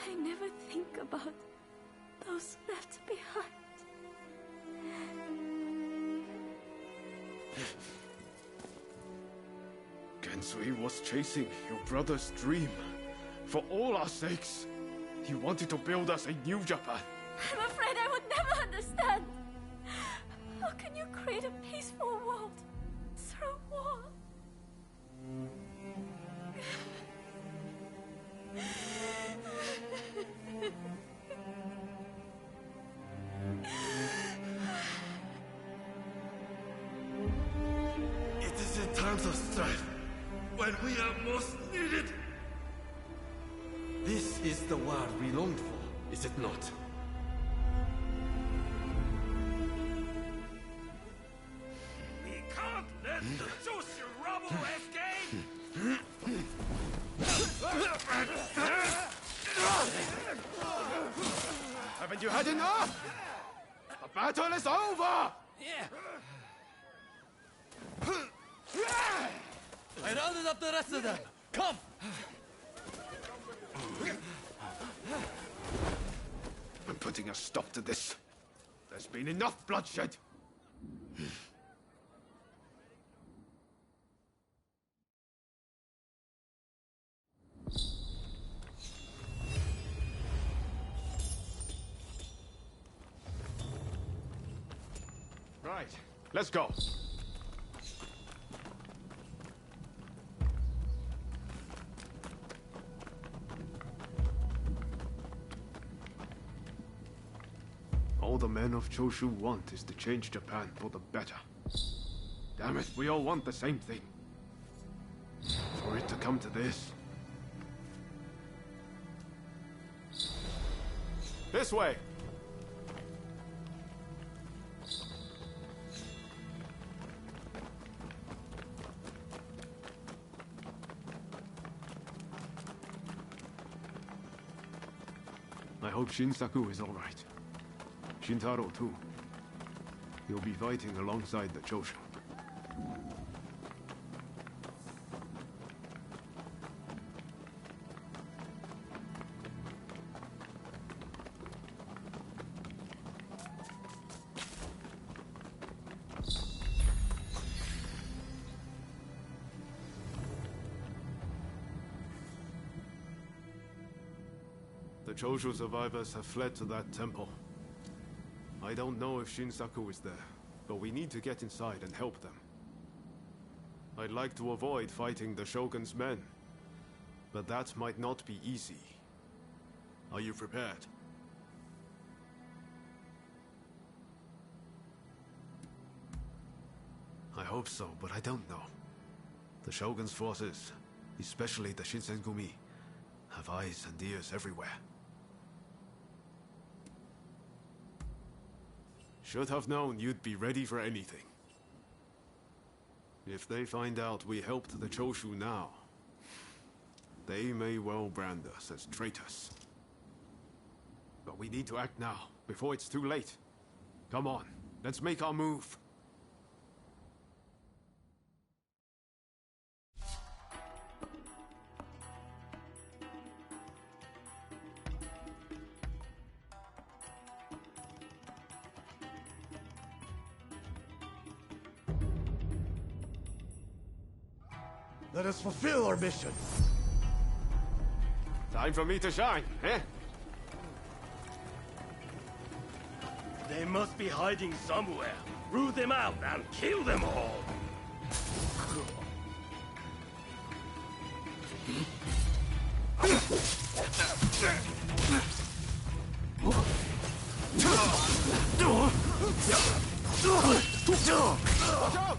They never think about those left behind. Gensui was chasing your brother's dream. For all our sakes, he wanted to build us a new Japan. I'm afraid I would never understand. How can you create a peaceful world through war? It is in times of strife when we are most needed. This is the world we longed for, is it not? We can't let the Choshu rubble escape! Haven't you had enough? The battle is over! Yeah. I rounded up the rest of them. Come! I'm putting a stop to this. There's been enough bloodshed. Right, let's go. All the men of Choshu want is to change Japan for the better. Damn it, we all want the same thing. For it to come to this. This way! I hope Shinsaku is all right. Shintaro too. He'll be fighting alongside the Choshu. The Choshu survivors have fled to that temple. I don't know if Shinsaku is there, but we need to get inside and help them. I'd like to avoid fighting the Shogun's men, but that might not be easy. Are you prepared? I hope so, but I don't know. The Shogun's forces, especially the Shinsengumi, have eyes and ears everywhere. Should have known you'd be ready for anything. If they find out we helped the Choshu now, they may well brand us as traitors. But we need to act now, before it's too late. Come on, let's make our move. Let us fulfill our mission. Time for me to shine, eh? They must be hiding somewhere. Root them out and kill them all. Watch out!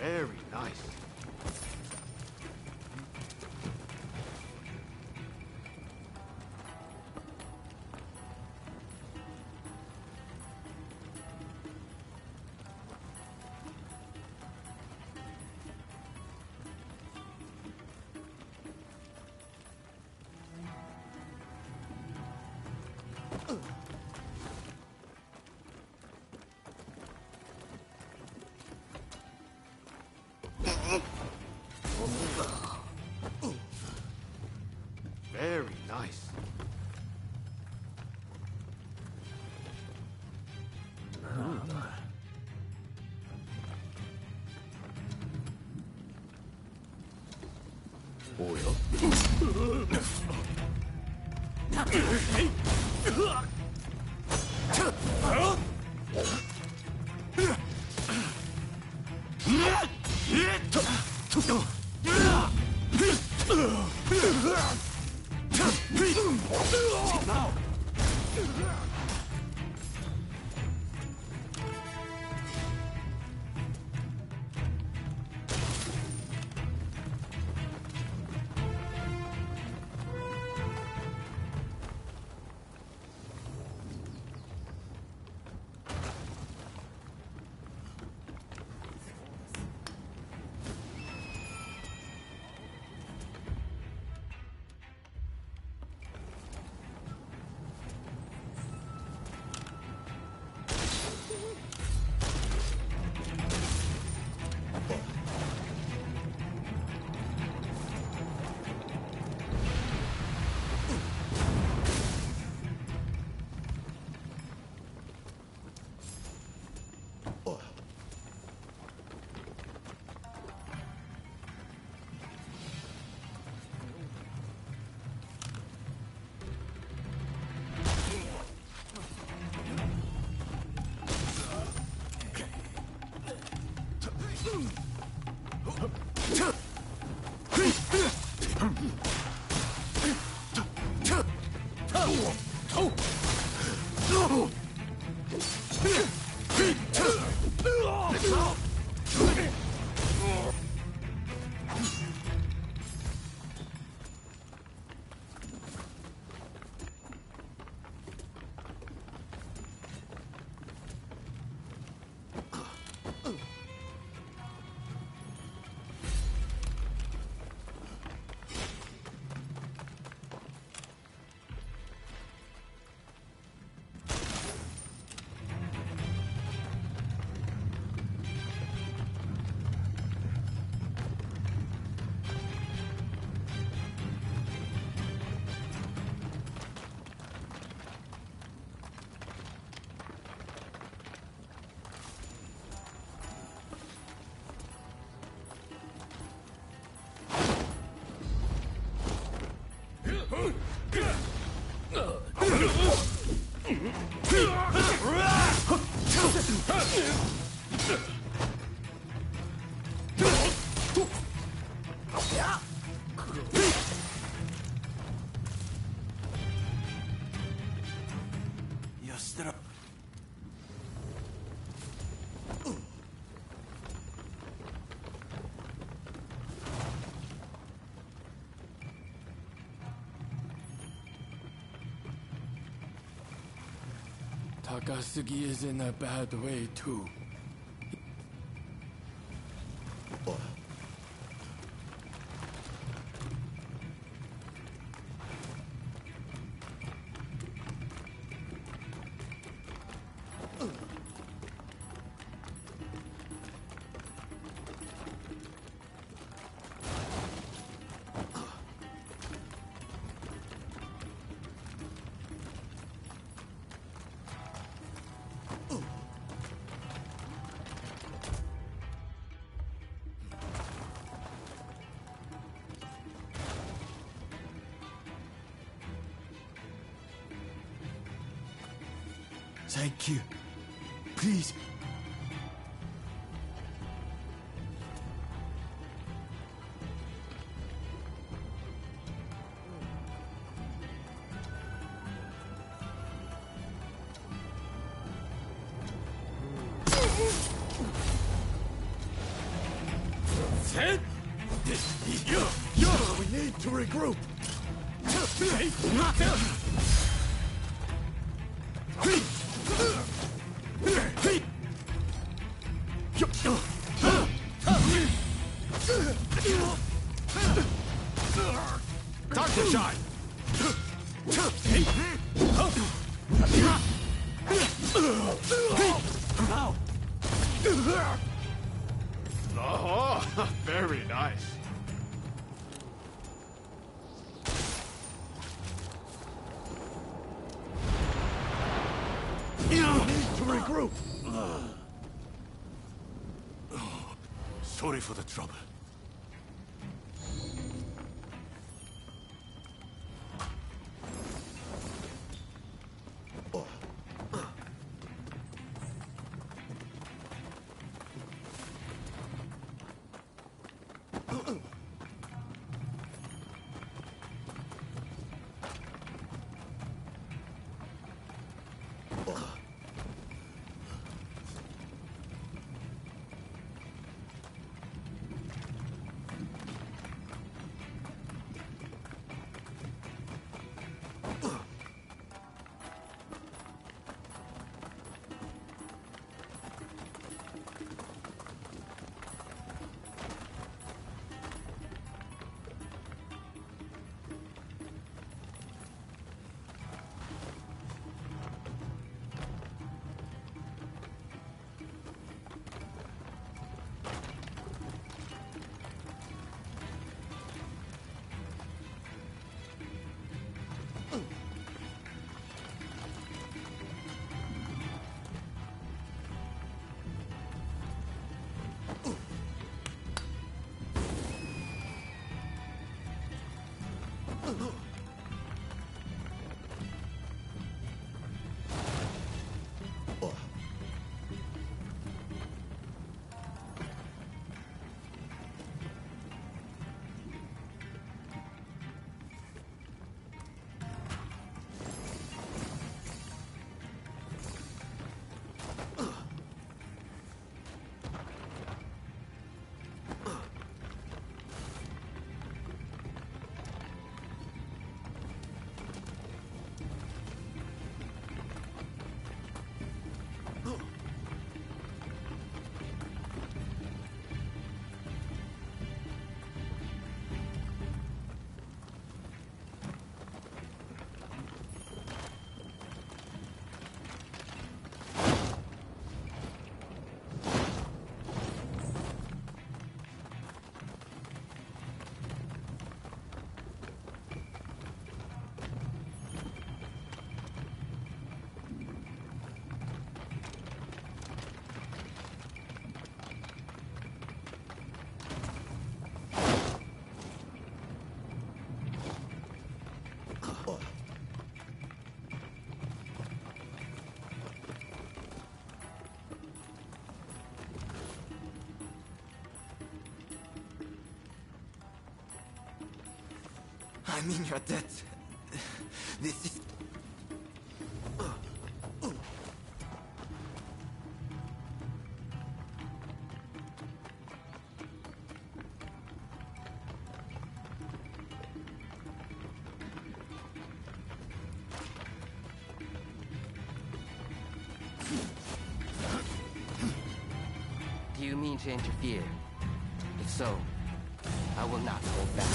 Very nice. Very nice. Takasugi is in a bad way, too. Thank you. Please. We need to regroup. Time to shine. Oh, very nice. We need to regroup. Sorry for the trouble. I'm in your debt. This is... Do you mean to interfere? If so, I will not hold back.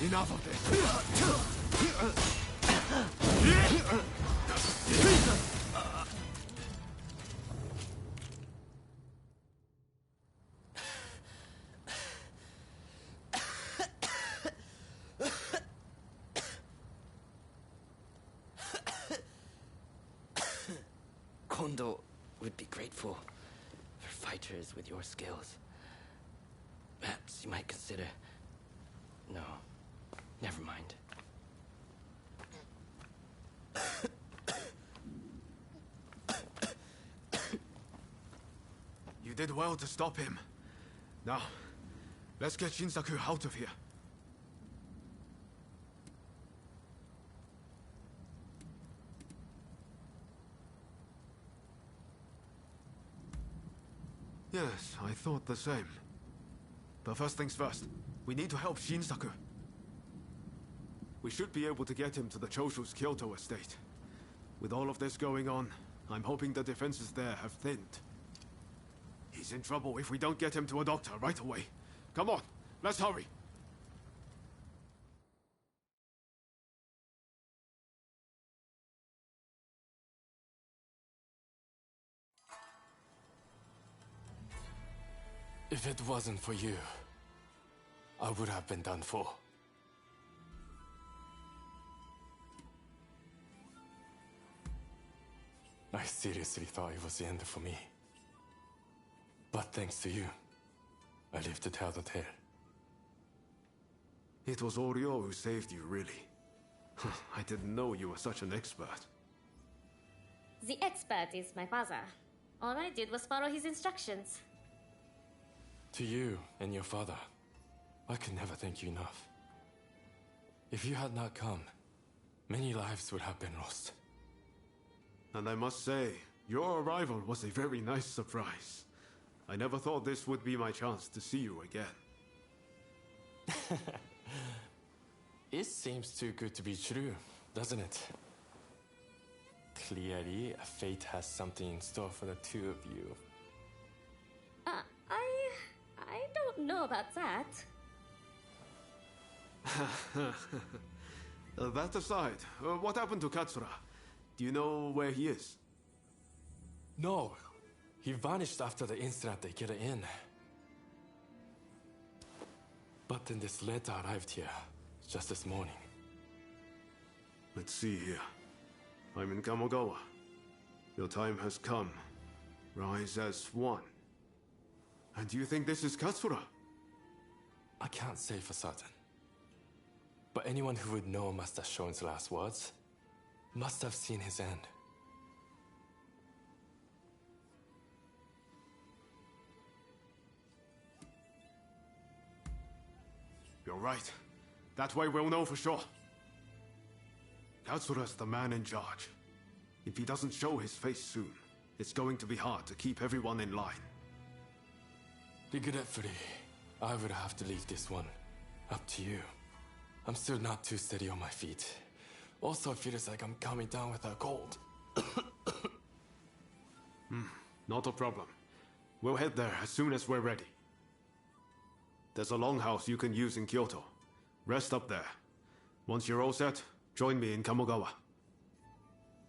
Enough of this. Kondo would be grateful for fighters with your skills. Perhaps you might consider... No, never mind. You did well to stop him. Now, let's get Shinsaku out of here. Yes, I thought the same. But first things first, we need to help Shinsaku. We should be able to get him to the Choshu's Kyoto estate. With all of this going on, I'm hoping the defenses there have thinned. He's in trouble if we don't get him to a doctor right away. Come on, let's hurry. If it wasn't for you, I would have been done for. I seriously thought it was the end for me. But thanks to you, I lived to tell the tale. It was Oryo who saved you, really. I didn't know you were such an expert. The expert is my father. All I did was follow his instructions. To you and your father, I could never thank you enough. If you had not come, many lives would have been lost. And I must say, your arrival was a very nice surprise. I never thought this would be my chance to see you again. It seems too good to be true, doesn't it? Clearly, fate has something in store for the two of you. I don't know about that. That aside, what happened to Katsura? Do you know where he is? No. He vanished after the incident at the inn. But then this letter arrived here, just this morning. Let's see here. I'm in Kamogawa. Your time has come. Rise as one. And do you think this is Katsura? I can't say for certain. But anyone who would know Master Shoin's last words must have seen his end. You're right. That way we'll know for sure. Katsura's the man in charge. If he doesn't show his face soon, it's going to be hard to keep everyone in line. Regretfully, I would have to leave this one up to you. I'm still not too steady on my feet. Also, it feels like I'm coming down with a cold. Not a problem. We'll head there as soon as we're ready. There's a longhouse you can use in Kyoto. Rest up there. Once you're all set, join me in Kamogawa.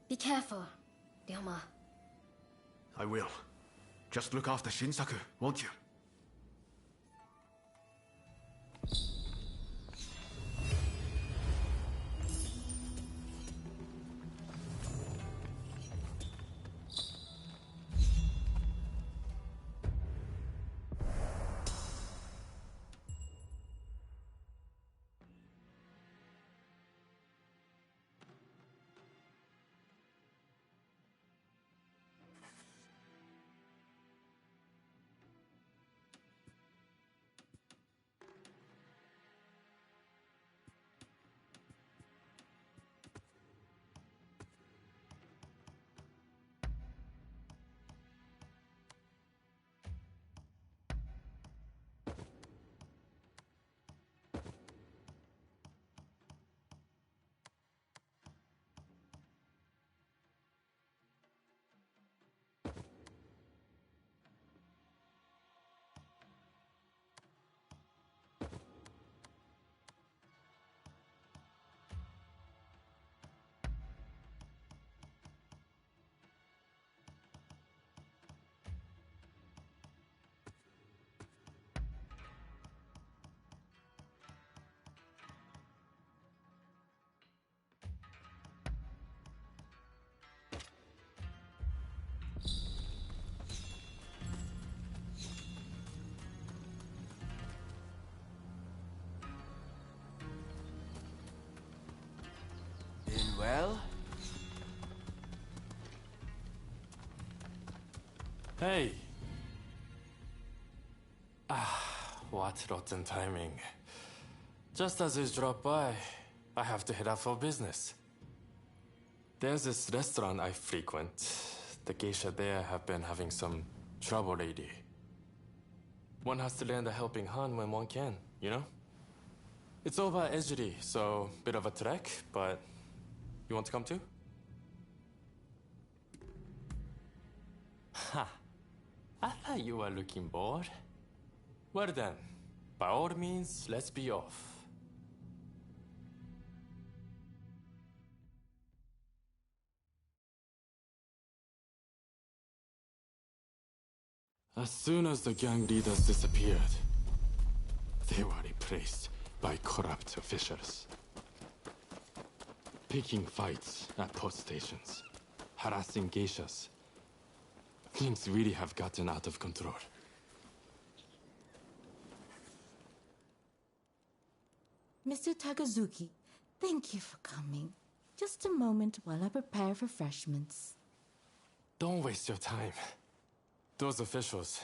Be careful, Ryoma. I will. Just look after Shinsaku, won't you? Well? Hey! What rotten timing. Just as you drop by, I have to head out for business. There's this restaurant I frequent. The geisha there have been having some trouble lately. One has to lend a helping hand when one can, you know? It's over at Ejiri, so bit of a trek, but you want to come too? Ha! I thought you were looking bored. Well then, by all means, let's be off. As soon as the gang leaders disappeared, they were replaced by corrupt officials. Picking fights at post stations, harassing geishas. Things really have gotten out of control. Mr. Takazuki, thank you for coming. Just a moment while I prepare refreshments. Don't waste your time. Those officials,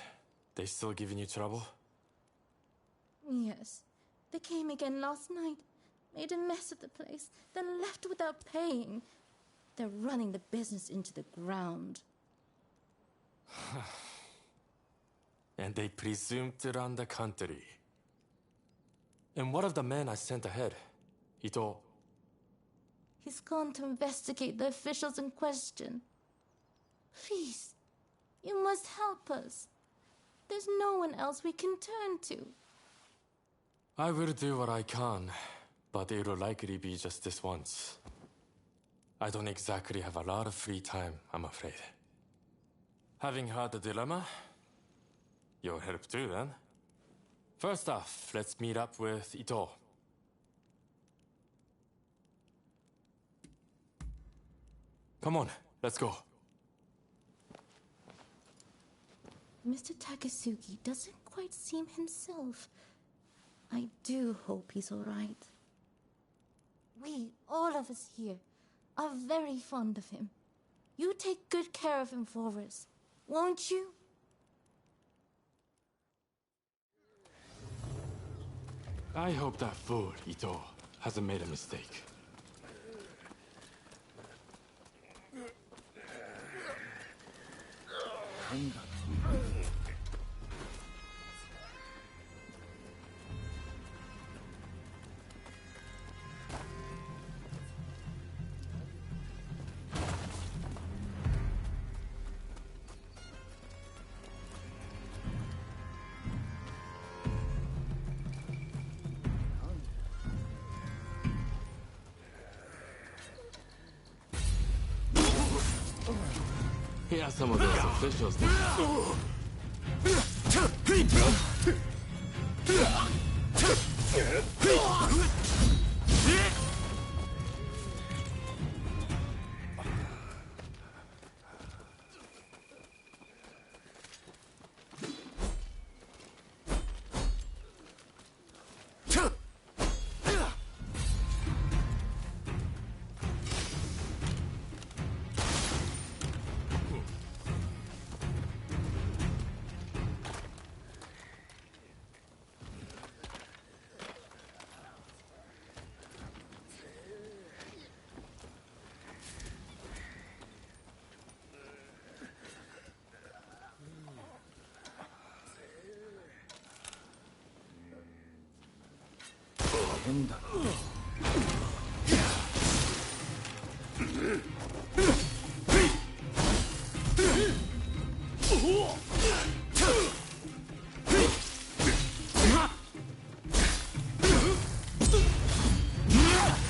they still giving you trouble? Yes. They came again last night, made a mess of the place, then left without paying. They're running the business into the ground. And they presume to run the country. And what of the man I sent ahead? Ito. He's gone to investigate the officials in question. Please, you must help us. There's no one else we can turn to. I will do what I can, but it will likely be just this once. I don't exactly have a lot of free time, I'm afraid. Having heard the dilemma, you'll help too, then. First off, let's meet up with Ito. Come on, let's go. Mr. Takasugi doesn't quite seem himself. I do hope he's all right. We, all of us here, are very fond of him. You take good care of him for us, won't you? I hope that fool, Ito, hasn't made a mistake. Here are some of those officials.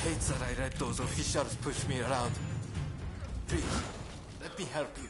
Hate that I let those officials push me around. Please, let me help you.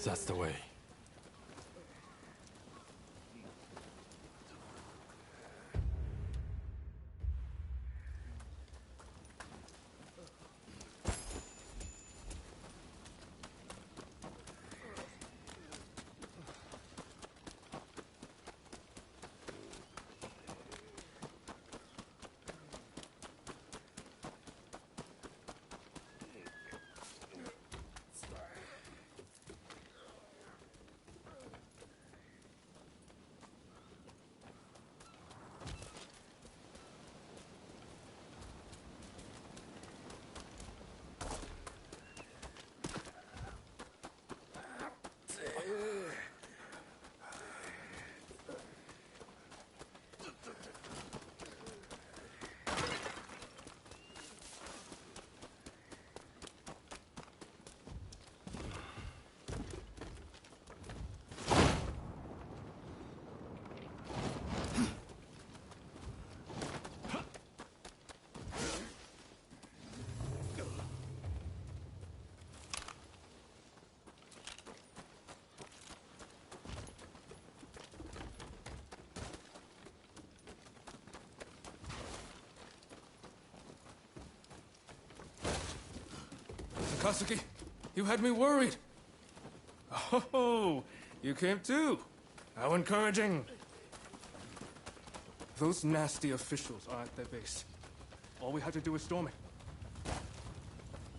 That's the way. Takasugi, you had me worried. Oh, you came too. How encouraging. Those nasty officials are at their base. All we had to do was storm it.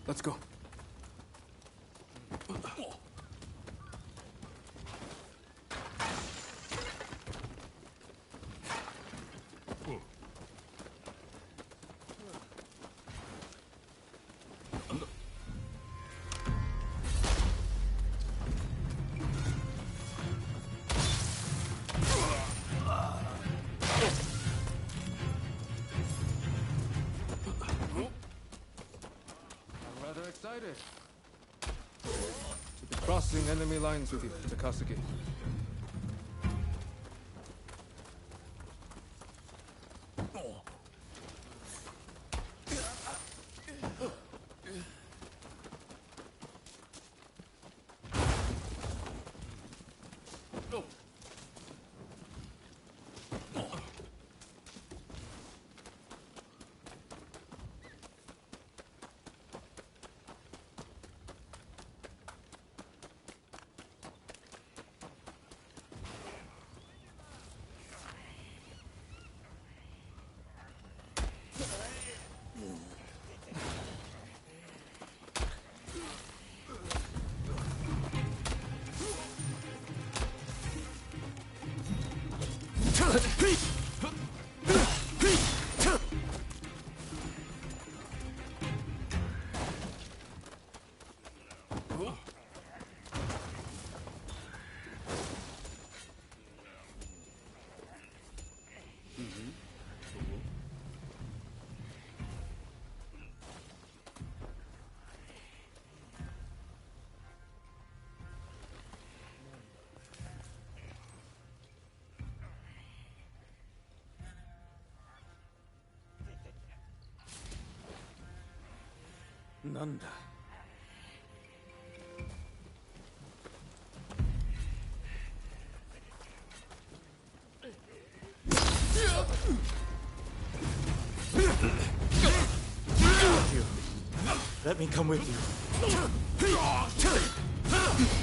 Let's go. Excited to be crossing enemy lines with you, Takasugi. Nanda. Let me come with you.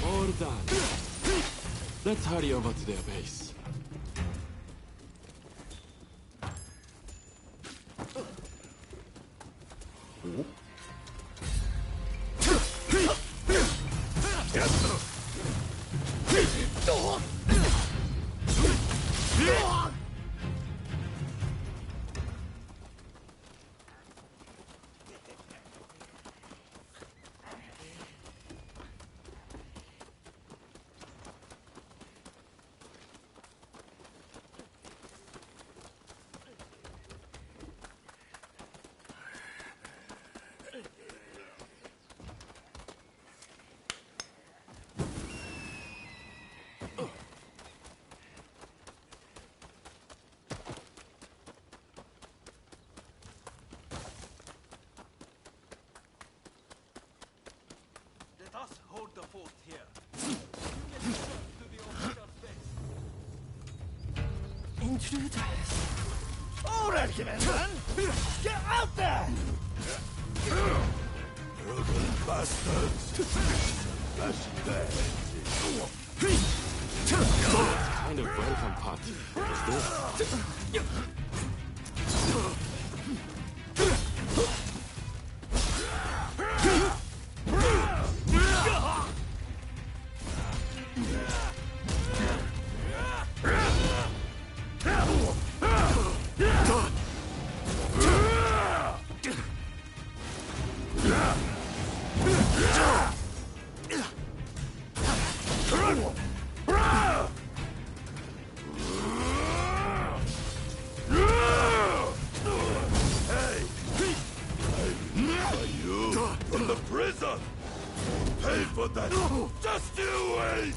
All done. Let's hurry over to their base. Intruders! All right, man! Get out there! Broken bastards! Flashing their heads What kind of welcome party is this? from the prison! Pay for that! Just you wait!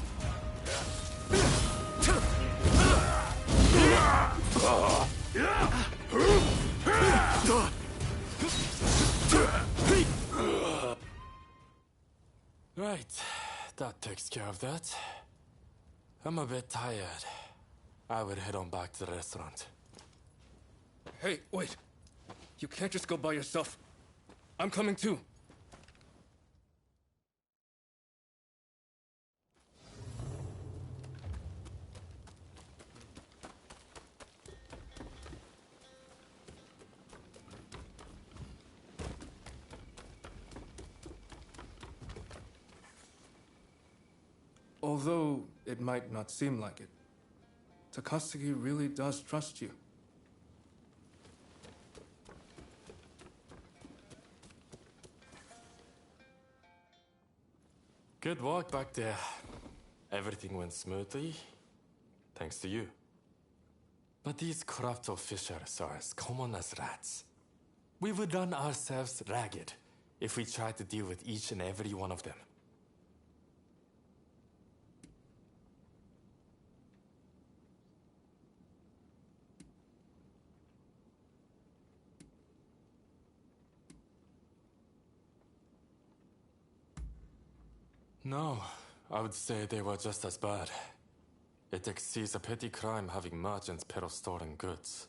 Right, that takes care of that. I'm a bit tired. I would head on back to the restaurant. Hey, wait. You can't just go by yourself. I'm coming too. Although it might not seem like it, Takasugi really does trust you. Good work back there. Everything went smoothly, thanks to you. But these corrupt officials are as common as rats. We would run ourselves ragged if we tried to deal with each and every one of them. No, I would say they were just as bad. It exceeds a petty crime having merchants peddle stolen goods.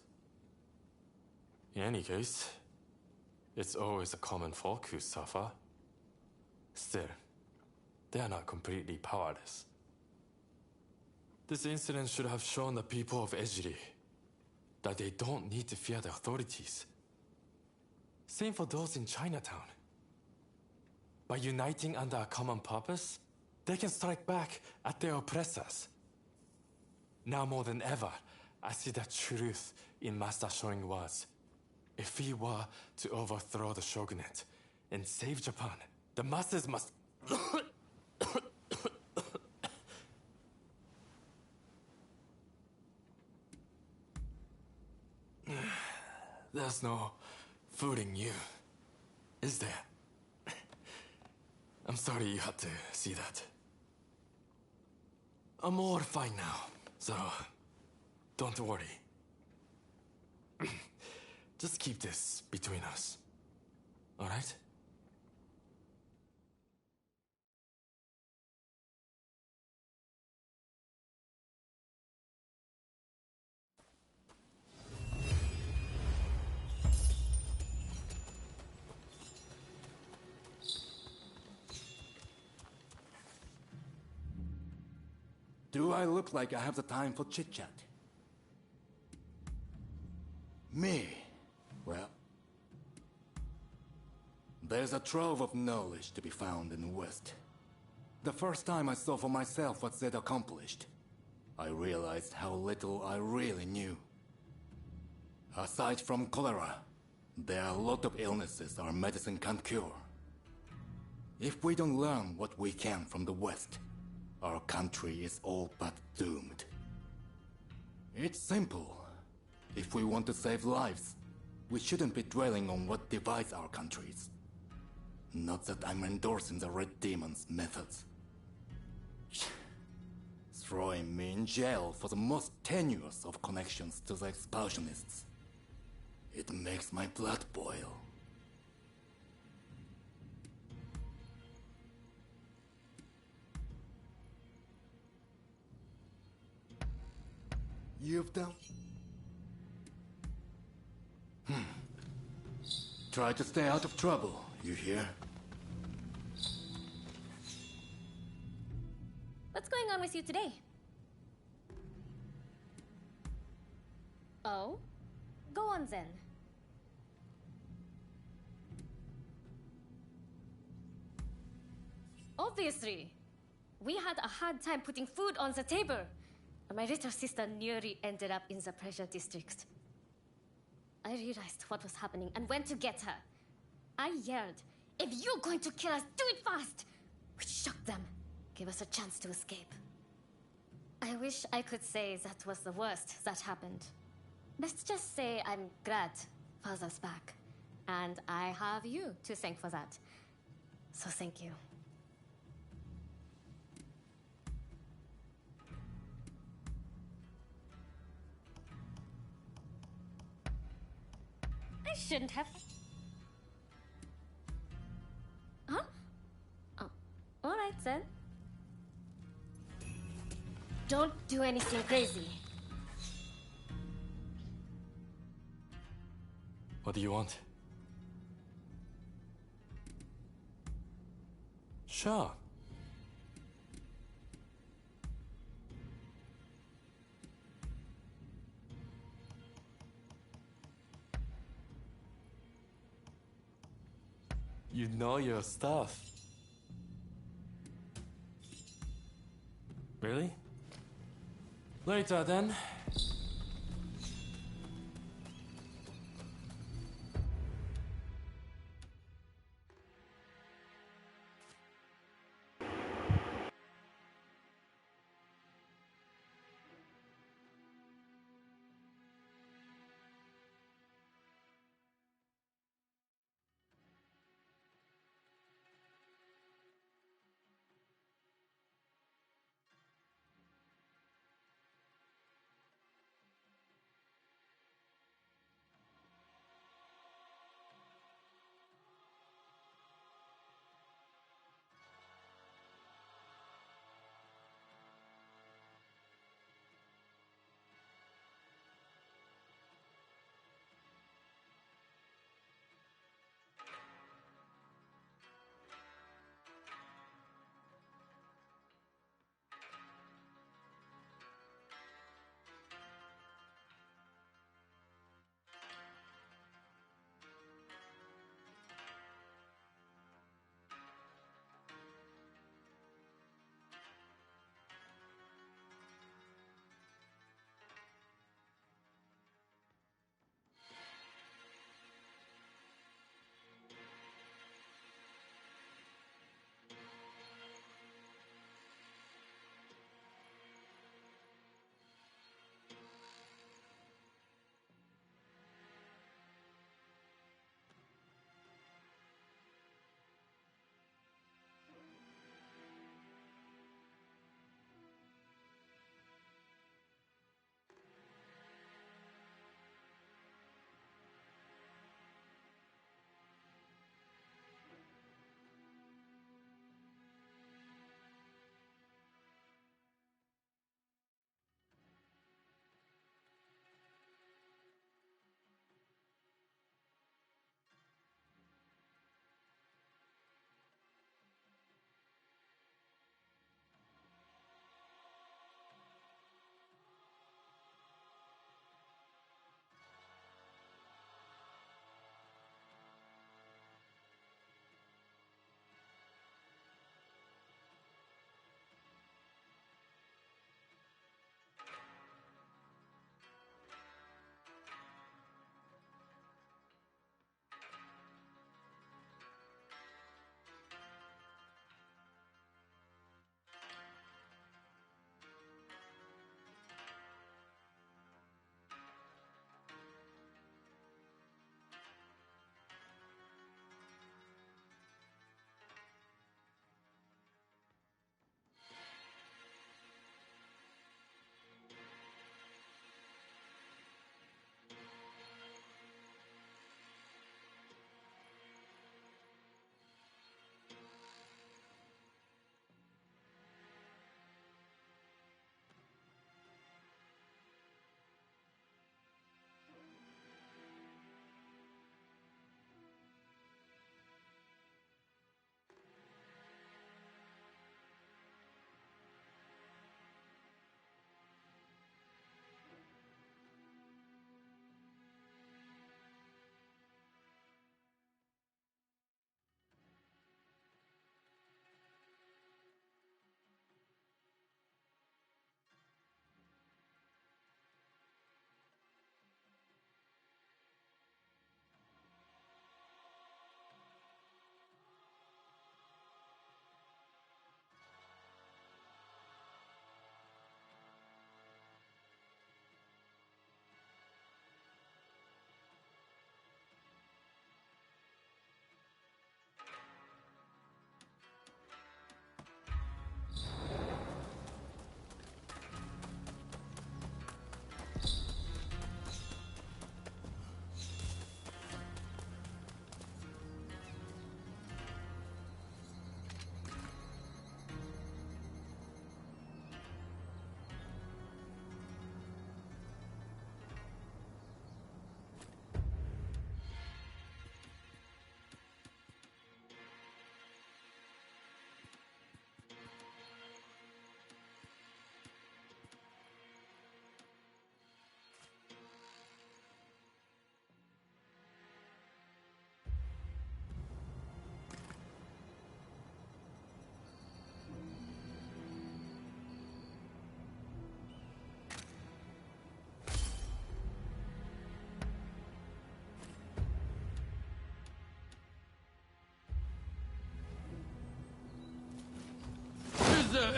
In any case, it's always the common folk who suffer. Still, they are not completely powerless. This incident should have shown the people of Ejiri that they don't need to fear the authorities. Same for those in Chinatown. By uniting under a common purpose, they can strike back at their oppressors. Now more than ever, I see the truth in Master Showing words. If we were to overthrow the shogunate and save Japan, the masses must... There's no fooling you, is there? I'm sorry you had to see that. I'm all fine now, so don't worry. Just keep this between us, all right? Do I look like I have the time for chit-chat? Me? Well, there's a trove of knowledge to be found in the West. The first time I saw for myself what Zed accomplished, I realized how little I really knew. Aside from cholera, there are a lot of illnesses our medicine can't cure. If we don't learn what we can from the West, our country is all but doomed. It's simple. If we want to save lives, we shouldn't be dwelling on what divides our countries. Not that I'm endorsing the Red Demon's methods. Throwing me in jail for the most tenuous of connections to the expulsionists. It makes my blood boil. You've done Try to stay out of trouble, you hear? What's going on with you today? Oh? Go on then. Obviously. We had a hard time putting food on the table. My little sister nearly ended up in the pressure district. I realized what was happening and went to get her. I yelled, "If you're going to kill us, do it fast!" Which shocked them, gave us a chance to escape. I wish I could say that was the worst that happened. Let's just say I'm glad Father's back. And I have you to thank for that. So thank you. I shouldn't have. Huh? Oh, all right then. Don't do anything crazy. What do you want? Sure. You know your stuff. Really? Later then.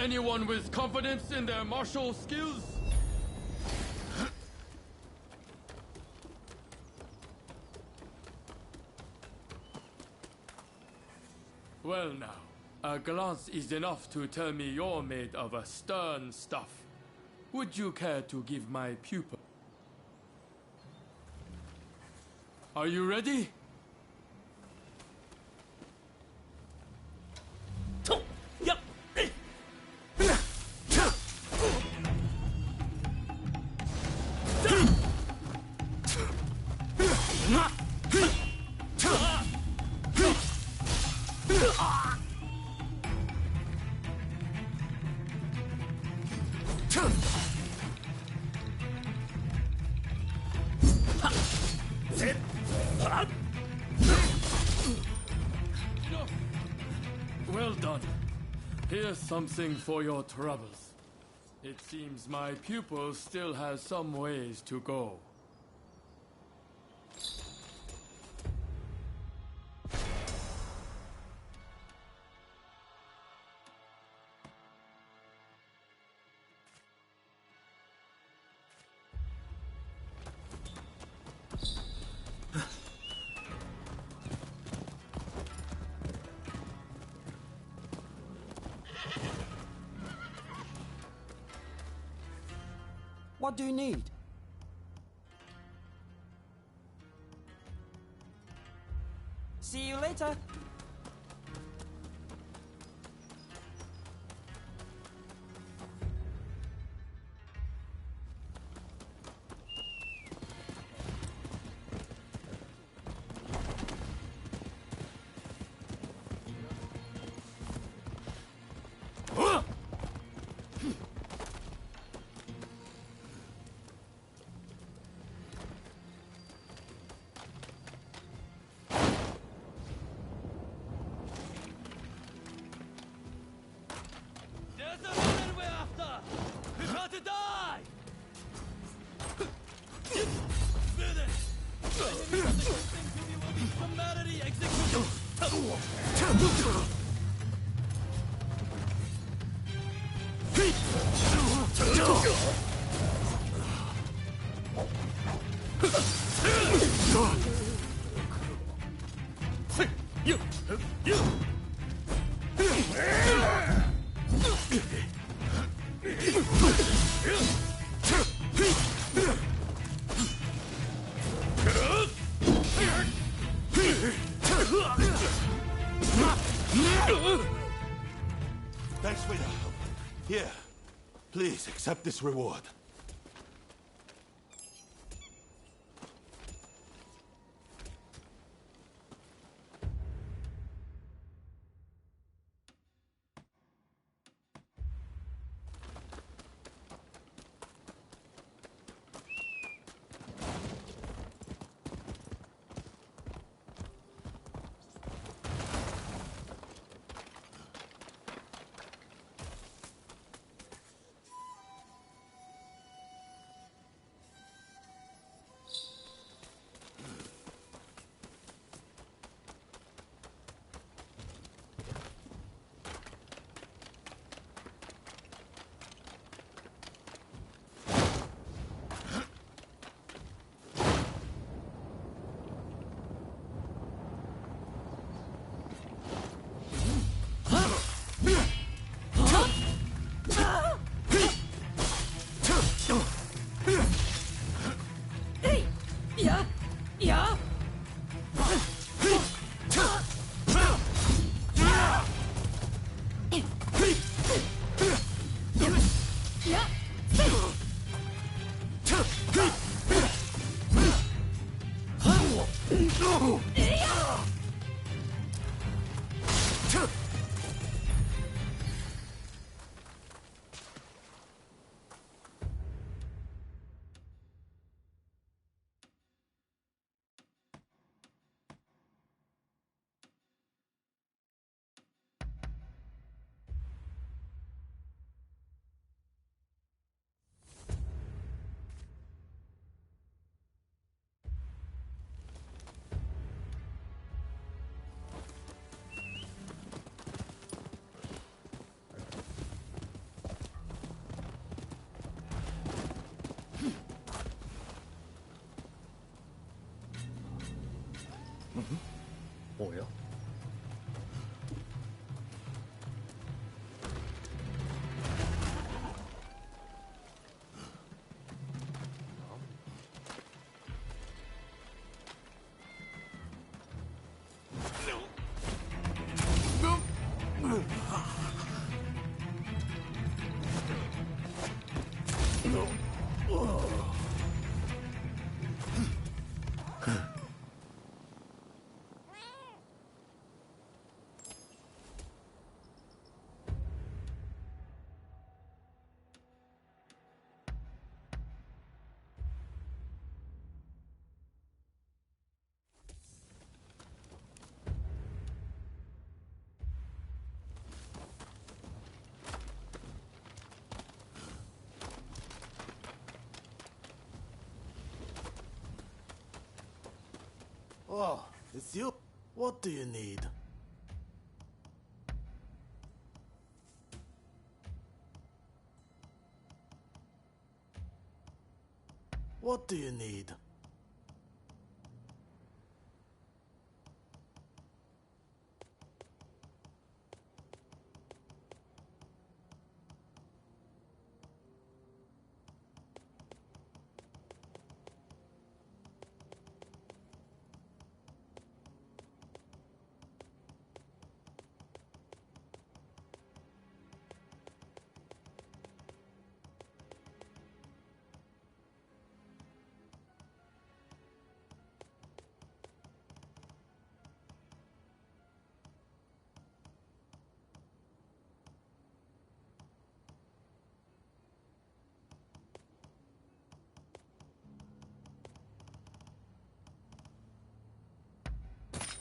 Anyone with confidence in their martial skills? Well now, a glance is enough to tell me you're made of a stern stuff. Would you care to give my pupil? Are you ready? Yep. Well done. Here's something for your troubles. It seems my pupil still has some ways to go. What do you need? See you later. There's a woman we're after! Prepare to die! Finish! Enemy of the King to be will be summarily executed! Thanks for your help. Here, please accept this reward. Oil. Oh, it's you. What do you need? What do you need?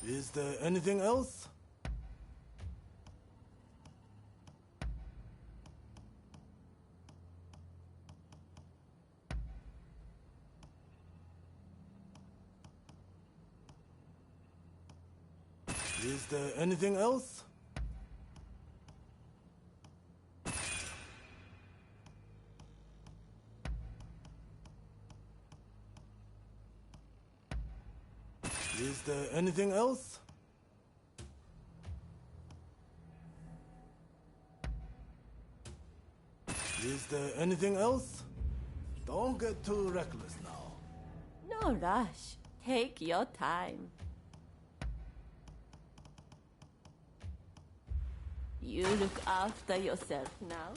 Is there anything else? Is there anything else? Is there anything else? Is there anything else? Don't get too reckless now. No rush. Take your time. You look after yourself now.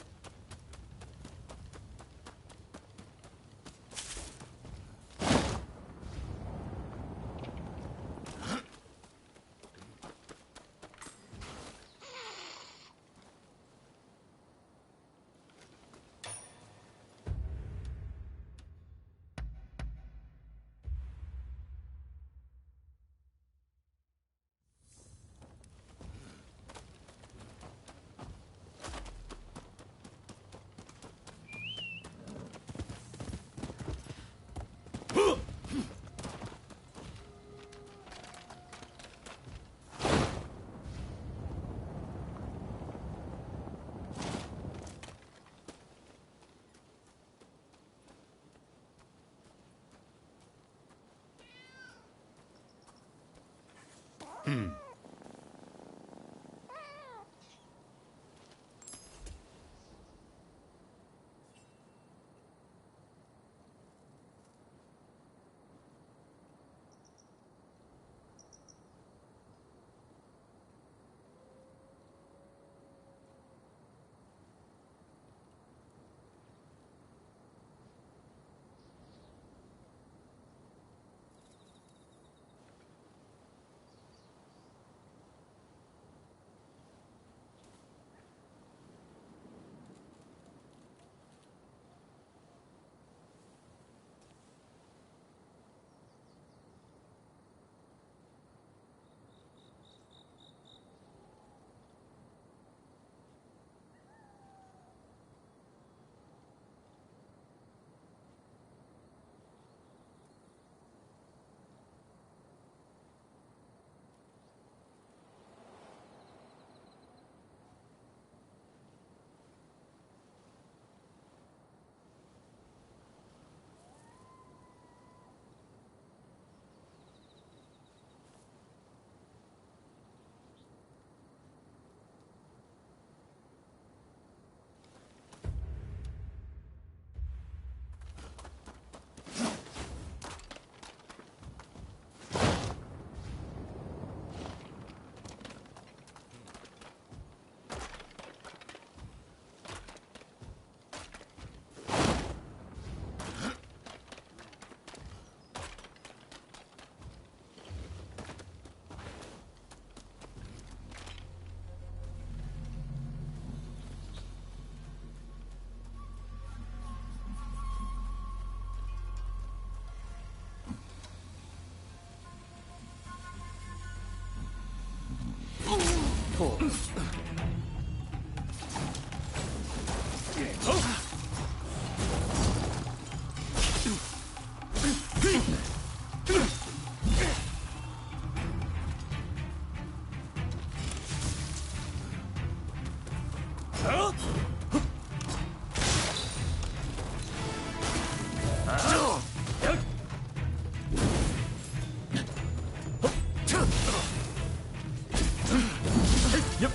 Yep.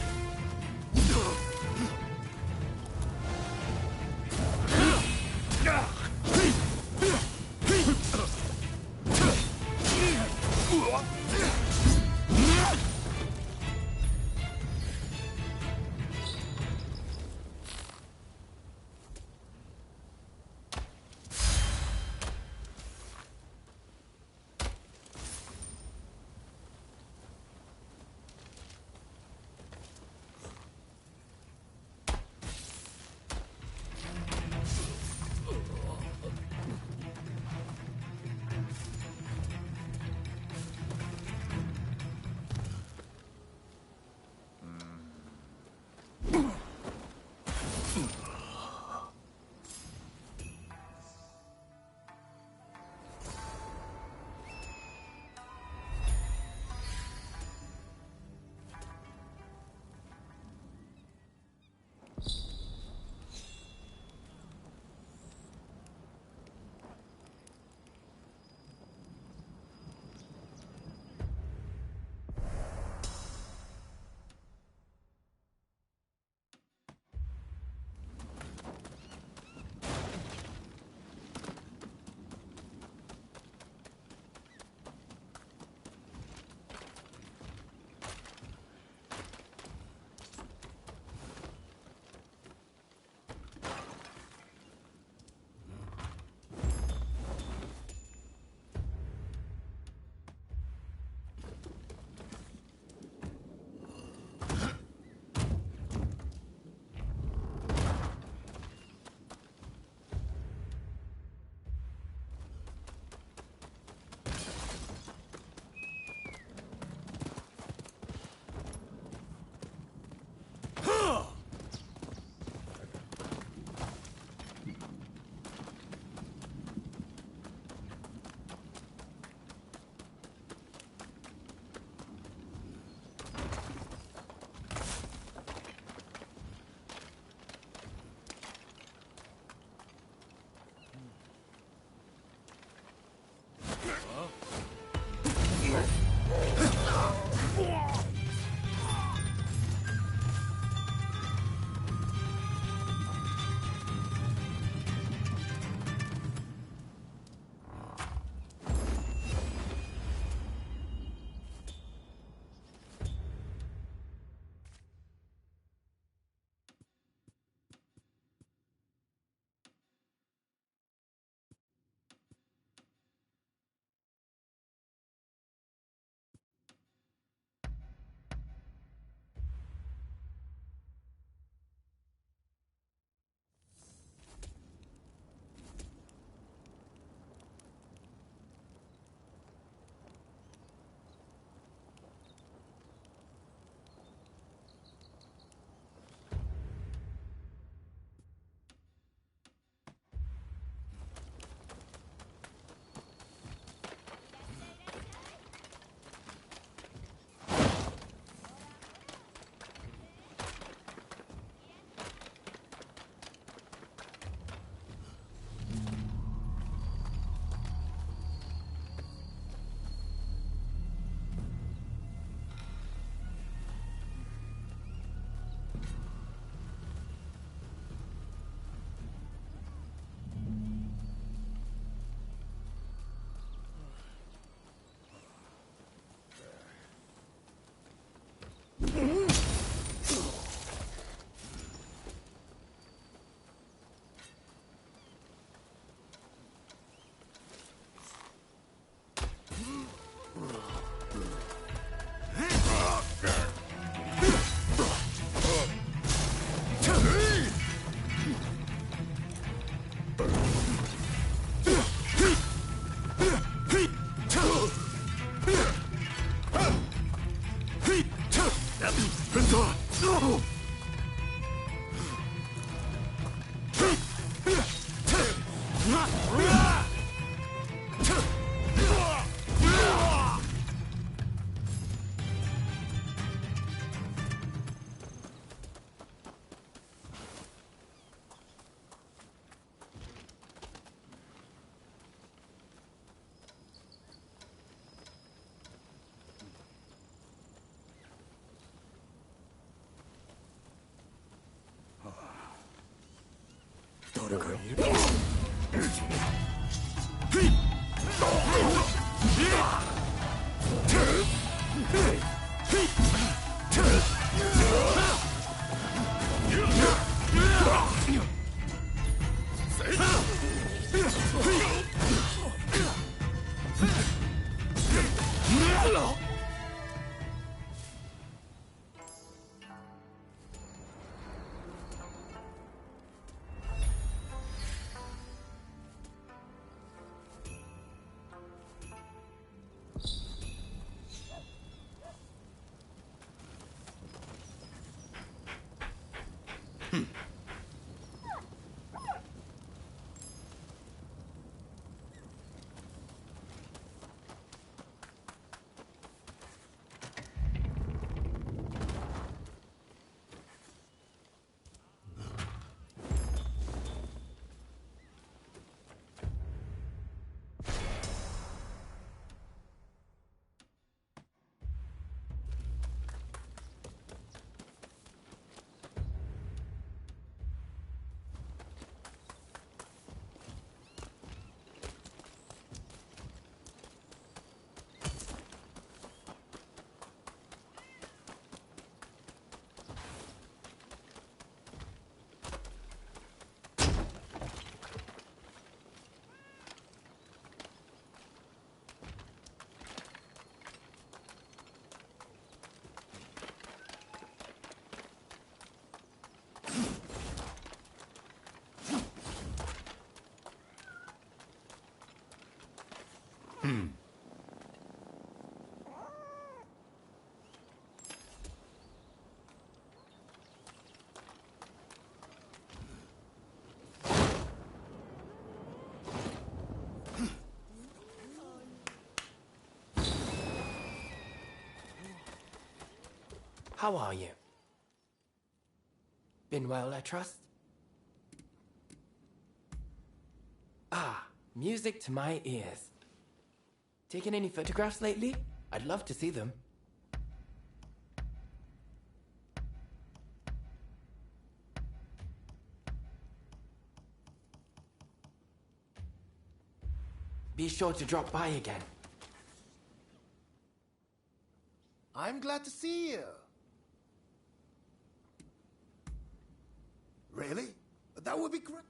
How are you? Been well, I trust? Ah, music to my ears. Taken any photographs lately? I'd love to see them. Be sure to drop by again. I'm glad to see you. Really? That would be great.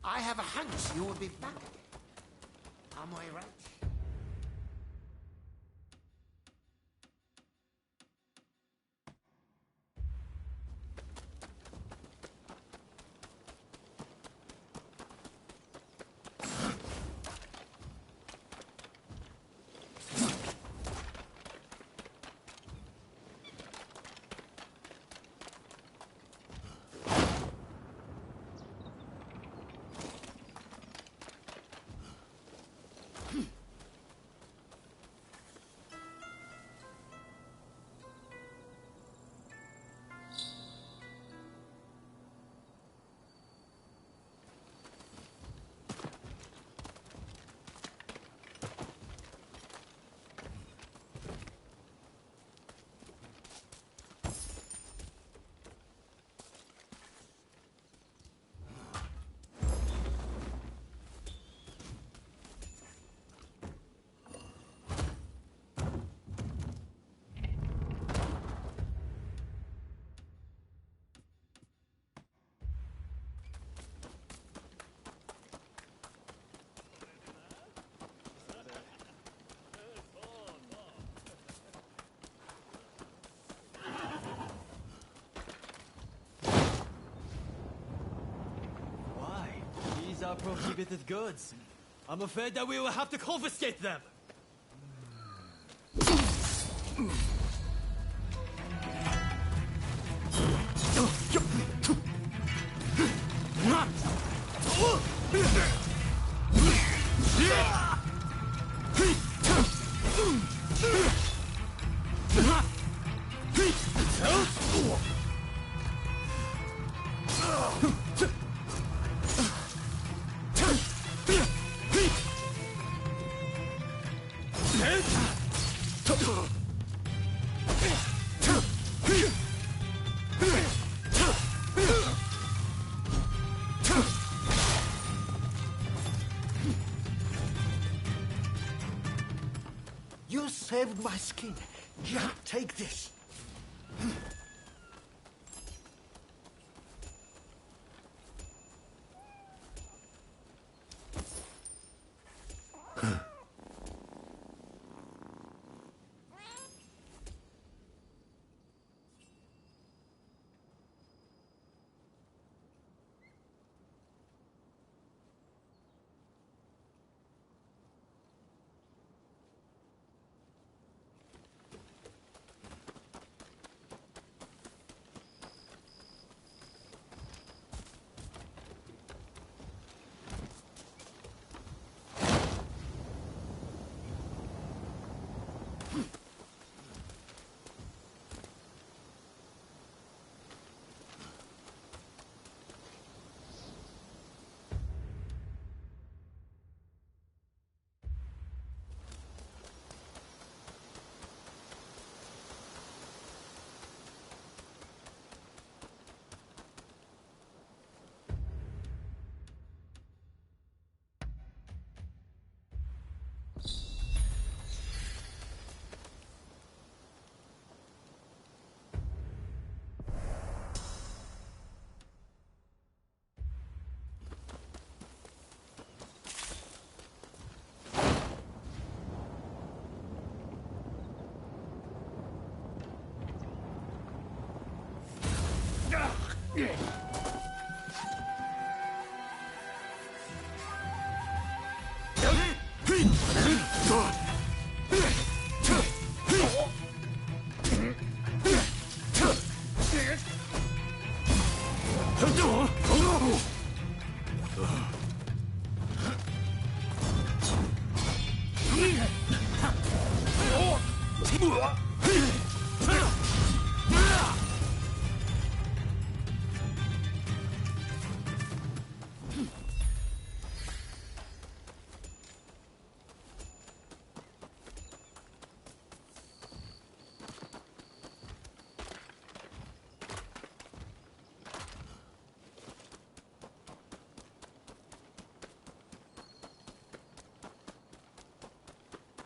I have a hunch you will be back again. Am I right? These are prohibited goods. I'm afraid that we will have to confiscate them. play with my skin. Yeah, take this.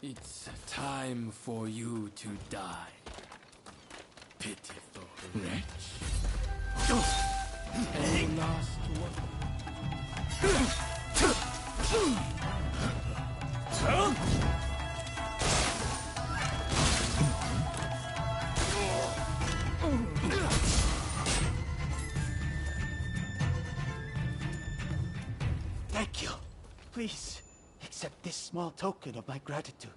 It's time for you to die. Pitiful wretch. A last Thank you. Please, accept this small token of my gratitude.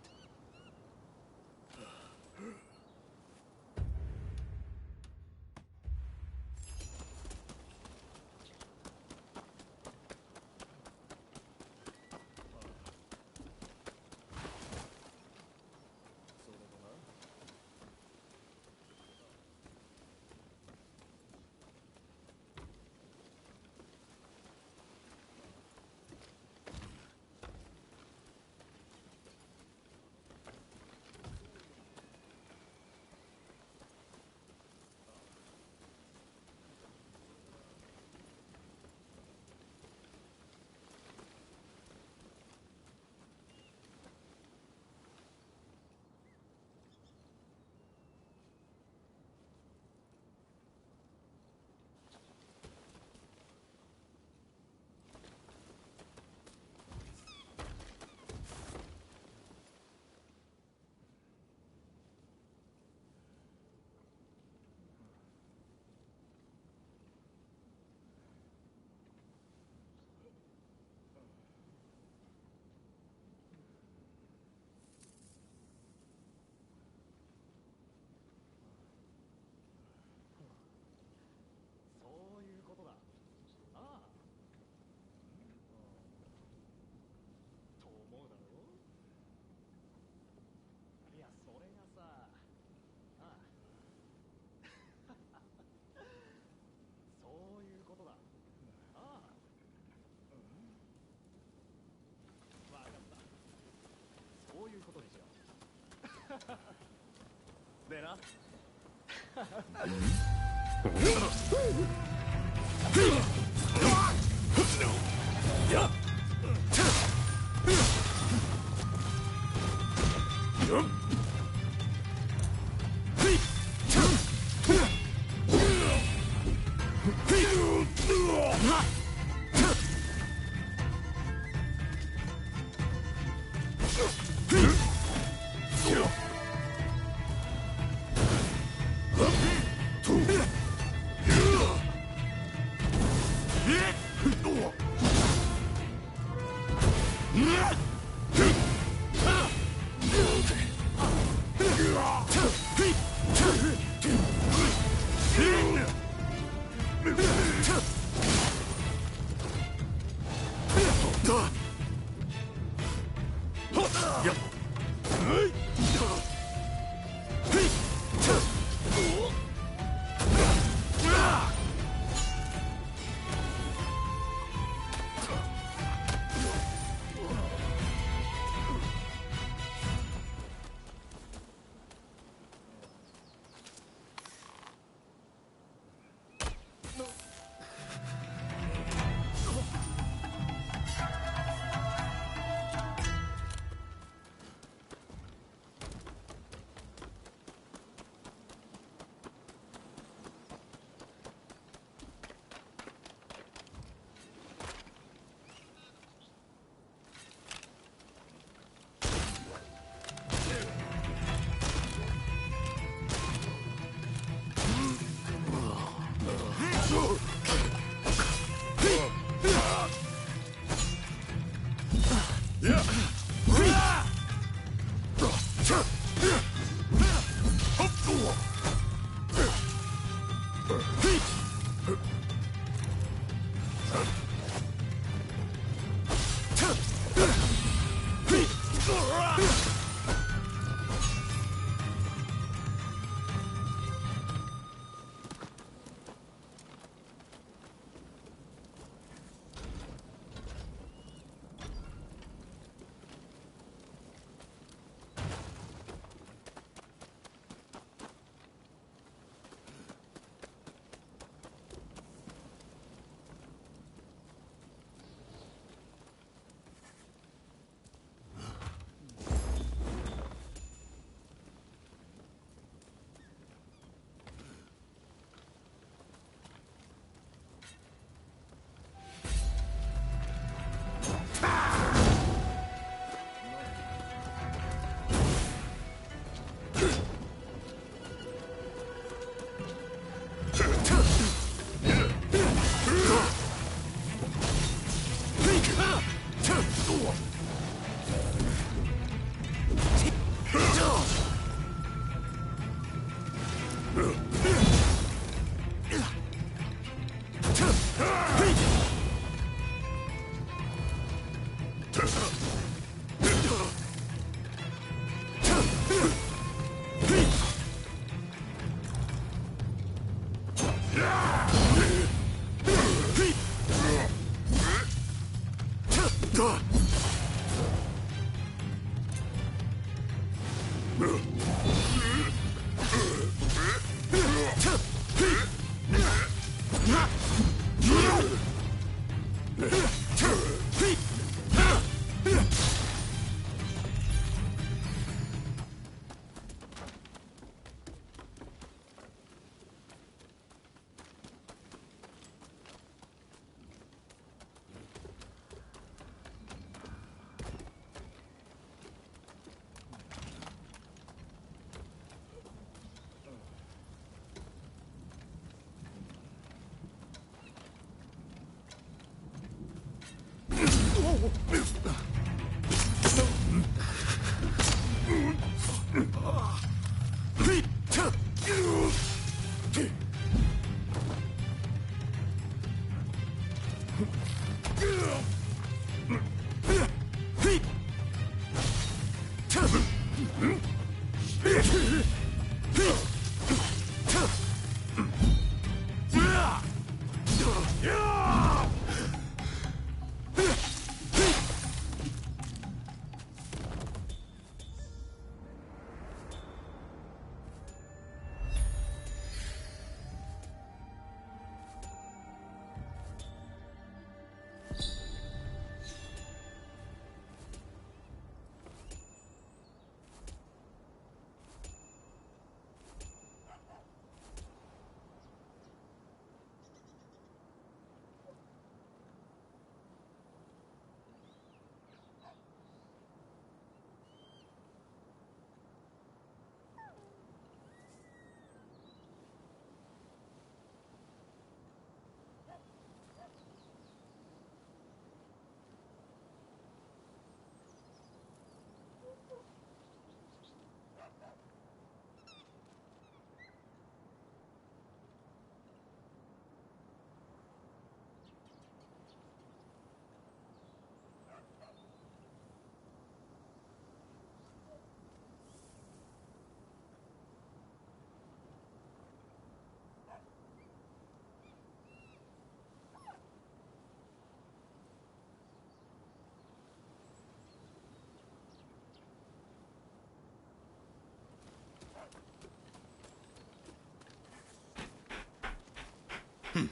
Looking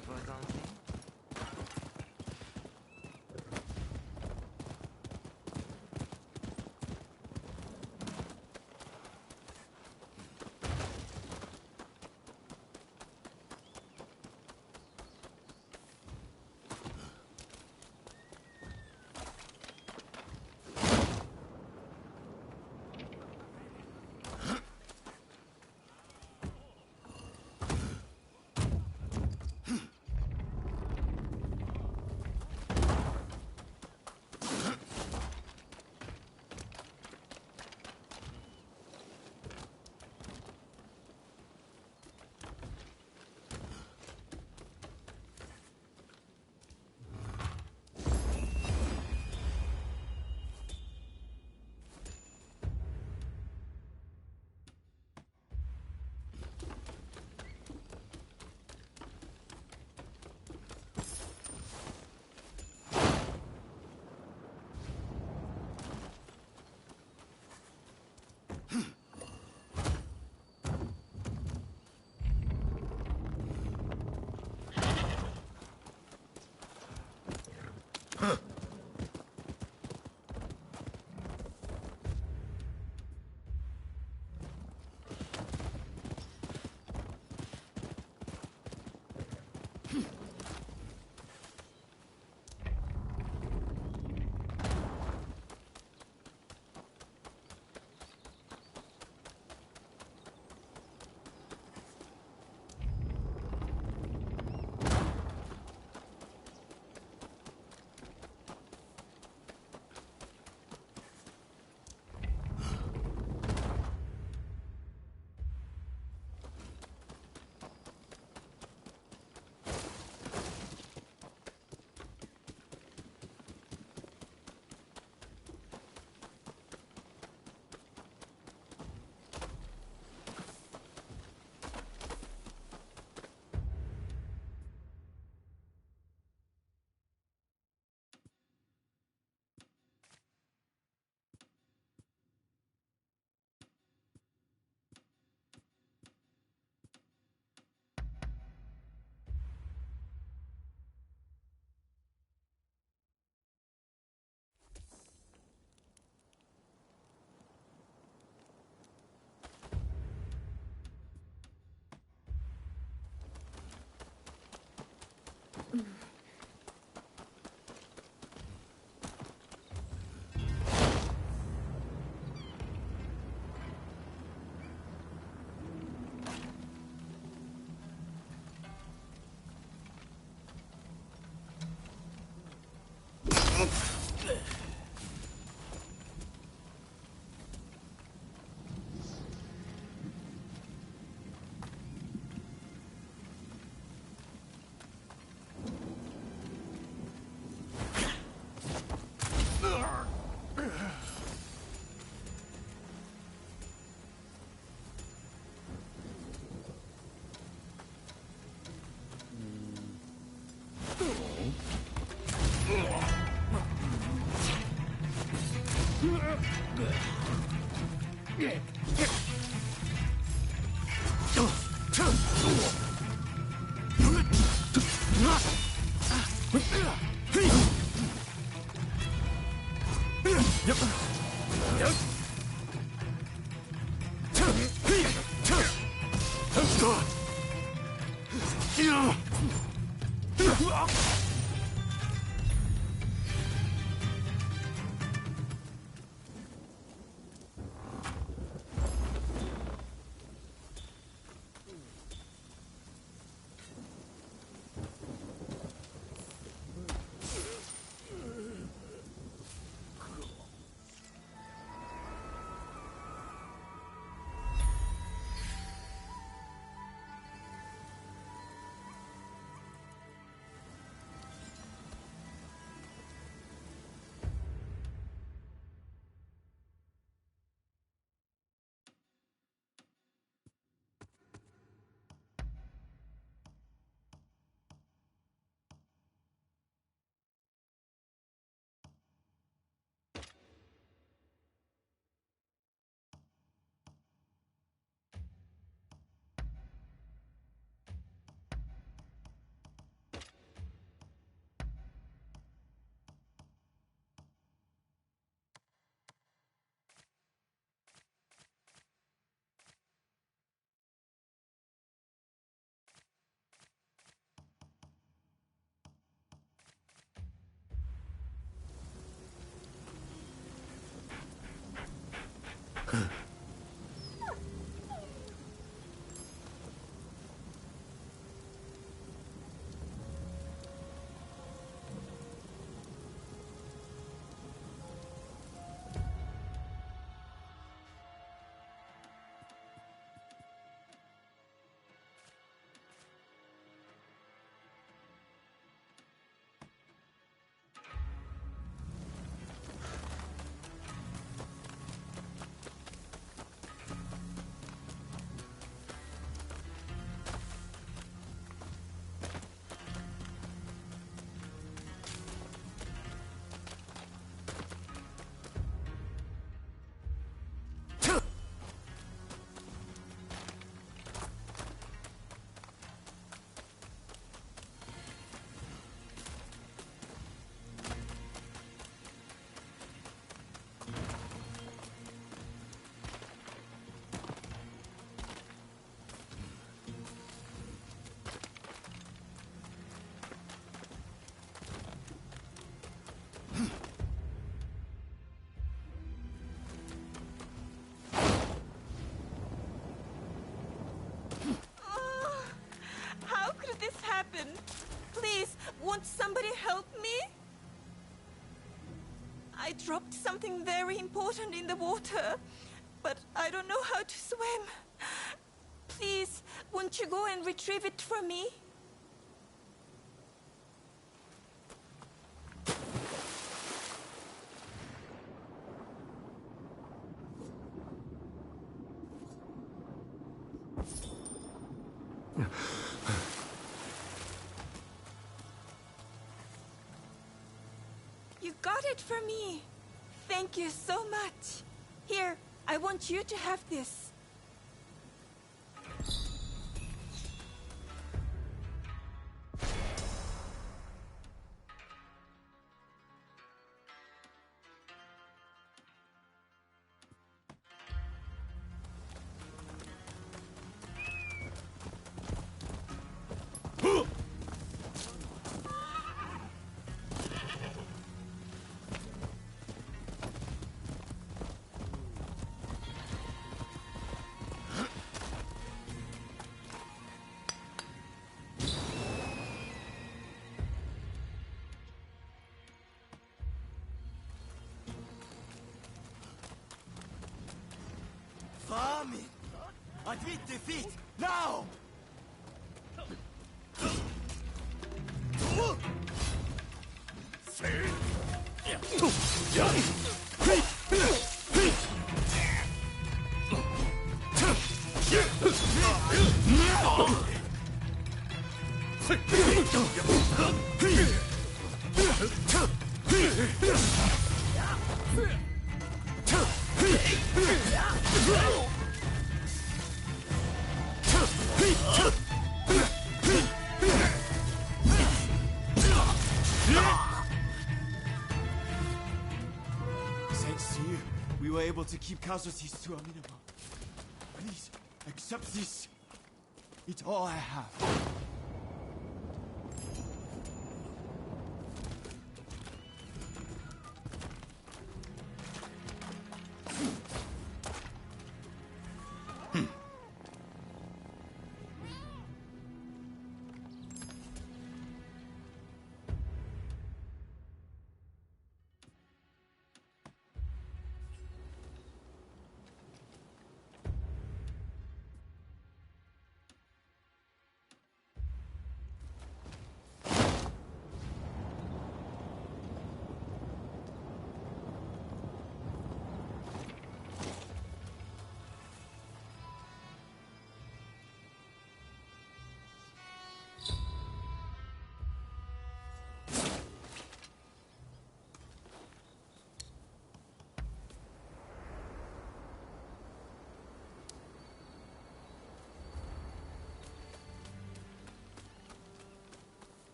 for something? Yep. Please, won't somebody help me? I dropped something very important in the water, but I don't know how to swim. Please, won't you go and retrieve it for me? You got it for me. Thank you so much. Here, I want you to have this. Farming! Admit defeat! Now! Thanks to you, we were able to keep casualties to a minimum. Please, accept this. It's all I have.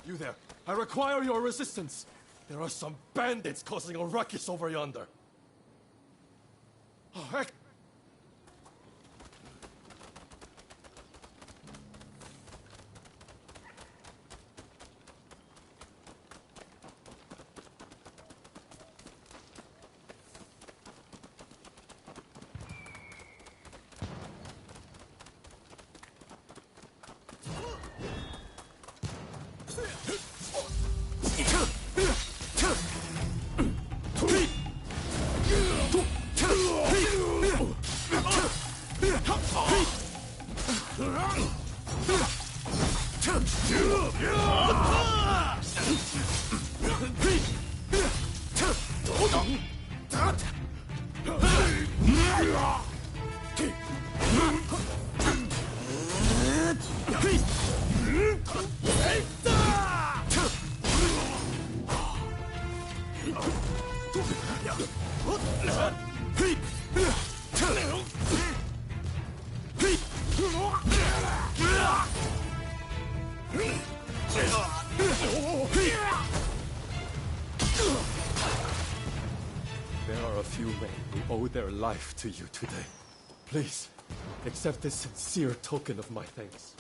You there. I require your resistance. There are some bandits causing a ruckus over yonder. Oh, heck! There are a few men who owe their life to you today. Please, accept this sincere token of my thanks.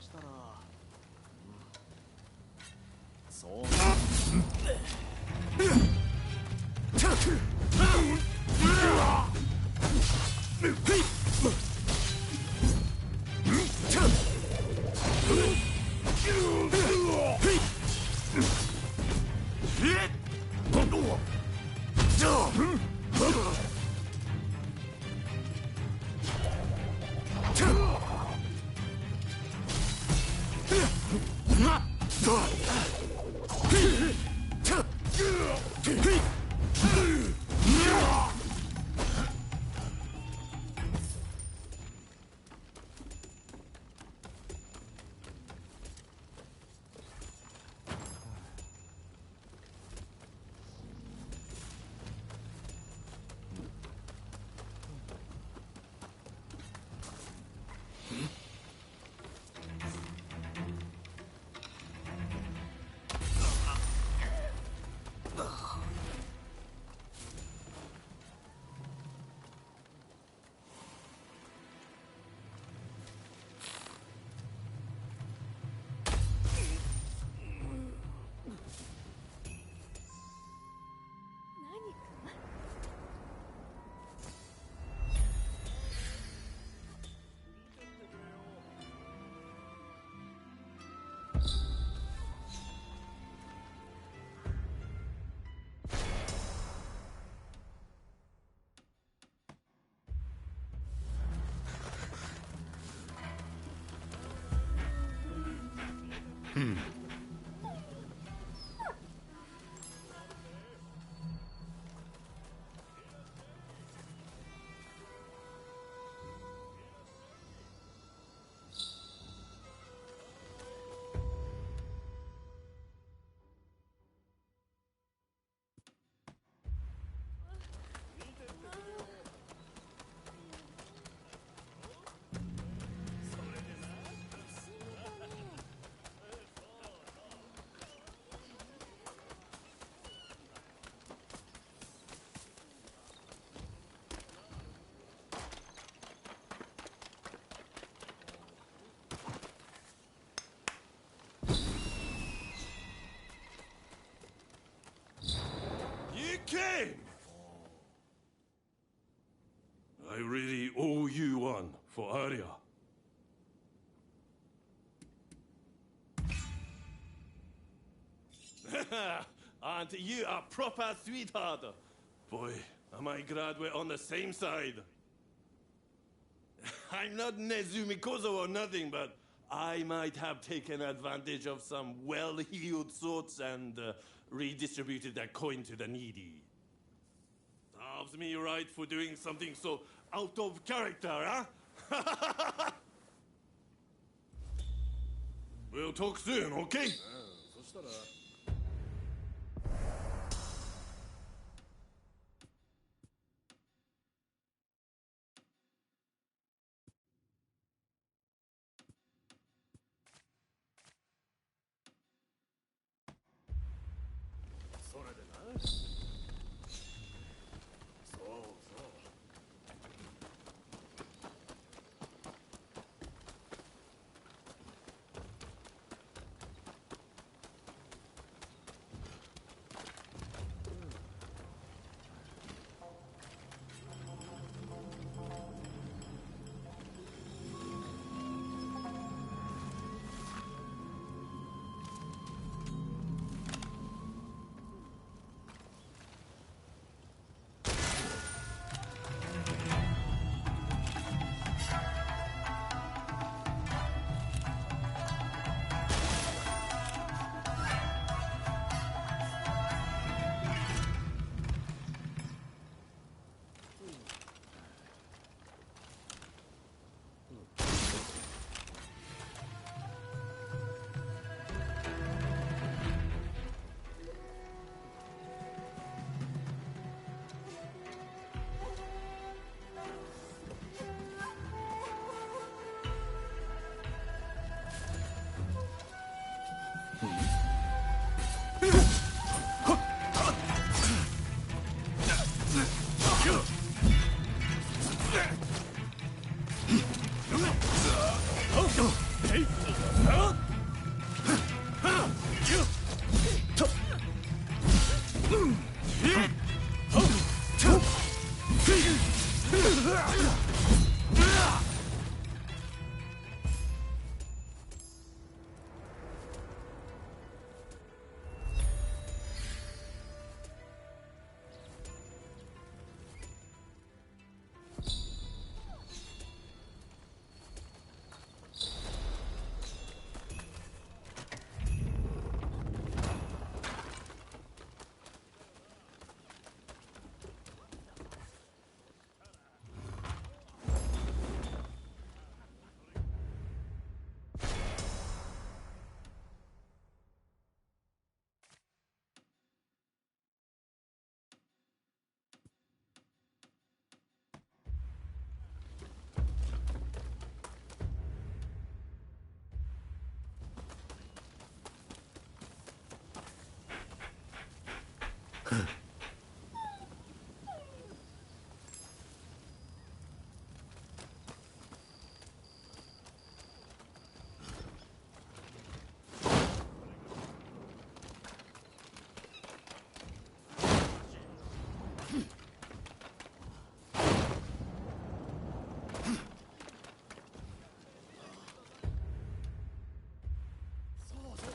したら、そう。Aren't you a proper sweetheart? Boy, am I glad we're on the same side. I'm not Nezumi Kozo or nothing, but I might have taken advantage of some well-heeled sorts and redistributed that coin to the needy. Serves me right for doing something so out of character, huh? We'll talk soon, okay? そしたら それでな。そうそう。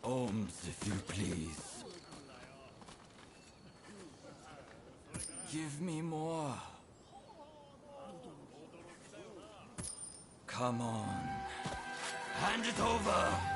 alms, if you please. Give me more. Come on. Hand it over.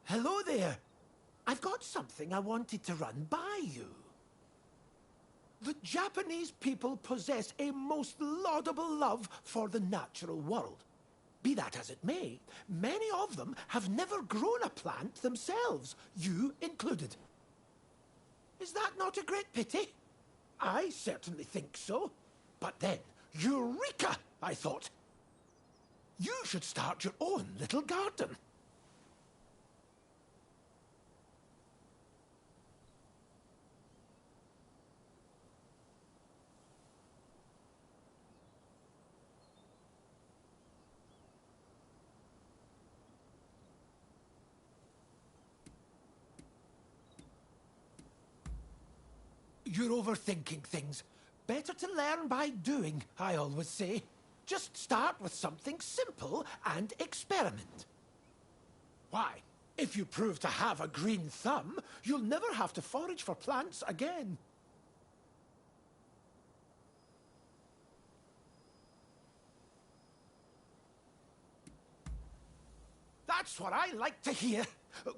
Hello there. I've got something I wanted to run by you. The Japanese people possess a most laudable love for the natural world. Be that as it may, many of them have never grown a plant themselves, you included. Is that not a great pity? I certainly think so. But then, Eureka, I thought. You should start your own little garden. You're overthinking things. Better to learn by doing, I always say. Just start with something simple and experiment. Why? If you prove to have a green thumb, you'll never have to forage for plants again. That's what I like to hear.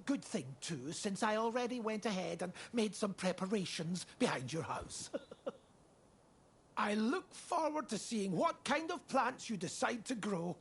Good thing, too, since I already went ahead and made some preparations behind your house. I look forward to seeing what kind of plants you decide to grow.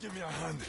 Give me a hand.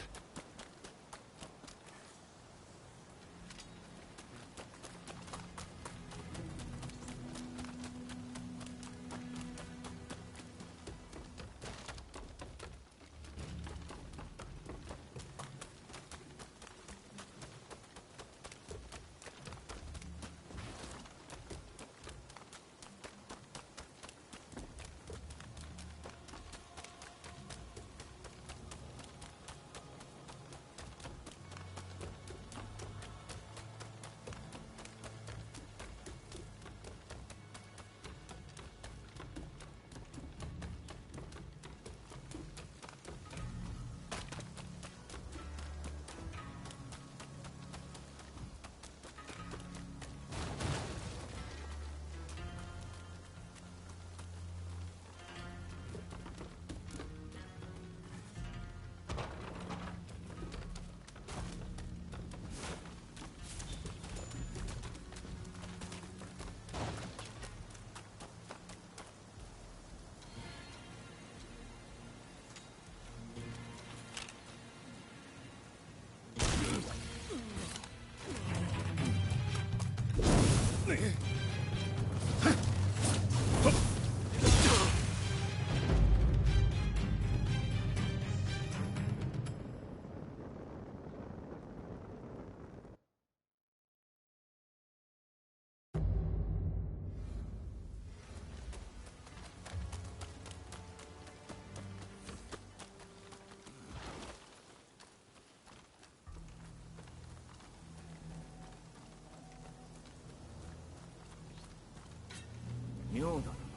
妙だな。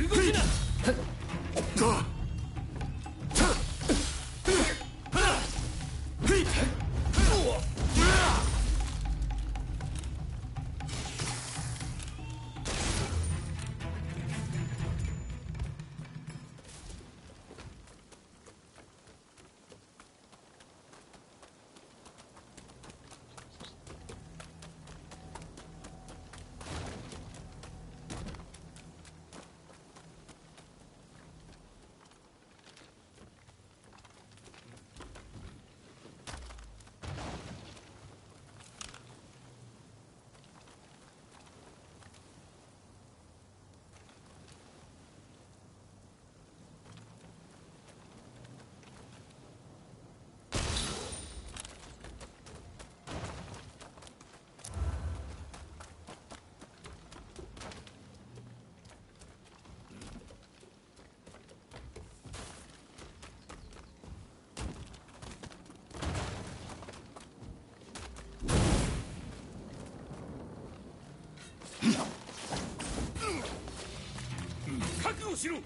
動きな。覚悟しろ。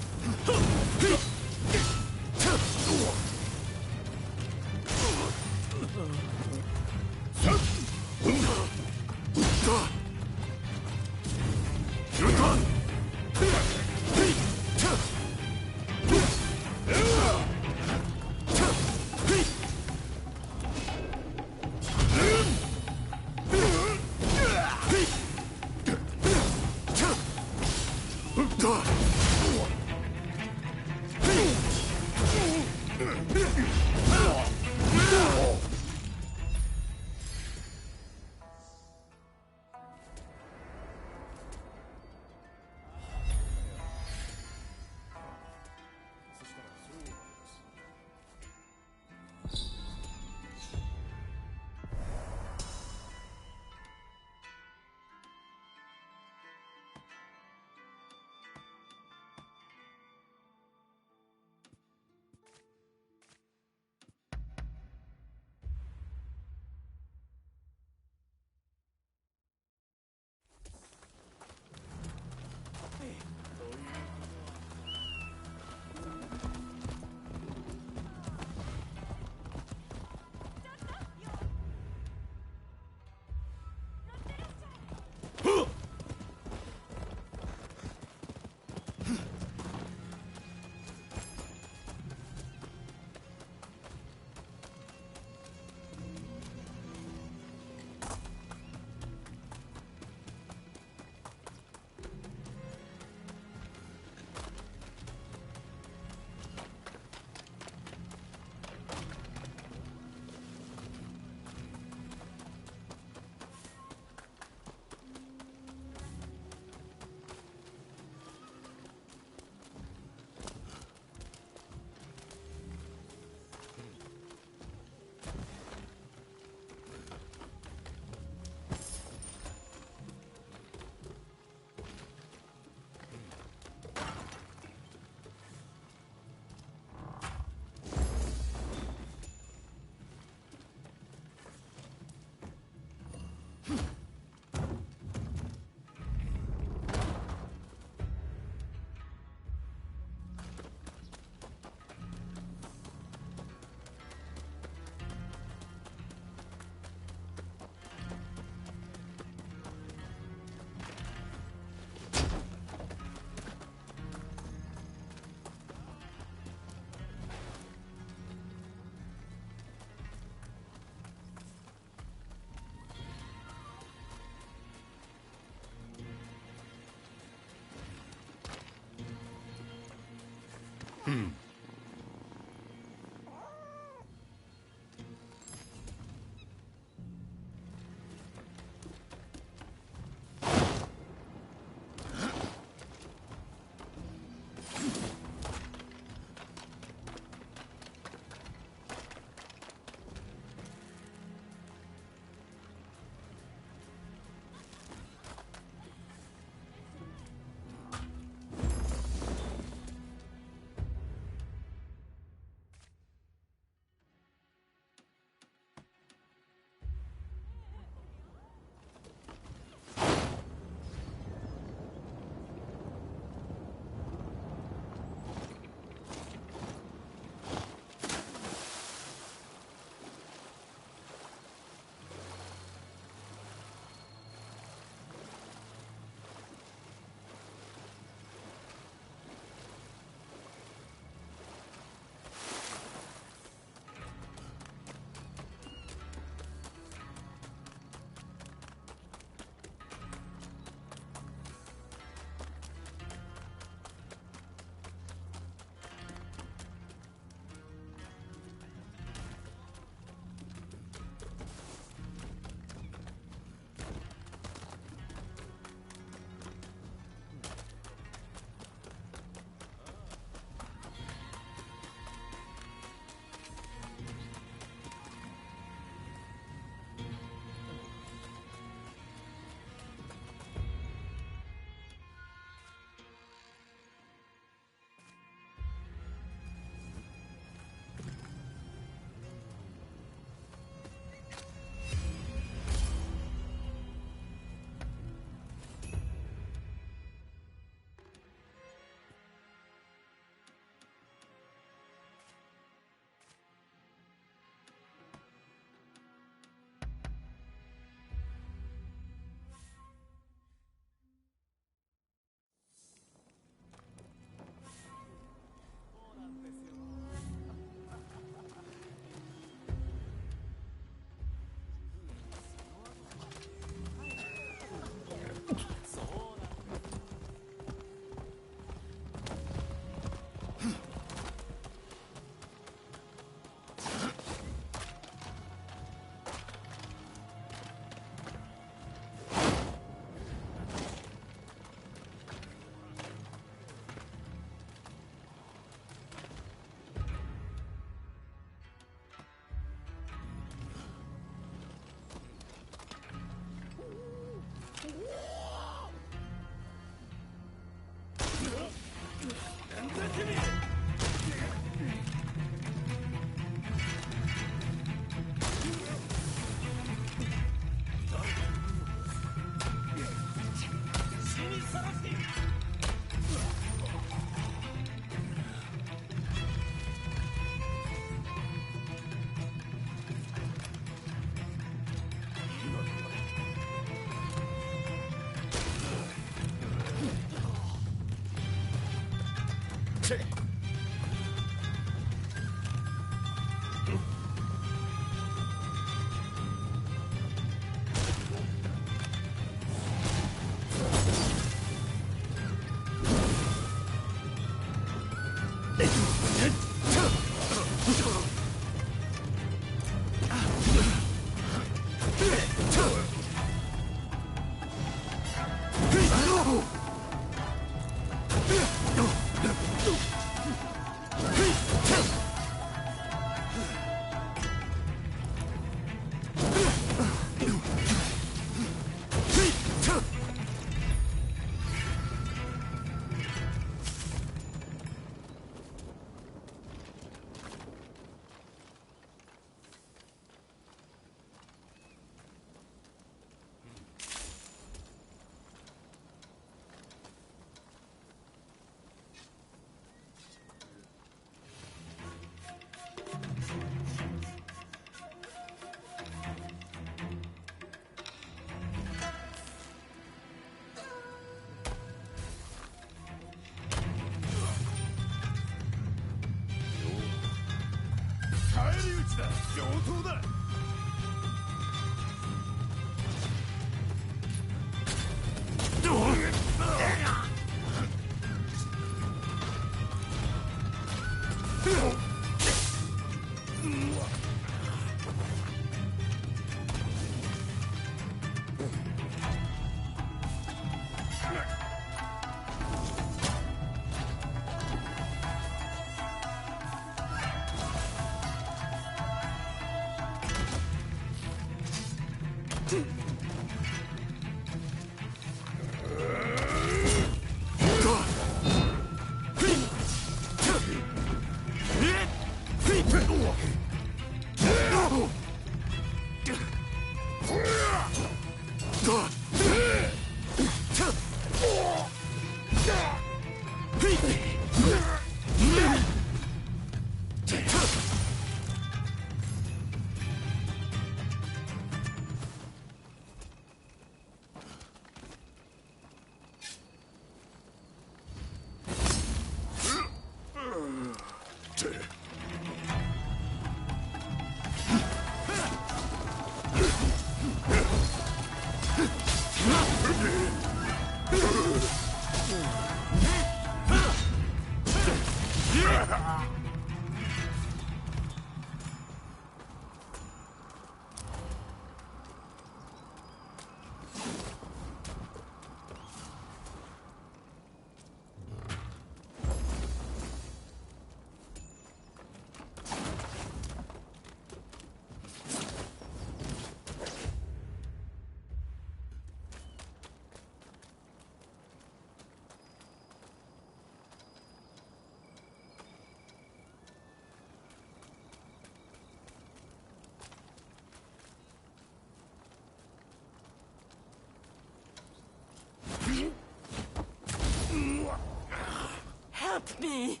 Help me!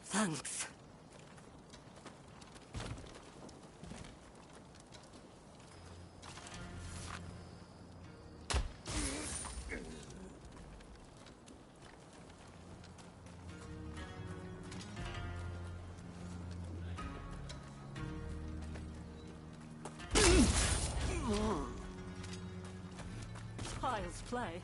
Thanks. Child's play.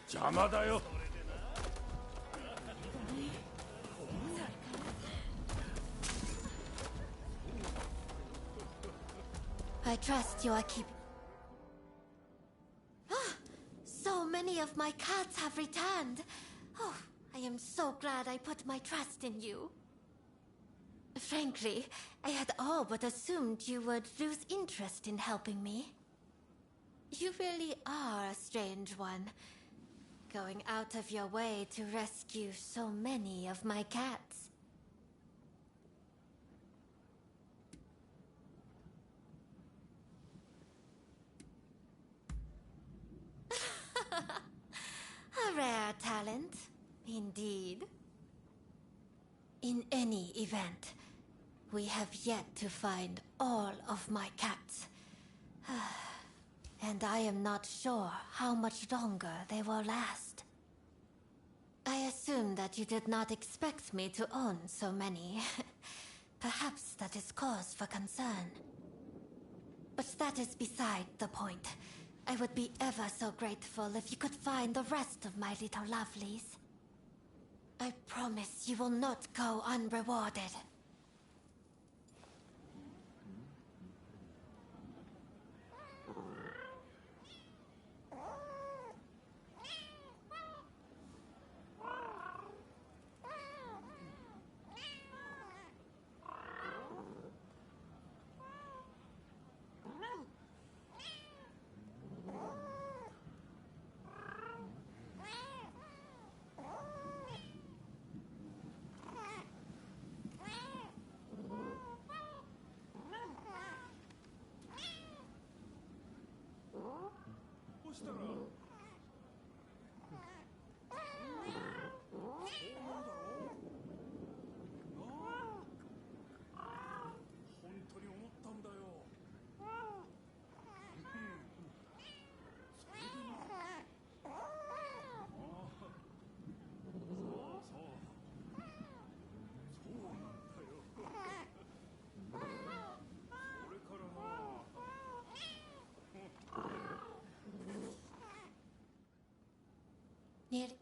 邪魔だよ。I trust you are keeping. So many of my cats have returned. Oh, I am so glad I put my trust in you. Frankly, I had all but assumed you would lose interest in helping me. You really are a strange one, going out of your way to rescue so many of my cats. A rare talent, indeed. In any event, we have yet to find all of my cats. And I am not sure how much longer they will last. I assume that you did not expect me to own so many. Perhaps that is cause for concern. But that is beside the point. I would be ever so grateful if you could find the rest of my little lovelies. I promise you will not go unrewarded.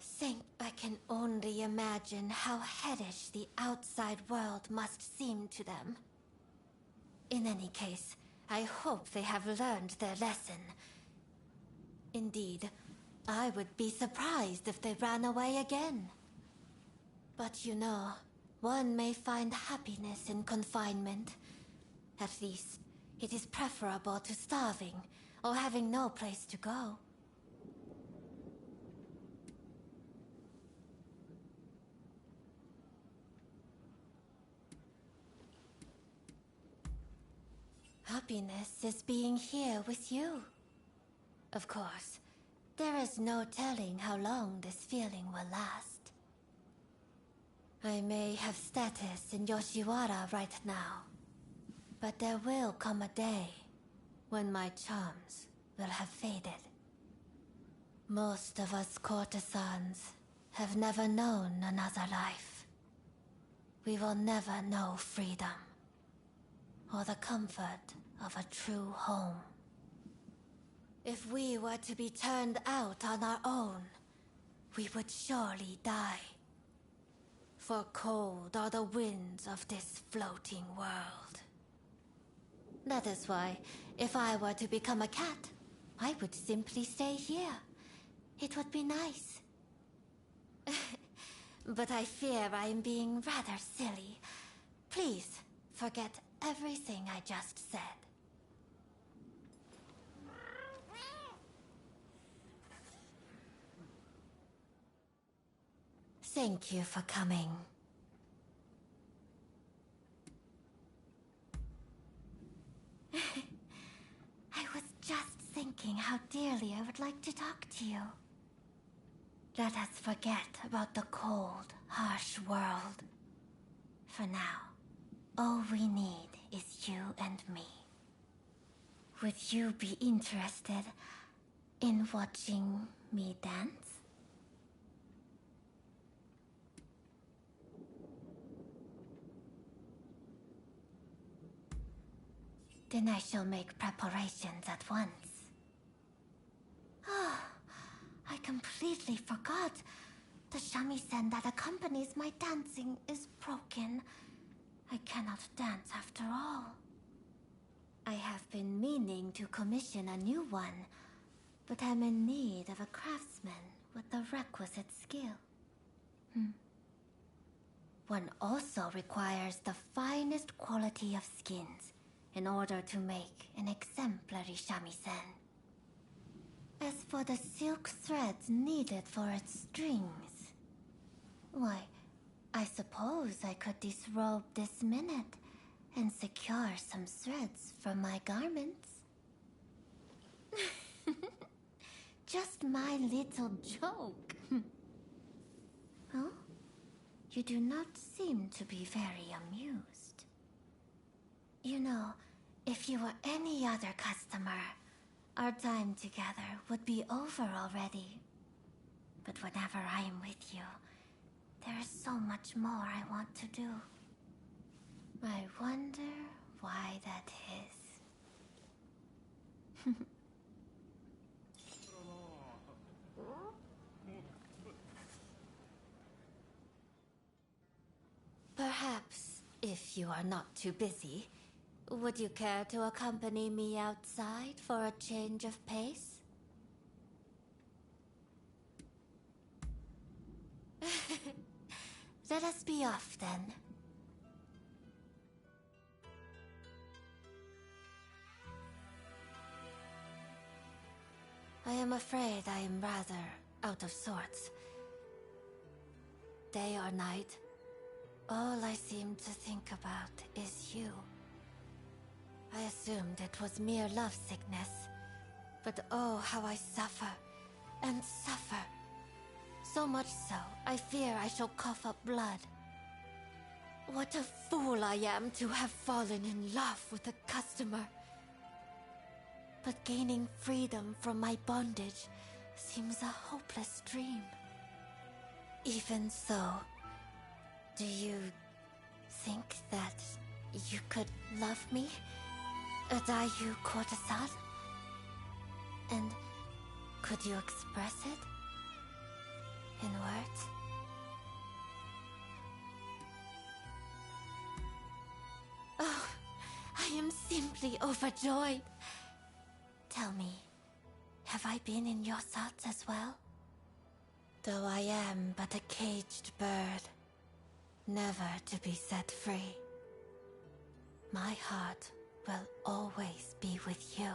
Think I can only imagine how hellish the outside world must seem to them. In any case, I hope they have learned their lesson. Indeed, I would be surprised if they ran away again. But you know, one may find happiness in confinement. At least, it is preferable to starving or having no place to go. Happiness is being here with you. Of course, there is no telling how long this feeling will last. I may have status in Yoshiwara right now, but there will come a day when my charms will have faded. Most of us courtesans have never known another life. We will never know freedom or the comfort of a true home. If we were to be turned out on our own, we would surely die. For cold are the winds of this floating world. That is why, if I were to become a cat, I would simply stay here. It would be nice. But I fear I am being rather silly. Please, forget everything I just said. Thank you for coming. I was just thinking how dearly I would like to talk to you. Let us forget about the cold, harsh world. For now, all we need is you and me. Would you be interested in watching me dance? Then I shall make preparations at once. Ah, I completely forgot. The shamisen that accompanies my dancing is broken. I cannot dance after all. I have been meaning to commission a new one, but I'm in need of a craftsman with the requisite skill. One also requires the finest quality of skins in order to make an exemplary shamisen. As for the silk threads needed for its strings, why, I suppose I could disrobe this minute and secure some threads for my garments. Just my little joke. Huh? You do not seem to be very amused. You know, if you were any other customer, our time together would be over already. But whenever I am with you, There is so much more I want to do. I wonder why that is. Perhaps, if you are not too busy, would you care to accompany me outside for a change of pace? Let us be off then. I am afraid I am rather out of sorts. Day or night, all I seem to think about is you. I assumed it was mere lovesickness, but oh, how I suffer and suffer. So much so, I fear I shall cough up blood. What a fool I am to have fallen in love with a customer. But gaining freedom from my bondage seems a hopeless dream. Even so, do you think that you could love me? Adayu courtesan? And could you express it in words? Oh, I am simply overjoyed. Tell me, have I been in your thoughts as well? Though I am but a caged bird, never to be set free, my heart will always be with you.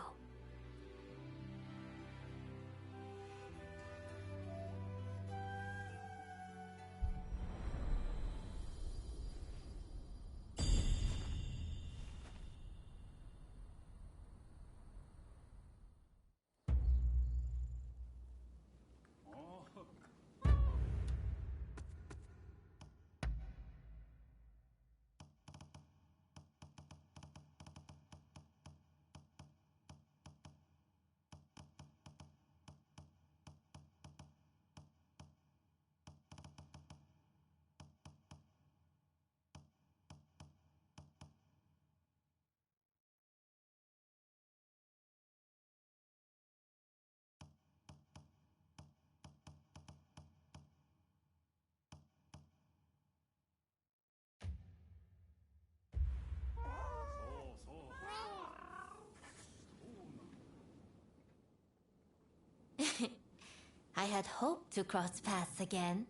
I had hoped to cross paths again.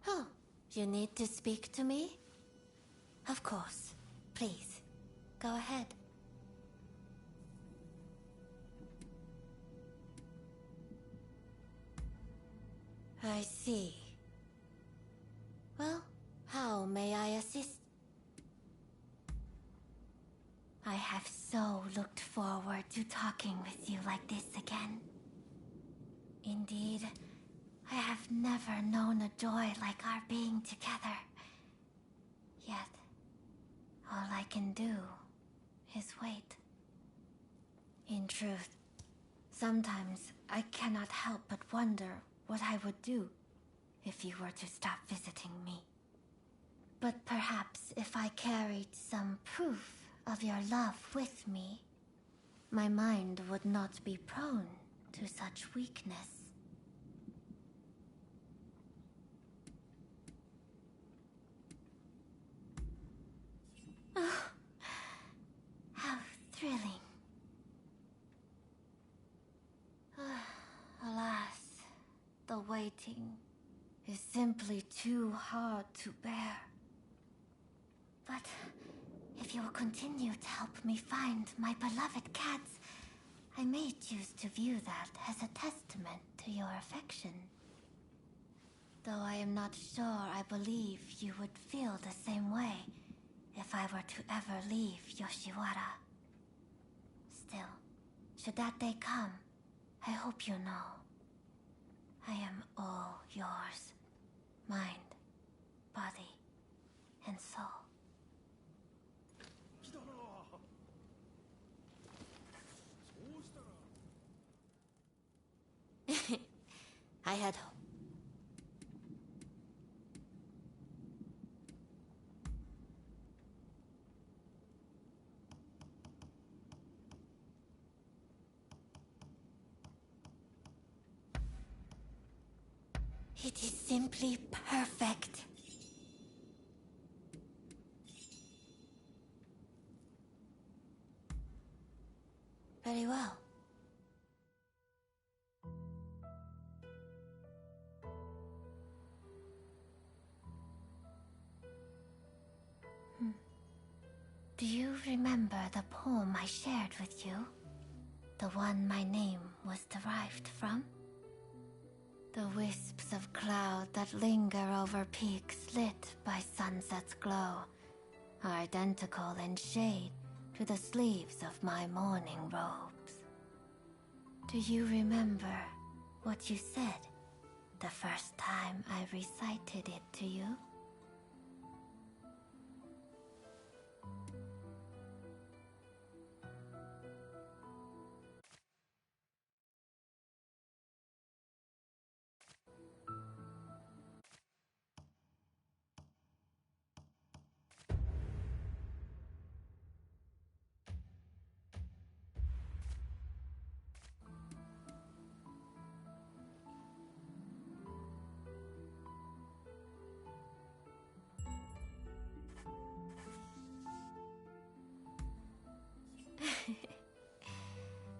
Oh, you need to speak to me? Of course. Please, go ahead. I see. Well, how may I assist? I have so looked forward to talking with you like this again. Indeed, I have never known a joy like our being together. Yet, all I can do is wait. In truth, sometimes I cannot help but wonder what I would do if you were to stop visiting me. But perhaps if I carried some proof of your love with me, my mind would not be prone to such weakness. Oh, how thrilling. Alas, the waiting is simply too hard to bear. But if you will continue to help me find my beloved cats, I may choose to view that as a testament to your affection. Though I am not sure I believe you would feel the same way if I were to ever leave Yoshiwara. Still, should that day come, I hope you know I am all yours. Mind, body, and soul. had. It is simply perfect. Very well. Do you remember the poem I shared with you? The one my name was derived from? The wisps of cloud that linger over peaks lit by sunset's glow are identical in shade to the sleeves of my mourning robes. Do you remember what you said the first time I recited it to you?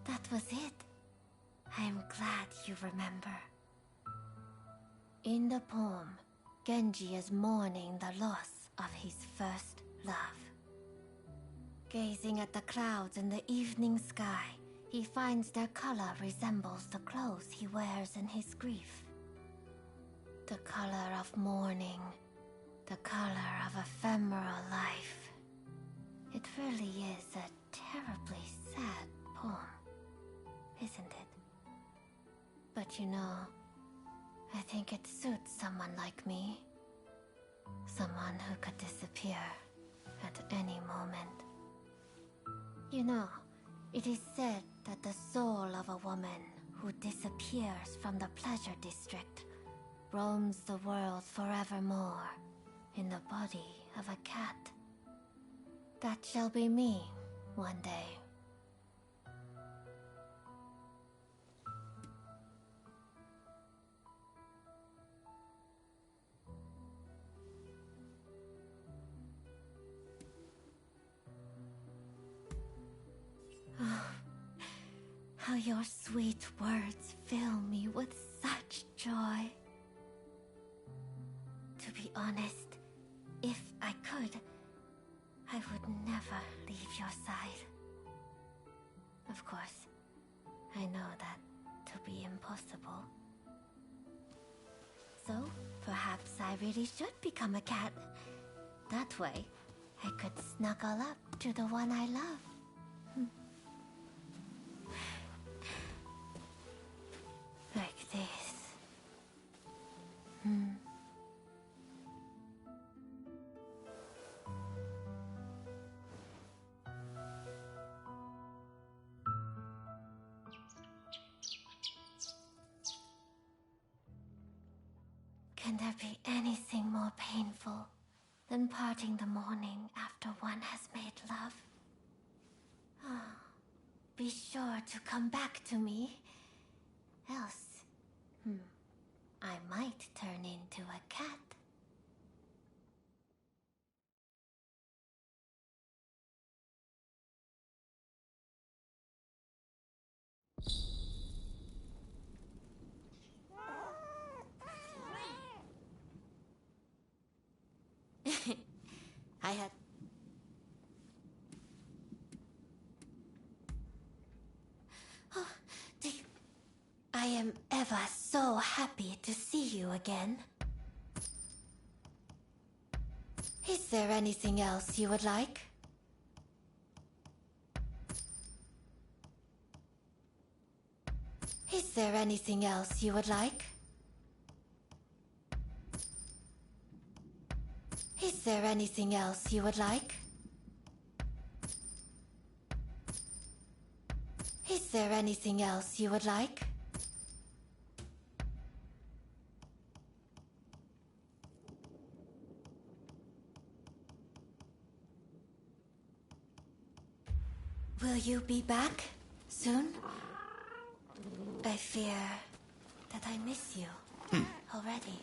That was it. I am glad you remember. In the poem, Genji is mourning the loss of his first love. Gazing at the clouds in the evening sky, he finds their color resembles the clothes he wears in his grief. The color of mourning, the color of ephemeral life. It really is a terribly sad poem, isn't it? But you know, I think it suits someone like me. Someone who could disappear at any moment. You know, it is said that the soul of a woman who disappears from the pleasure district roams the world forevermore in the body of a cat. That shall be me one day. Oh, how your sweet words fill me with such joy. To be honest, if I could, I would never leave your side. Of course, I know that to be impossible. So, perhaps I really should become a cat. That way, I could snuggle up to the one I love. Like this. Can there be anything more painful than parting the morning after one has made love? Be sure to come back to me. Else, I might turn into a cat. I had... Oh, I am ever so happy to see you again. Is there anything else you would like? Is there anything else you would like? Is there anything else you would like? Is there anything else you would like? Will you be back soon? I fear that I miss you already.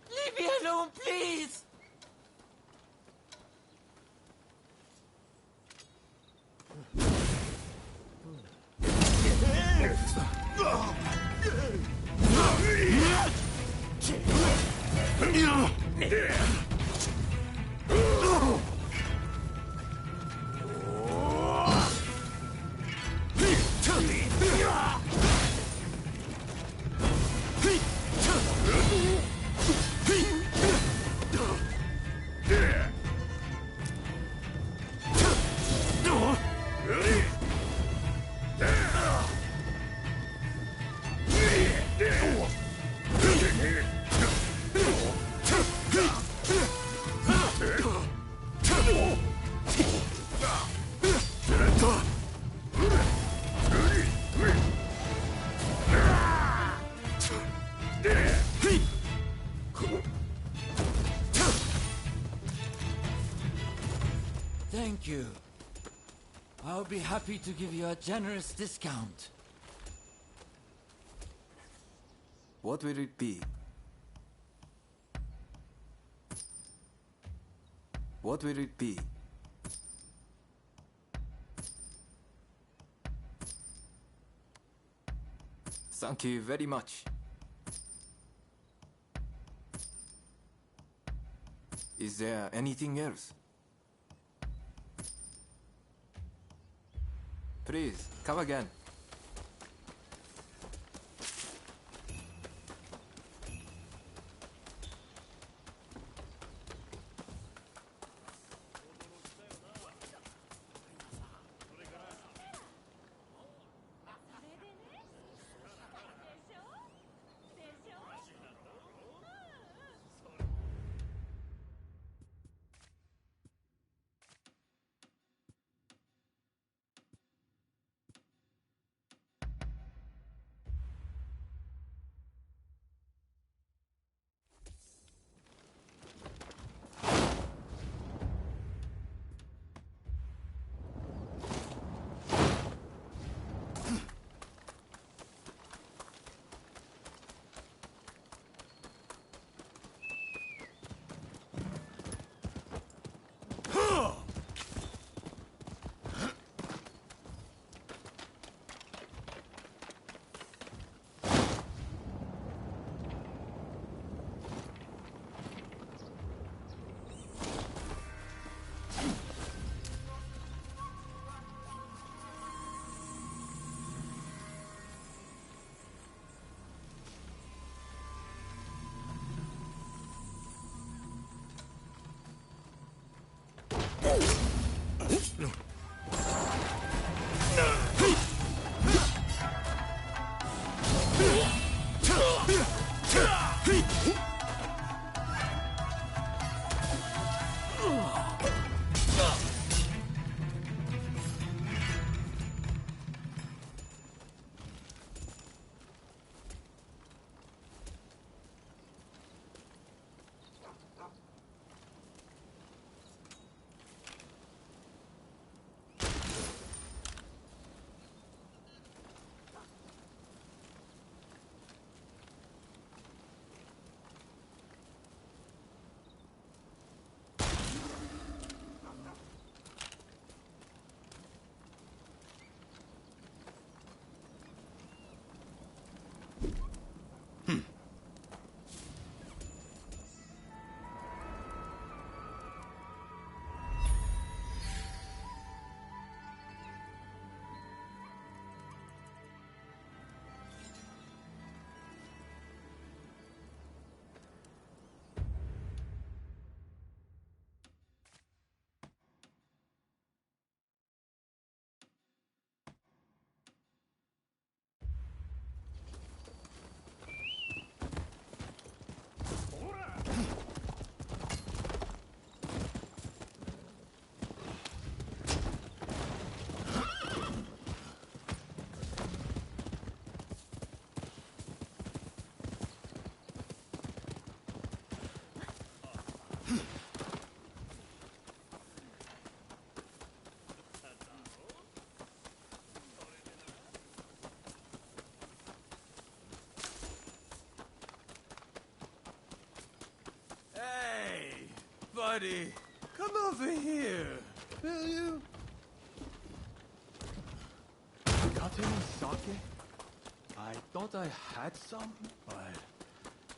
Leave me alone, please! Thank you. I'll be happy to give you a generous discount. What will it be? What will it be? Thank you very much. Is there anything else? Please, come again. Buddy, come over here, will you? Got any sake? I thought I had some, but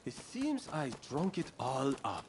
it seems I drunk it all up.